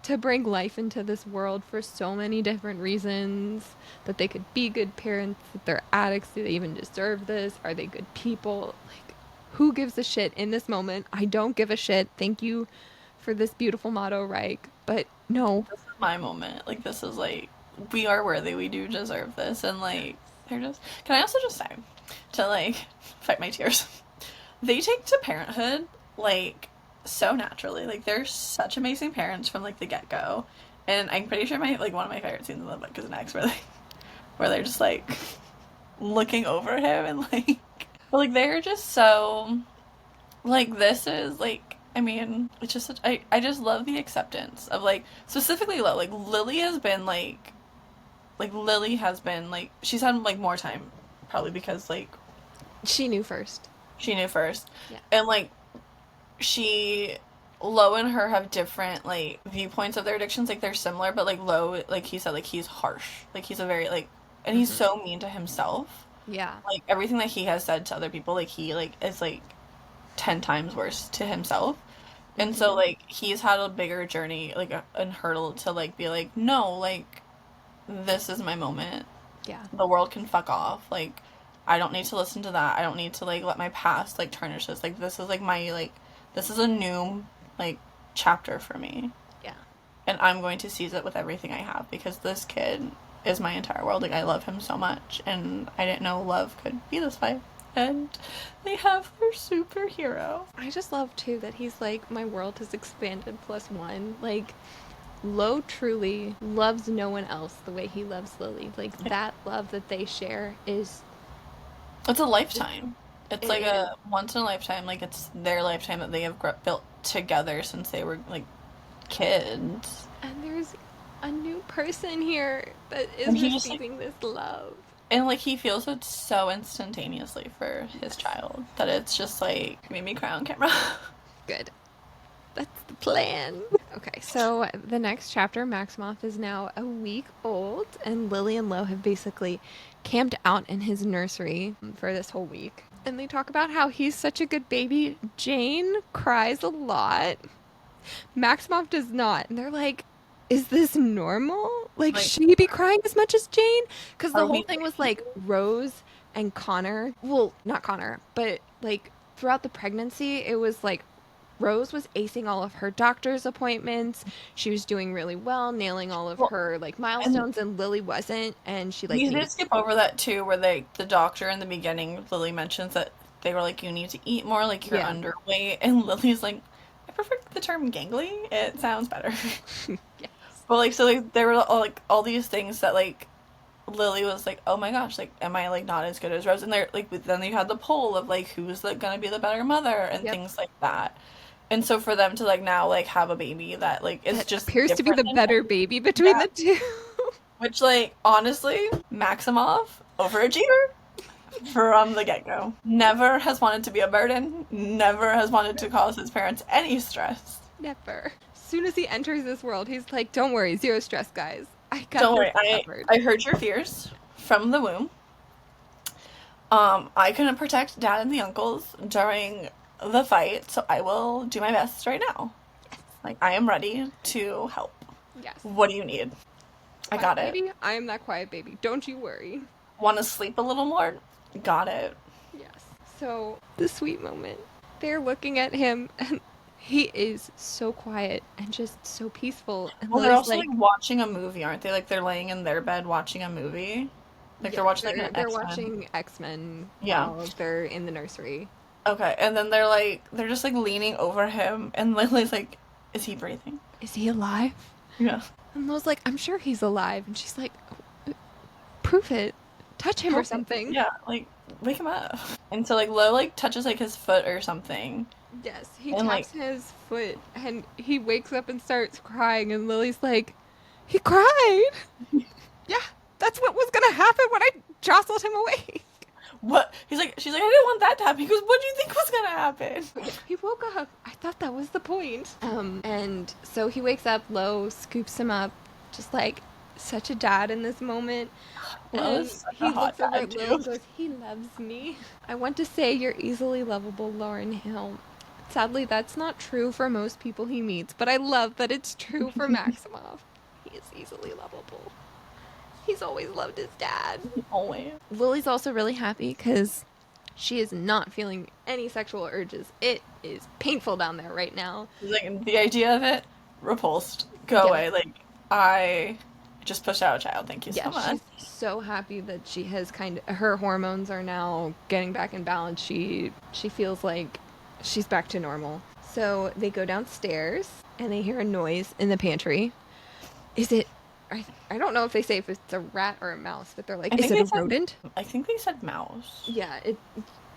to bring life into this world for so many different reasons, that they could be good parents, that they're addicts, do they even deserve this? Are they good people? Like, who gives a shit in this moment? I don't give a shit. Thank you for this beautiful motto, Reich. But no. this is my moment. Like, this is like, we are worthy. We do deserve this. And like, they're just. Can I also just say, to like, fight my tears, they take to parenthood like so naturally. Like, they're such amazing parents from like the get go. And I'm pretty sure one of my favorite scenes in the book is next, where they're just like looking over him and like they're just so like this is like I mean it's just I just love the acceptance of like specifically like Lily has been like Lily has been like she's had like more time probably because like She knew first. she knew first Yeah. and like she Lo and her have different like viewpoints of their addictions. Like they're similar, but like Lo, like he said, like he's harsh. Like he's a very like, and he's Hmm. so mean to himself. Yeah. Like everything that he has said to other people, like he like is like 10 times worse to himself. And so Hmm. like he's had a bigger journey, like a hurdle to like be like, no, like this is my moment. Yeah. The world can fuck off. Like I don't need to listen to that. I don't need to like let my past like tarnish this. Like this is like my like this is a new like chapter for me. Yeah. And I'm going to seize it with everything I have because this kid is my entire world. Like I love him so much and I didn't know love could be this way. And they have their superhero. I just love too that he's like, my world has expanded +1. Like, Lo truly loves no one else the way he loves Lily. Like, that love that they share is, It's a lifetime. It's it like is. a once in a lifetime. Like it's their lifetime that they have built together since they were like kids. And there's a new person here that is And he just like receiving this love. and like he feels it so instantaneously for his Yes. child that it's just like made me cry on camera. Good. That's the plan. Okay, so the next chapter, Maximoff is now a week old, and Lily and Lo have basically camped out in his nursery for this whole week. And they talk about how he's such a good baby. Jane cries a lot. Maximoff does not. And they're like, is this normal? Like, Like, should he be crying as much as Jane? Because the are whole we thing was like Rose and Connor. Well, not Connor, but like throughout the pregnancy, it was like Rose was acing all of her doctor's appointments. She was doing really well, nailing all of well, her like and milestones, and Lily wasn't, and she like we needed. did skip over that too, where the doctor in the beginning, Lily mentions that they were like, you need to eat more, like you're Yeah. underweight, and Lily's like, I prefer the term gangly. It sounds better. Yes. But like, so like, there were all these things that like Lily was like, oh my gosh, like, am I like not as good as Rose? And they're like, then you had the poll of like, who's like gonna be the better mother and Yep. things like that. And so for them to like now like have a baby that like is That just appears to be different the than better him, baby between yeah. the two. Which like honestly, Maximoff overachiever from the get go. Never has wanted to be a burden. Never has wanted to cause his parents any stress. Never. As soon as he enters this world, he's like, don't worry, zero stress, guys. I got Don't this worry, I covered. I heard your fears from the womb. I couldn't protect dad and the uncles during the fight, so I will do my best right now. Like, I am ready to help. Yes. What do you need? I Quiet got it. baby, I am that quiet baby. Don't you worry. Want to sleep a little more? Got it. Yes. So, the sweet moment. They're looking at him, and he is so quiet and just so peaceful. And Well, they're Lily's also like, like watching a movie, aren't they? Like they're laying in their bed watching a movie. Like they're yes, watching like they're an they're X-Men. watching X-Men Yeah. while they're in the nursery. Okay, and then they're just like leaning over him, and Lily's like, "Is he breathing?" Is he alive? Yeah. And Lo's like, I'm sure he's alive. And she's like, prove it. Touch him or something. Yeah, like wake him up. And so like Lo like touches like his foot or something, Yes, he and like taps his foot and he wakes up and starts crying. And Lily's like, he cried. Yeah, that's what was going to happen when I jostled him away. what? She's like, I didn't want that to happen. He goes, what do you think was gonna happen? He woke up. I thought that was the point. And so he wakes up, Lo scoops him up, just like such a dad in this moment. Lo And is such he a hot looks over dad at Lo too. and goes, he loves me. I want to say you're easily lovable, Lauren Hill. Sadly, that's not true for most people he meets, but I love that it's true for Maximoff. He is easily lovable. He's always loved his dad. Always. Lily's also really happy because she is not feeling any sexual urges. It is painful down there right now. Like the idea of it, repulsed. Go Yes. away. Like I just pushed out a child. Thank you so Yeah, much. she's so happy that she has her hormones are now getting back in balance. She feels like she's back to normal. So they go downstairs and they hear a noise in the pantry. is it, I don't know if they say if it's a rat or a mouse, but they're like, I is think it they a said rodent? I think they said mouse. Yeah,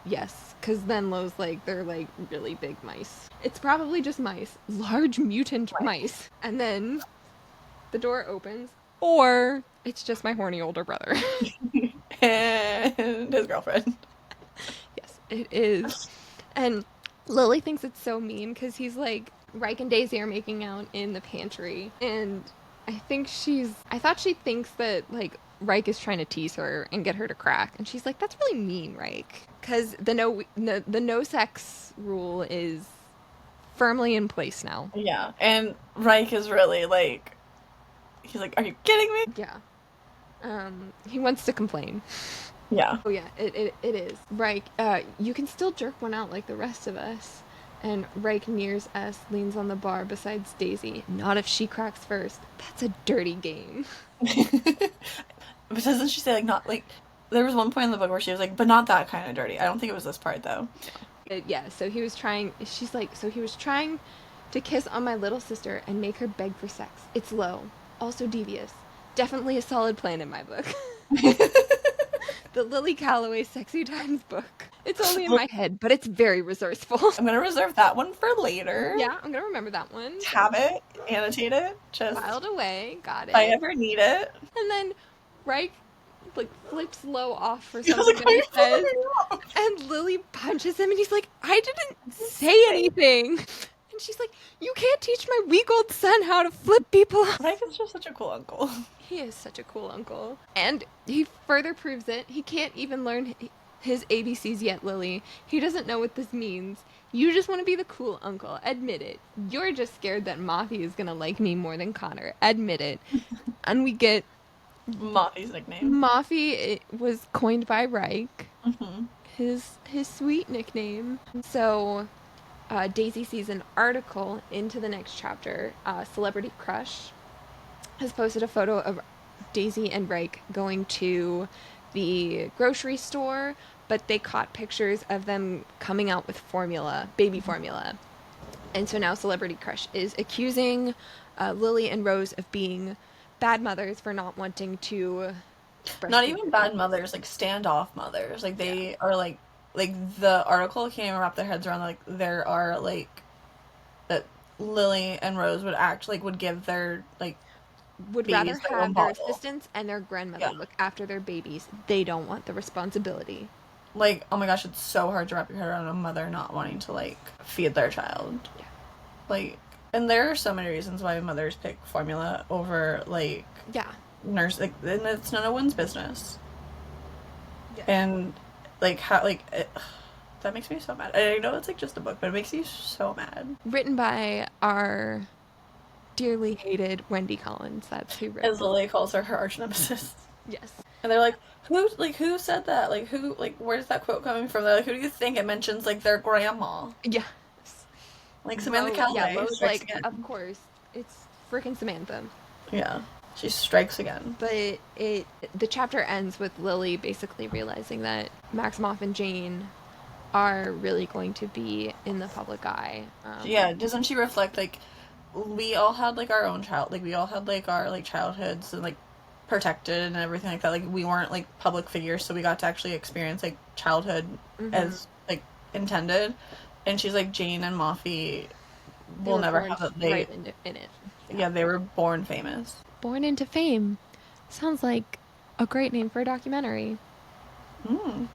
yes, because then Lo's like, they're like really big mice. It's probably just mice, large mutant Right. mice. And then the door opens, or it's just my horny older brother. And his girlfriend. Yes, it is. And Lily thinks it's so mean because he's like, Reich and Daisy are making out in the pantry. And I thought she thinks that like Reich is trying to tease her and get her to crack. And she's like, that's really mean, Reich. Because the no sex rule is firmly in place now. Yeah. And Reich is really like, he's like, are you kidding me? Yeah. He wants to complain. Yeah. Oh yeah, it is. Reich, you can still jerk one out like the rest of us. And Reich nears us, leans on the bar besides Daisy. Not if she cracks first. That's a dirty game. But doesn't she say like not like there was one point in the book where she was like, but not that kind of dirty. I don't think it was this part though. Yeah, so he was trying, she's like, so he was trying to kiss on my little sister and make her beg for sex. It's low. Also devious. Definitely a solid plan in my book. The Lily Calloway Sexy Times book. It's only in my head, but it's very resourceful. I'm gonna reserve that one for later. Yeah, I'm gonna remember that one. Tab it, annotate it, just Filed away, got if I it. ever need it. And then Reich like flips Low off for I was something like, that he says, "Why and Lily punches him, and he's like, "I didn't say anything." And she's like, "You can't teach my weak old son how to flip people." Mike is just such a cool uncle. He is such a cool uncle, and he further proves it. He can't even learn his ABCs yet, Lily. He doesn't know what this means. You just want to be the cool uncle. Admit it. You're just scared that Moffy is gonna like me more than Connor. Admit it. And we get Moffy's nickname. Moffy was coined by Reich, Mm-hmm. his sweet nickname. So Daisy sees an article into the next chapter. Celebrity Crush has posted a photo of Daisy and Reich going to the grocery store, but they caught pictures of them coming out with formula, baby formula. And so now Celebrity Crush is accusing Lily and Rose of being bad mothers for not wanting to Not breastfeed even their bad babies. mothers, like standoff mothers. Like Yeah. they are like the article can't even wrap their heads around like there are like that Lily and Rose would act like would give their like Would rather babies their own have their bottle. assistants and their grandmother Yeah. look after their babies. They don't want the responsibility. Like, oh my gosh, it's so hard to wrap your head around a mother not wanting to like feed their child. Yeah. Like, and there are so many reasons why mothers pick formula over like Yeah. nurse. Like, and it's none of one's business. Yeah. And like how that makes me so mad. And I know it's like just a book, but it makes you so mad. Written by our dearly hated Wendy Collins. That's who wrote As it. Lily calls her arch nemesis. Yes. And they're like, who said that? Like who like where's that quote coming from? They're like, who do you think? It mentions like their grandma. Yes. Like Samantha Lo, Calloway yeah, Lo's strikes like, again. of course, it's freaking Samantha. Yeah. She strikes again. But the chapter ends with Lily basically realizing that Maximoff and Jane are really going to be in the public eye. Yeah, doesn't she reflect like we all had like our own child, like we all had like our like childhoods and like protected and everything like that. Like we weren't like public figures, so we got to actually experience like childhood as like intended. And she's like Jane and Moffy They will were never born have it. They right in it. yeah, they were born famous. Born into Fame. Sounds like a great name for a documentary.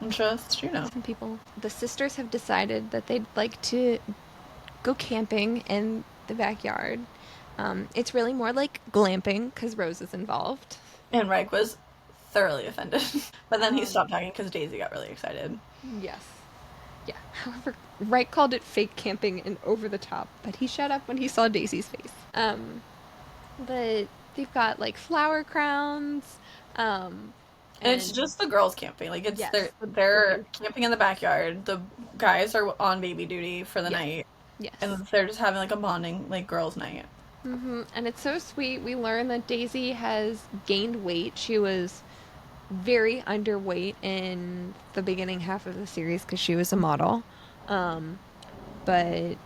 Interest, you know. Some people. The sisters have decided that they'd like to go camping in the backyard. It's really more like glamping because Rose is involved. And Reich was thoroughly offended. But then he stopped talking because Daisy got really excited. Yes. Yeah. However, Wright called it fake camping and over the top, but he shut up when he saw Daisy's face. But they've got like flower crowns. And it's just the girls camping. Like it's Yes, they're camping in the backyard. The guys are on baby duty for the Yes. night. yes. And they're just having like a bonding like girls' night. And it's so sweet. We learn that Daisy has gained weight. She was very underweight in the beginning half of the series because she was a model. But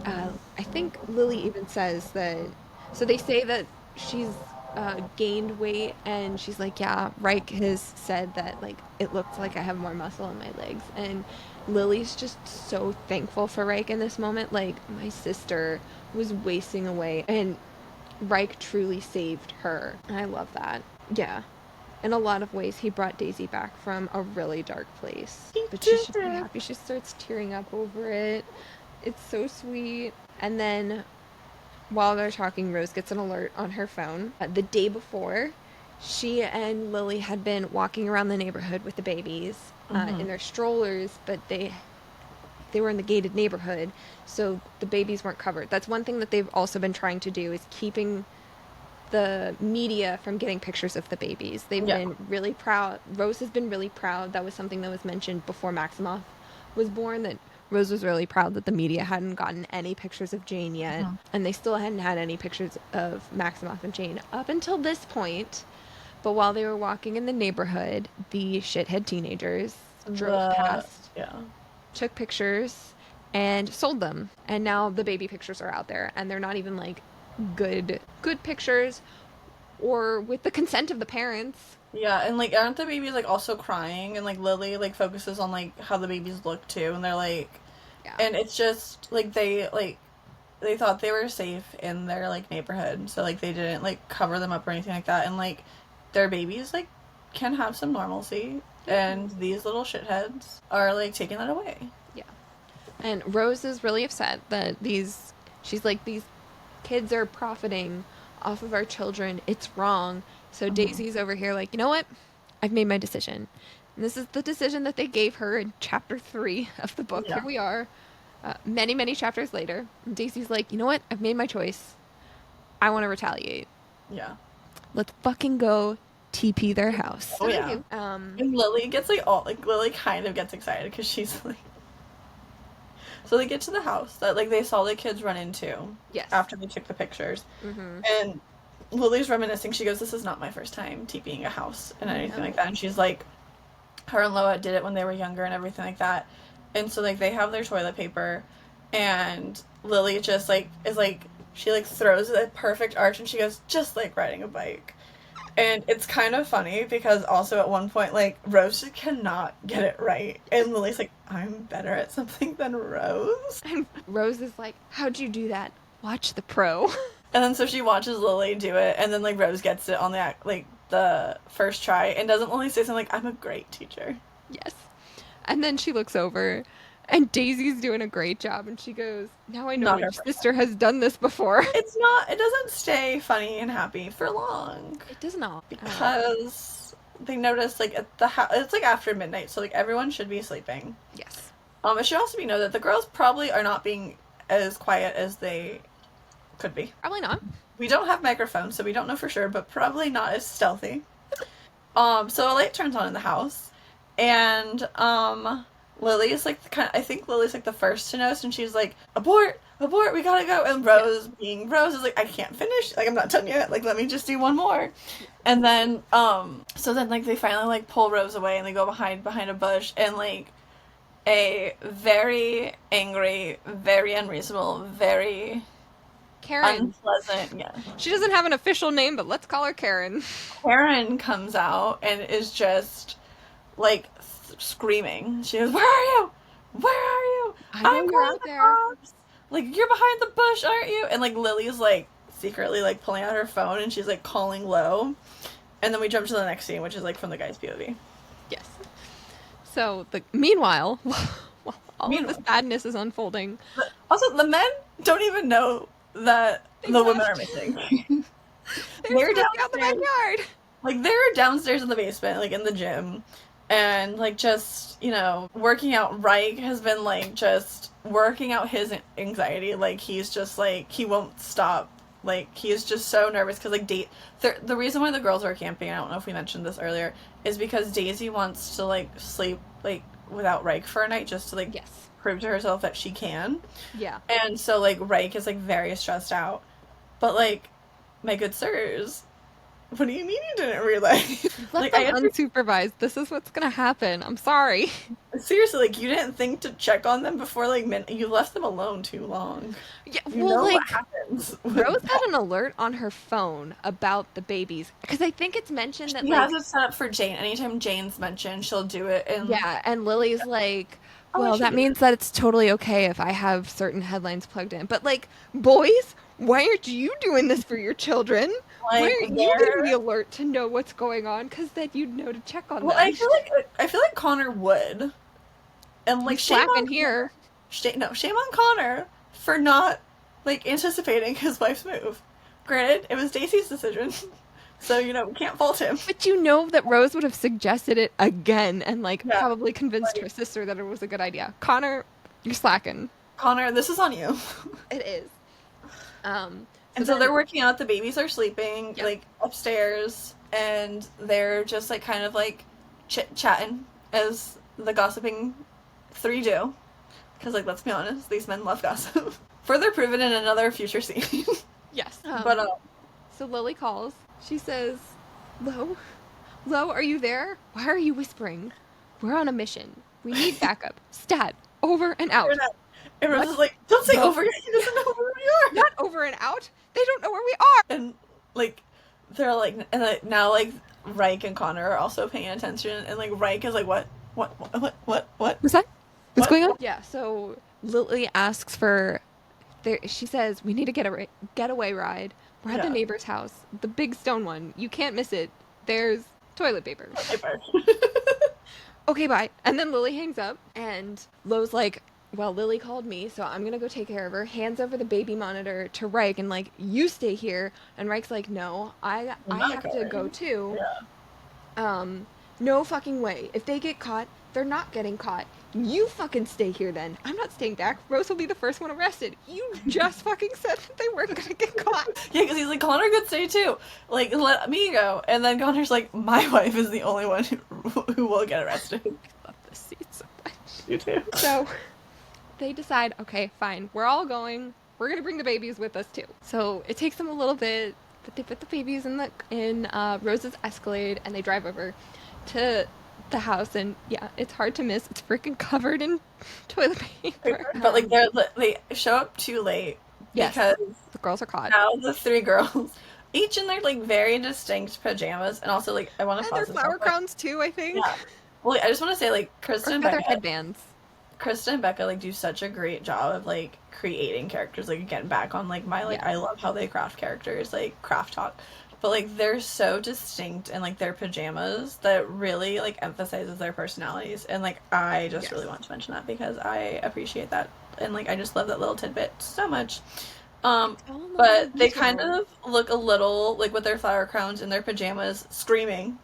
I think Lily even says that So they say that she's gained weight, and she's like, yeah, Reich has said that like it looks like I have more muscle in my legs, and Lily's just so thankful for Reich in this moment. Like, my sister was wasting away, and Reich truly saved her. And I love that. Yeah. In a lot of ways, he brought Daisy back from a really dark place. He But she's did just so happy. She starts tearing up over it. It's so sweet. And then while they're talking, Rose gets an alert on her phone. The day before, she and Lily had been walking around the neighborhood with the babies in their strollers, but they were in the gated neighborhood, so the babies weren't covered. That's one thing that they've also been trying to do, is keeping the media from getting pictures of the babies. They've Yeah. been really proud. Rose has been really proud. That was something that was mentioned before Maximoff was born, that Rose was really proud that the media hadn't gotten any pictures of Jane yet, and they still hadn't had any pictures of Maximoff and Jane up until this point. But while they were walking in the neighborhood, the shithead teenagers drove past, Yeah. took pictures, and sold them. And now the baby pictures are out there, and they're not even like good pictures or with the consent of the parents. Yeah, and like aren't the babies like also crying, and like Lily like focuses on like how the babies look too, and they're like, Yeah. and it's just like they thought they were safe in their like neighborhood, so like they didn't like cover them up or anything like that, and like their babies like can have some normalcy, and these little shitheads are like taking that away. Yeah. And Rose is really upset that she's like, these kids are profiting off of our children. It's wrong. So Daisy's over here like, you know what? I've made my decision. And this is the decision that they gave her in chapter 3 of the book. Yeah. Here we are, many, many chapters later. And Daisy's like, you know what? I've made my choice. I want to retaliate. Yeah. Let's fucking go TP their house. Oh yeah. And Lily gets like Lily kind of gets excited because she's like, so they get to the house that like they saw the kids run into. Yes. After they took the pictures, and Lily's reminiscing. She goes, "This is not my first time TPing a house and anything like that." And she's like, her and Loa did it when they were younger and everything like that. And so like they have their toilet paper, and Lily just like is like, she like throws a perfect arch, and she goes, just like riding a bike. And it's kind of funny because also at one point, like, Rose just cannot get it right. And Lily's like, I'm better at something than Rose. And Rose is like, how'd you do that? Watch the pro. And then so she watches Lily do it, and then, like, Rose gets it on the first try and doesn't only say something like, I'm a great teacher. Yes. And then she looks over, and Daisy's doing a great job, and she goes, now I know your sister has done this before. It doesn't stay funny and happy for long. It does not. Because they notice, like, at the house, it's, like, after midnight, so, like, everyone should be sleeping. Yes. It should also be noted that the girls probably are not being as quiet as they could be. Probably not. We don't have microphones, so we don't know for sure, but probably not as stealthy. So a light turns on in the house, and, Lily is like I think Lily's like the first to notice, and she's like, abort, we gotta go. And Rose, being Rose, is like, I can't finish, like, I'm not done yet, like, let me just do one more. And then so then like they finally like pull Rose away, and they go behind a bush, and like a very angry, very unreasonable, very Karen. Unpleasant, yeah. She doesn't have an official name, but let's call her Karen. Karen comes out and is just like screaming. She goes, "Where are you? Where are you? I'm out there. Like, you're behind the bush, aren't you?" And like Lily's like secretly like pulling out her phone, and she's like calling low. And then we jump to the next scene, which is like from the guy's POV. Yes. So meanwhile, while all of this badness is unfolding. Also, the men don't even know that the women are missing. They're down the backyard. Like, they're downstairs in the basement, like in the gym, and like just, you know, working out. Reich has been like just working out his anxiety. Like, he's just like, he won't stop. Like, he is just so nervous because like the reason why the girls are camping, I don't know if we mentioned this earlier, is because Daisy wants to like sleep like without Reich for a night, just to like prove to herself that she can. Yeah. And so like Reich is like very stressed out. But like, my good sirs, what do you mean you didn't realize? Let them unsupervised. This is what's gonna happen. I'm sorry. seriously, like, you didn't think to check on them before, like, you left them alone too long. Yeah, You well, know what like, happens with Rose had that. an alert on her phone about the babies because I think it's mentioned that, She has like, it set up for Jane. Anytime Jane's mentioned, she'll do it, and yeah, and Lily's like, oh, I well, should that do it. means that it's totally okay if I have certain headlines plugged in. But, like, boys, why aren't you doing this for your children? Why Like, aren't you getting the they're alert to know what's going on? Because then you'd know to check on well, them. I feel like Connor would, and like He's slacking here. Shame on Connor for not like anticipating his wife's move. Granted, it was Daisy's decision, so we can't fault him. But you know that Rose would have suggested it again and, like, Yeah, probably convinced her like sister that it was a good idea. Connor, you're slacking. Connor, this is on you. It is. So And so then, they're working out. The babies are sleeping yep. like upstairs, and they're just like kind of like chit chatting as the gossiping three do. Because like let's be honest, these men love gossip. Further proven in another future scene. Yes. But So Lily calls. She says, Lo? Lo, are you there? Why are you whispering? We're on a mission. We need backup. Stat. Over and we're out. not. And Rose What is like, don't say the? over here. He doesn't know where we are. Not over and out. They don't know where we are. And like they're like, and like, now like Reich and Connor are also paying attention, and like Reich is like, what, What's that? What's what? going on? Yeah, so Lily asks for she says, we need a getaway ride. We're at the Yeah. neighbor's house, the big stone one. You can't miss it. There's toilet paper. Paper. Okay, bye. And then Lily hangs up, and Lo's like, well, Lily called me, so I'm gonna go take care of her. Hands over the baby monitor to Reich, and like, you stay here. And Reich's like, no, I'm I not have to go going. too. Yeah. No fucking way. If they get caught, they're not getting caught. You fucking stay here then. I'm not staying back. Rose will be the first one arrested. You just fucking said that they weren't gonna get caught. Yeah, because he's like, Connor could stay too. Like, let me go. And then Connor's like, my wife is the only one who will get arrested. I love this scene so much. You too. So they decide, okay, fine, we're all going. We're gonna bring the babies with us too. So it takes them a little bit, but they put the babies in Rose's Escalade, and they drive over to the house. And yeah, it's hard to miss. It's freaking covered in toilet paper. But like they show up too late Yes, because the girls are caught, now the three girls, each in their like very distinct pajamas, and also like I want to and their pause this flower real quick. crowns too, I think, Yeah. Well, I just want to say like or feather headbands. Krista and Becca like do such a great job of like creating characters. Like getting back on like my like Yeah. I love how they craft characters, like craft talk. But like they're so distinct in like their pajamas that really like emphasizes their personalities. And like I just Yes. really want to mention that because I appreciate that and like I just love that little tidbit so much. All in the little But they kind details. of look a little like with their flower crowns and their pajamas screaming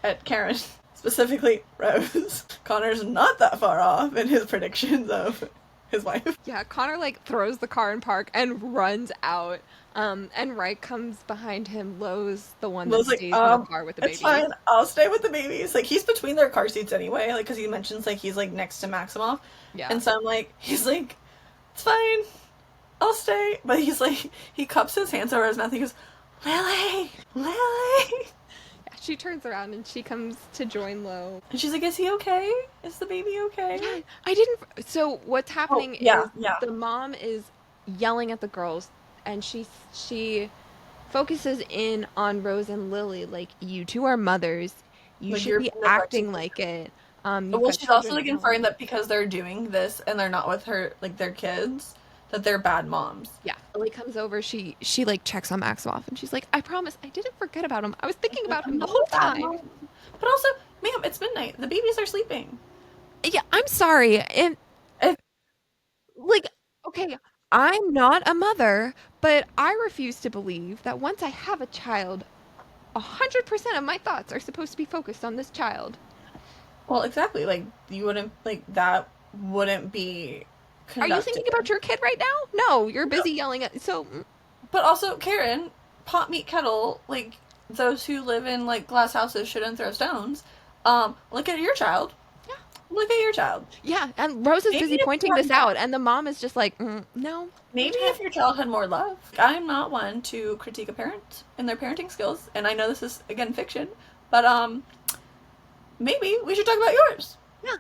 at Karen, specifically Rose. Connor's not that far off in his predictions of his wife. Yeah, Connor like throws the car in park and runs out. And Reich comes behind him. Lo's the one that Lo's like, stays in the car with the it's babies. fine. I'll stay with the babies. Like he's between their car seats anyway. Like because he mentions like he's like next to Maximoff, Yeah. and so I'm like, he's like, it's fine. I'll stay. But he's like, he cups his hands over his mouth. He goes, Lily, Lily. Yeah, she turns around and she comes to join Lo. And she's like, is he okay? Is the baby okay? Yeah, I didn't. So what's happening Yeah, is yeah. the mom is yelling at the girls, and she focuses in on Rose and Lily. Like, you two are mothers. You Like should you're be being acting aggressive. like it. You've Well, got she's also children like at inferring home. that because they're doing this and they're not with her, like their kids, that they're bad moms. Yeah, Lily comes over. She like checks on Maximoff, and she's like, "I promise, I didn't forget about him. I was thinking about him the whole time." But also, ma'am, it's midnight. The babies are sleeping. Yeah, I'm sorry. And If, like, okay, I'm not a mother, but I refuse to believe that once I have a child, 100% of my thoughts are supposed to be focused on this child. well, exactly. Like you wouldn't like that wouldn't be Are you conducted. thinking about your kid right now? No, you're busy yelling at. So, But also, Karen, pot meet kettle. Like those who live in like glass houses shouldn't throw stones. Look at your child. yeah, Look at your child. yeah. And Rose is Maybe busy if pointing you this had out, and the mom is just like, no. Maybe if your child had more love. I'm not one to critique a parent and their parenting skills, and I know this is again fiction, but maybe we should talk about yours. Yeah.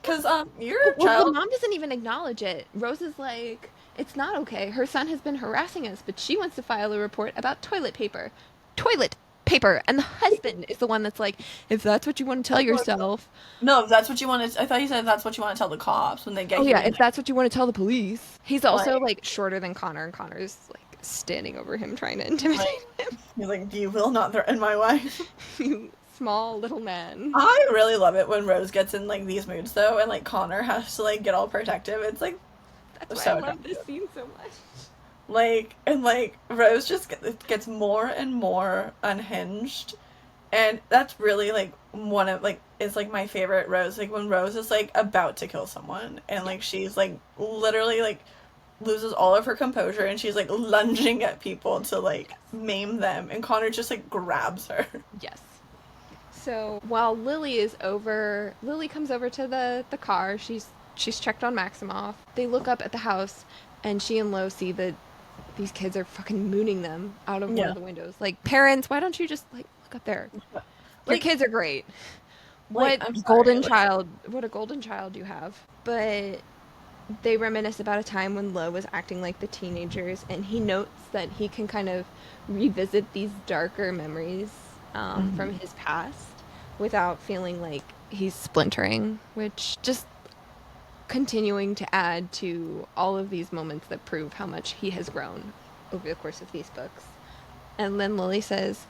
Because you're a Well, the child. mom doesn't even acknowledge it. Rose is like, it's not okay. Her son has been harassing us, but she wants to file a report about toilet paper. Toilet paper. And the husband is the one that's like, if that's what you want to tell yourself. No, if that's what you want to. I thought you said that's what you want to tell the cops when they get Oh, here. yeah, if that's what you want to tell the police. He's also Like, like shorter than Connor, and Connor's like standing over him trying to intimidate like he's like, you will not threaten my wife. him. You small little man. I really love it when Rose gets in like these moods though, and like Connor has to like get all protective. It's like That's why I so love this attractive. scene so much. Like and like Rose just gets more and more unhinged, and that's really like one of like is like my favorite Rose. Like when Rose is like about to kill someone, and like she's like literally like loses all of her composure, and she's like lunging at people to like maim them, and Connor just like grabs her. Yes. So while Lily comes over to the car. She's checked on Maximoff. They look up at the house, and she and Lo see that these kids are fucking mooning them out of one Yeah. of the windows. Like, parents, why don't you just like look up there? Your Like kids are great. like What I'm sorry. golden Like, child? What a golden child you have. But they reminisce about a time when Lo was acting like the teenagers, and he notes that he can kind of revisit these darker memories from mhm. his past without feeling like he's splintering, which just continuing to add to all of these moments that prove how much he has grown over the course of these books. And then Lily says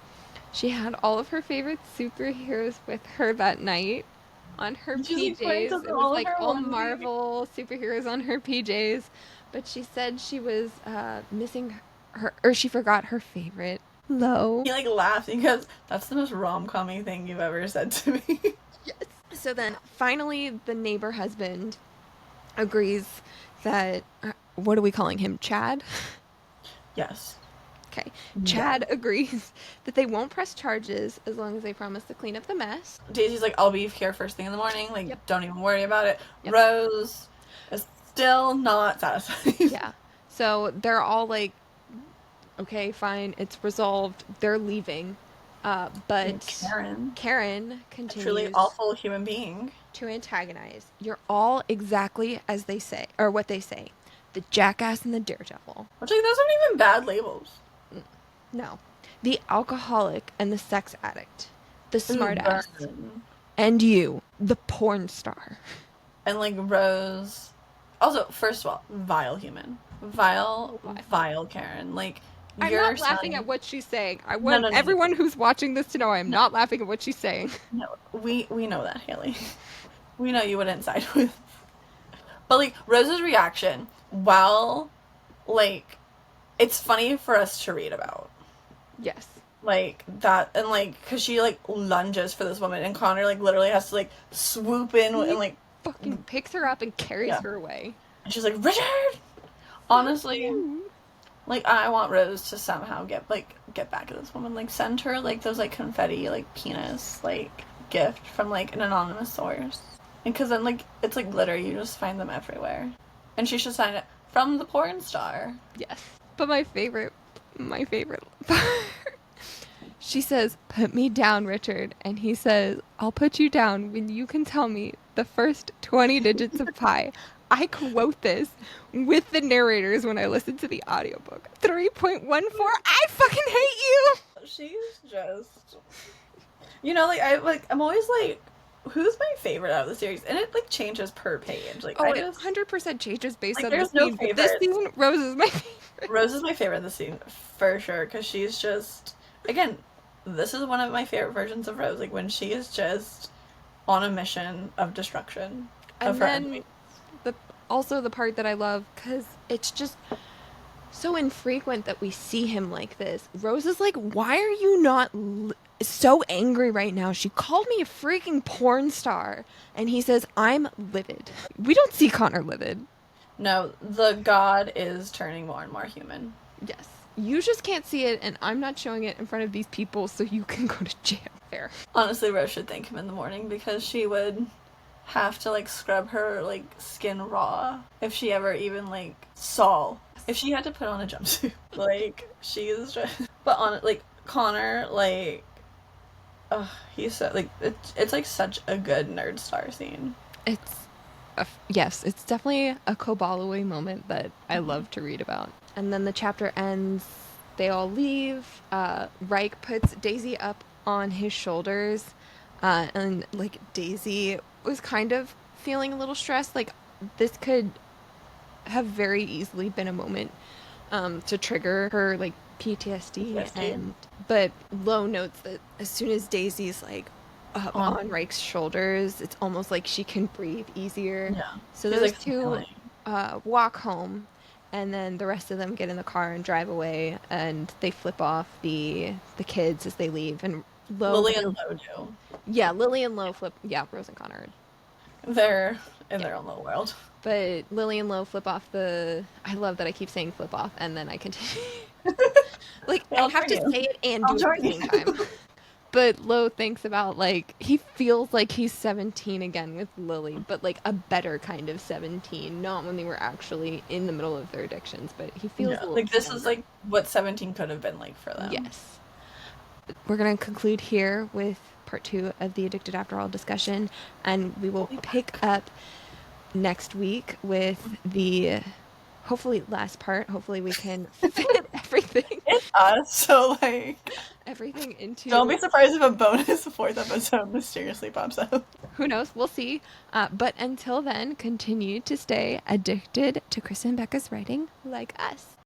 she had all of her favorite superheroes with her that night on her She's like playing PJs. with It was all of like her all onesie. Marvel superheroes on her PJs. But she said she was missing her, or she forgot her favorite, Lo. He like laughs because that's the most rom-commy thing you've ever said to me. Yes. So then finally, the neighbor husband agrees that, what are we calling him? Chad? Yes. Okay. Yeah. Chad agrees that they won't press charges as long as they promise to clean up the mess. Daisy's like, I'll be here first thing in the morning. Like, Yep. don't even worry about it. Yep. Rose is still not satisfied. Yeah. So they're all like, okay, fine, it's resolved. They're leaving. And But Karen, Karen a truly continues awful human being. to antagonize. You're all exactly as they say, or what they say. The jackass and the daredevil. Which, like, those aren't even bad labels. No. The alcoholic and the sex addict. The Ooh, smartass. burn. And you, the porn star. And, like, Rose. Also, first of all, vile human. Vile, Why? vile Karen. Like, I'm you're not laughing at selling. what she's saying. I No, want no, no, no. everyone who's watching this to know I am No, not laughing at what she's saying. no. We know that, Haley. We know you wouldn't side with. But, like, Rose's reaction, while, like, it's funny for us to read about. Yes. Like that, and like because she like lunges for this woman, and Connor like literally has to like swoop in He and like fucking picks her up and carries yeah, her away. and she's like, Richard. Fuck Honestly, you. like I want Rose to somehow get back at this woman, like send her like those like confetti like penis like gift from like an anonymous source, and because then like it's like glitter, you just find them everywhere, and she should sign it from the porn star. Yes. But my favorite part. She says, "Put me down, Richard." And he says, "I'll put you down when you can tell me the first 20 digits of pi." I quote this with the narrators when I listen to the audiobook. 3.14. I fucking hate you. She's just, I'm always like, who's my favorite out of the series? And it like changes per page. Like Oh, I it just 100% changes based like on the there's no scene. But this favorites. season, Rose is my favorite. Rose is my favorite in the scene for sure because she's just again, this is one of my favorite versions of Rose. Like when she is just on a mission of destruction of And her then enemies. the also the part that I love, because it's just so infrequent that we see him like this. Rose is like, "Why are you not so angry right now? She called me a freaking porn star." And he says, "I'm livid." We don't see Connor livid. No, the god is turning more and more human. Yes. You just can't see it, and I'm not showing it in front of these people so you can go to jail. Fair. Honestly, Rose should thank him in the morning because she would have to like scrub her like skin raw if she ever even like saw if she had to put on a jumpsuit. Like she is just but on like Connor like he's so like it's like such a good nerd star scene. It's Yes, it's definitely a Kobalaway moment that I love to read about. And then the chapter ends. They all leave. Reich puts Daisy up on his shoulders, and like Daisy was kind of feeling a little stressed. Like this could have very easily been a moment to trigger her like PTSD. PTSD. And but Lo notes that as soon as Daisy's like up On. on Reich's shoulders, it's almost like she can breathe easier. Yeah. So She's those like two smiling. walk home, and then the rest of them get in the car and drive away, and they flip off the kids as they leave. And Lo, Lily and Lo do. yeah, Lily and Lo flip, yeah, Rose and Connor, They're in yeah. their own little world. But Lily and Lo flip off the. I love that I keep saying flip off, and then I continue. Like I I'll have join to you. say it and do I'll it at join the you. same time. But Lo thinks about like he feels like he's 17 again with Lily, but like a better kind of 17, not when they were actually in the middle of their addictions, but he feels Yeah. a little Like this is younger. like what 17 could have been like for them. Yes. We're going to conclude here with part 2 of the Addicted After All discussion, and we will We'll be pick back. up next week with the hopefully last part. Hopefully we can fit It's us, so like everything don't into. be surprised if a bonus fourth episode mysteriously pops up. Who knows? We'll see. But until then, continue to stay addicted to Krista and Becca's writing like us.